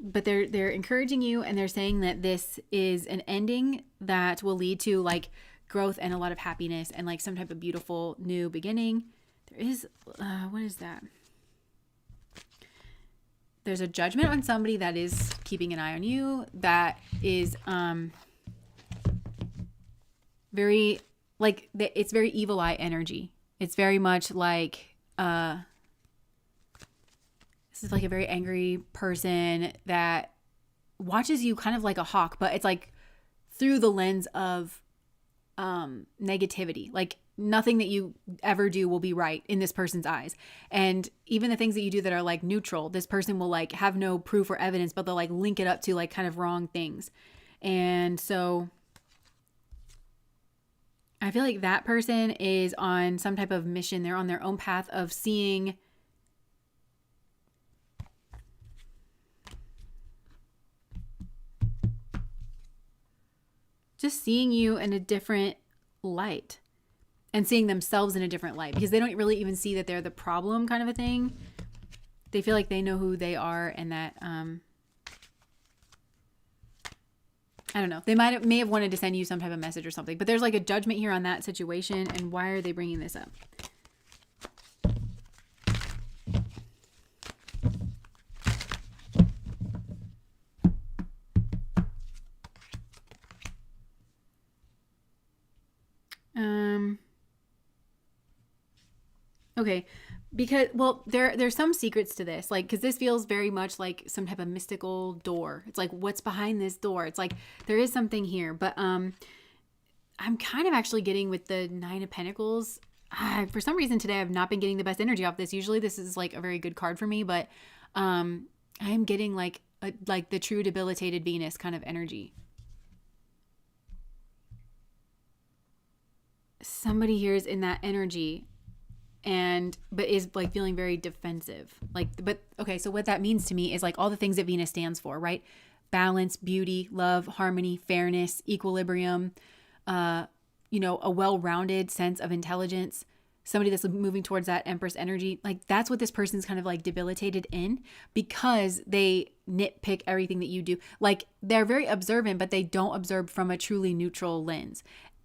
but they're encouraging you, and they're saying that this is an ending that will lead to like growth and a lot of happiness and like some type of beautiful new beginning. There is, what is that? There's a judgment on somebody that is keeping an eye on you. That is, very like, it's very evil eye energy. It's very much like, this is like a very angry person that watches you kind of like a hawk, but it's like through the lens of negativity. Like nothing that you ever do will be right in this person's eyes. And even the things that you do that are like neutral, this person will like have no proof or evidence, but they'll like link it up to like kind of wrong things. And so I feel like that person is on some type of mission. They're on their own path of seeing you in a different light, and seeing themselves in a different light, because they don't really even see that they're the problem, kind of a thing. They feel like they know who they are, and that I don't know, they may have wanted to send you some type of message or something, but there's like a judgment here on that situation. And why are they bringing this up? Um, okay. Because, well, there's some secrets to this, like, because this feels very much like some type of mystical door. It's like, what's behind this door? It's like there is something here, but I'm kind of actually getting with the Nine of Pentacles. For some reason today, I've not been getting the best energy off this. Usually, this is like a very good card for me, but I am getting like the true debilitated Venus kind of energy. Somebody here is in that energy but is like feeling very defensive. Like, but okay, so what that means to me is like all the things that Venus stands for, right? Balance, beauty, love, harmony, fairness, equilibrium, a well-rounded sense of intelligence, somebody that's moving towards that Empress energy. Like, that's what this person's kind of like debilitated in, because they nitpick everything that you do. Like, they're very observant, but they don't observe from a truly neutral lens.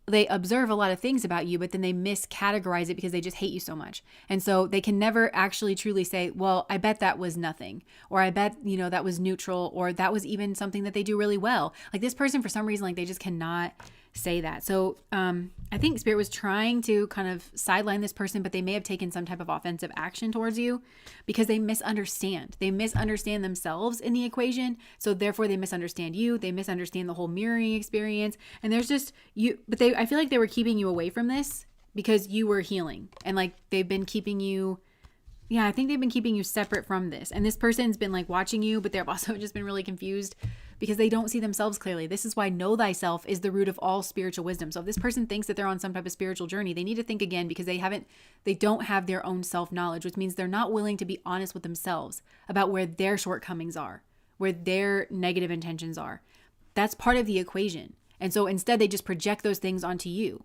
They observe a lot of things about you, but then they miscategorize it because they just hate you so much. And so they can never actually truly say, well, I bet that was nothing, or I bet, that was neutral, or that was even something that they do really well. Like, this person, for some reason, like, they just cannot say that. So I think Spirit was trying to kind of sideline this person, but they may have taken some type of offensive action towards you because they misunderstand. They misunderstand themselves in the equation. So therefore they misunderstand you. They misunderstand the whole mirroring experience. And there's just you, but I feel like they were keeping you away from this because you were healing, and like they've been keeping you. Yeah, I think they've been keeping you separate from this. And this person's been like watching you, but they've also just been really confused because they don't see themselves clearly. This is why know thyself is the root of all spiritual wisdom. So if this person thinks that they're on some type of spiritual journey, they need to think again, because they don't have their own self-knowledge, which means they're not willing to be honest with themselves about where their shortcomings are, where their negative intentions are. That's part of the equation. And so instead they just project those things onto you.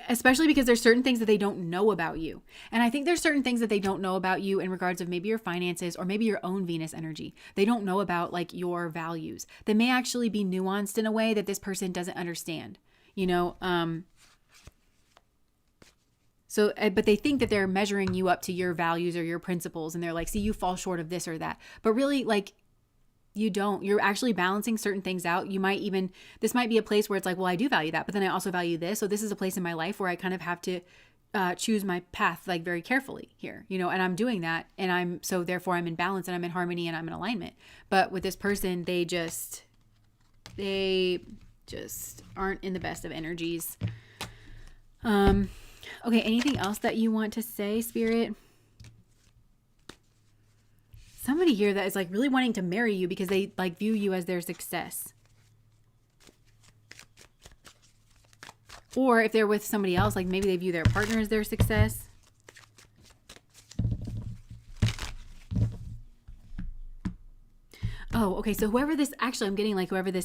Especially because there's certain things that they don't know about you. And I think there's certain things that they don't know about you in regards of maybe your finances or maybe your own Venus energy. They don't know about like your values. They may actually be nuanced in a way that this person doesn't understand, but they think that they're measuring you up to your values or your principles. And they're like, see, you fall short of this or that. But really, like, you don't. You're actually balancing certain things out. This might be a place where it's like, well, I do value that, but then I also value this. So this is a place in my life where I kind of have to choose my path like very carefully here, and I'm doing that. And therefore I'm in balance and I'm in harmony and I'm in alignment. But with this person, they just aren't in the best of energies. Okay. Anything else that you want to say, Spirit? Somebody here that is like really wanting to marry you because they like view you as their success. Or if they're with somebody else, like maybe they view their partner as their success. Oh, okay. So whoever this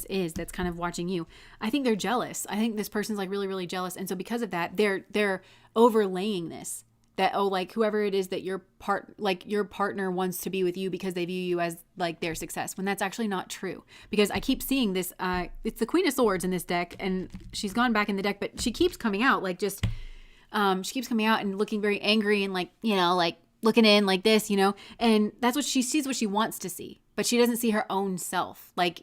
is that's kind of watching you, I think they're jealous. I think this person's like really, really jealous. And so because of that, they're overlaying this. That, like whoever it is that your partner wants to be with you because they view you as like their success, when that's actually not true. Because I keep seeing this, it's the Queen of Swords in this deck, and she's gone back in the deck, but she keeps coming out like she keeps coming out and looking very angry and like, like looking in like this, and that's what she sees, what she wants to see, but she doesn't see her own self. Like,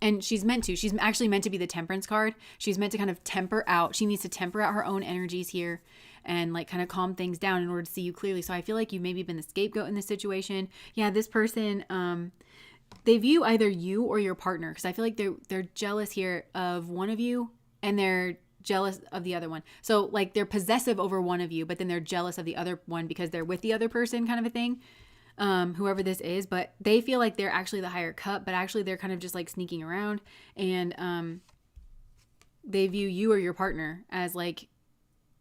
and she's actually meant to be the Temperance card. She's meant to kind of temper out. She needs to temper out her own energies here and like kind of calm things down in order to see you clearly. So I feel like you've maybe been the scapegoat in this situation. Yeah, this person, they view either you or your partner, because I feel like they're jealous here of one of you and they're jealous of the other one. So like they're possessive over one of you, but then they're jealous of the other one because they're with the other person, kind of a thing. Whoever this is, but they feel like they're actually the higher cup, but actually they're kind of just like sneaking around, and they view you or your partner as like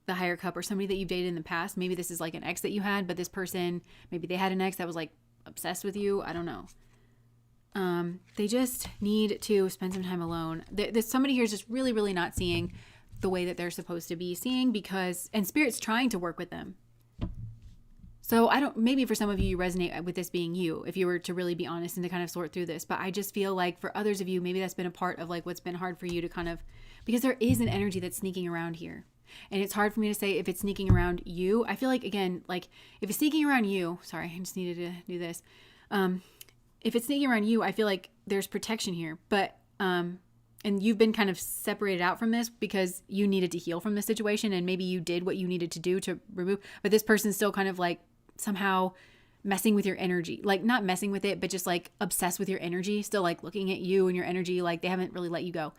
the higher cup, or somebody that you've dated in the past. Maybe this is like an ex that you had, but this person, maybe they had an ex that was like obsessed with you. I don't know. They just need to spend some time alone. There's somebody here is just really, really not seeing the way that they're supposed to be seeing, and Spirit's trying to work with them. So maybe for some of you, you resonate with this being you, if you were to really be honest and to kind of sort through this. But I just feel like for others of you, maybe that's been a part of like what's been hard for you to kind of, because there is an energy that's sneaking around here. And it's hard for me to say if it's sneaking around you. I feel like, again, like if it's sneaking around you, sorry, I just needed to do this. If it's sneaking around you, I feel like there's protection here. But you've been kind of separated out from this because you needed to heal from the situation, and maybe you did what you needed to do to remove, but this person's still kind of like somehow messing with your energy, like not messing with it, but just like obsessed with your energy, still like looking at you and your energy, like they haven't really let you go.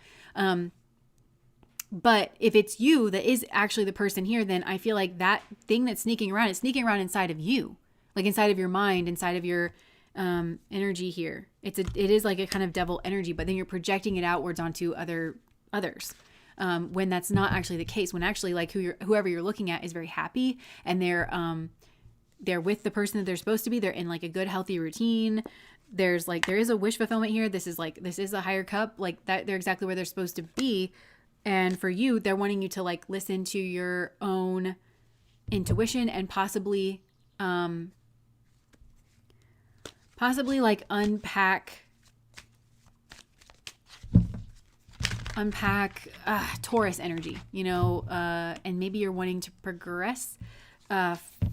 But if it's you that is actually the person here, then I feel like that thing that's sneaking around is sneaking around inside of you, like inside of your mind, inside of your energy here. It is like a kind of devil energy, but then you're projecting it outwards onto others. When that's not actually the case, when actually like whoever you're looking at is very happy, and they're with the person that they're supposed to be. They're in like a good, healthy routine. There is a wish fulfillment here. This is a higher cup, like that. They're exactly where they're supposed to be. And for you, they're wanting you to like listen to your own intuition and possibly like unpack Taurus energy, and maybe you're wanting to progress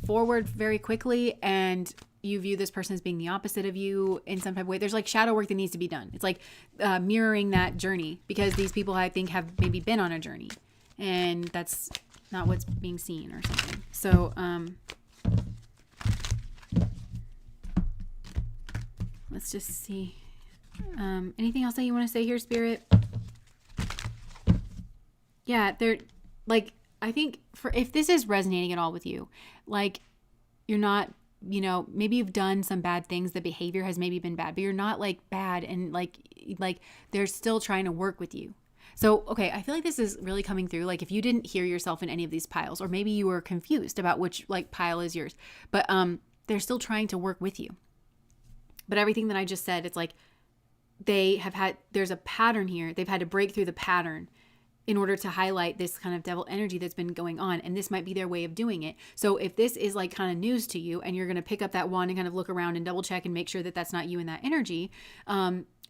forward very quickly, and you view this person as being the opposite of you in some type of way. There's like shadow work that needs to be done. It's like mirroring that journey, because these people I think have maybe been on a journey, and that's not what's being seen or something. So let's just see. Anything else that you want to say here, Spirit? Yeah, they're like, I think if this is resonating at all with you, like you're not, maybe you've done some bad things. The behavior has maybe been bad, but you're not like bad, and like they're still trying to work with you. So, okay, I feel like this is really coming through. Like if you didn't hear yourself in any of these piles, or maybe you were confused about which like pile is yours, but they're still trying to work with you. But everything that I just said, it's like there's a pattern here. They've had to break through the pattern in order to highlight this kind of devil energy that's been going on. And this might be their way of doing it. So if this is like kind of news to you, and you're going to pick up that wand and kind of look around and double check and make sure that that's not you in that energy,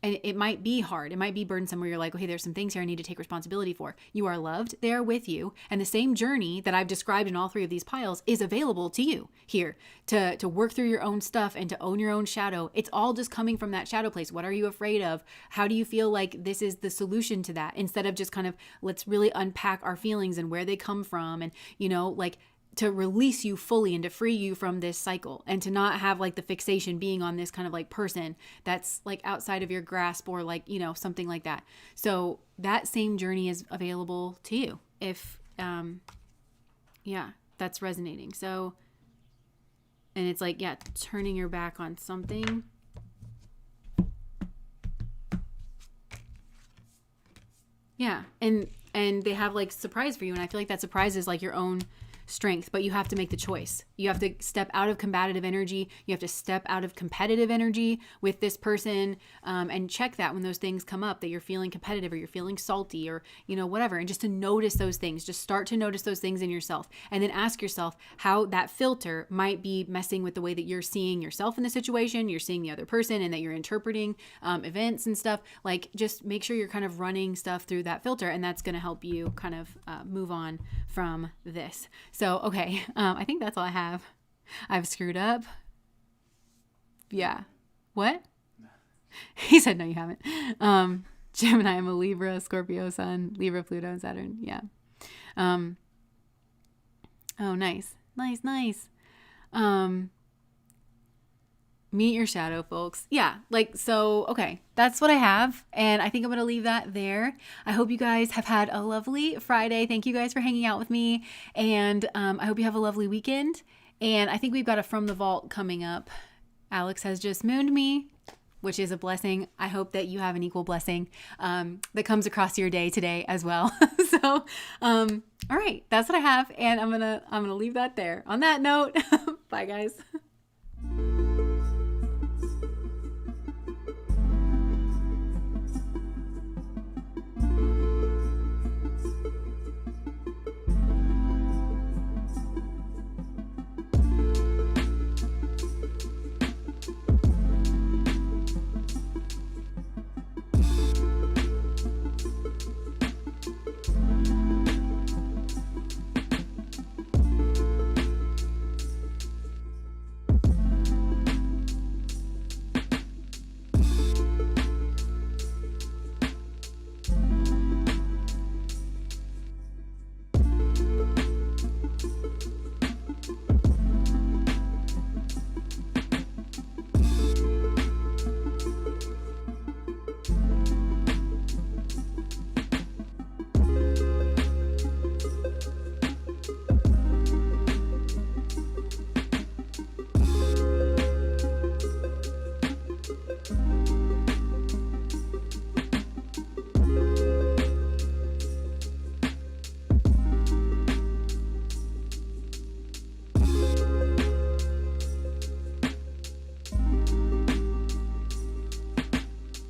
and it might be hard. It might be burdensome where you're like, okay, there's some things here I need to take responsibility for. You are loved. They are with you. And the same journey that I've described in all three of these piles is available to you here to work through your own stuff and to own your own shadow. It's all just coming from that shadow place. What are you afraid of? How do you feel like this is the solution to that? Instead of just kind of, let's really unpack our feelings and where they come from, and, like to release you fully and to free you from this cycle, and to not have like the fixation being on this kind of like person that's like outside of your grasp, or like, something like that. So that same journey is available to you if, that's resonating. So, and it's like, turning your back on something. Yeah. And they have like surprise for you. And I feel like that surprise is like your own strength, but you have to make the choice. You have to step out of combative energy. You have to step out of competitive energy with this person, and check that when those things come up, that you're feeling competitive or you're feeling salty or, whatever. And just to notice those things, just start to notice those things in yourself, and then ask yourself how that filter might be messing with the way that you're seeing yourself in the situation, you're seeing the other person, and that you're interpreting events and stuff. Like, just make sure you're kind of running stuff through that filter, and that's going to help you kind of move on from this. So, okay, I think that's all I have. I've screwed up. Yeah. What? He said, no, you haven't. Gemini, I'm a Libra, Scorpio Sun, Libra, Pluto, and Saturn. Yeah. Oh, nice. Nice. Meet your shadow, folks. Yeah, so, okay, that's what I have. And I think I'm going to leave that there. I hope you guys have had a lovely Friday. Thank you guys for hanging out with me. And I hope you have a lovely weekend. And I think we've got a From the Vault coming up. Alex has just mooned me, which is a blessing. I hope that you have an equal blessing that comes across your day today as well. So, all right, that's what I have. And I'm going to leave that there. On that note, bye guys.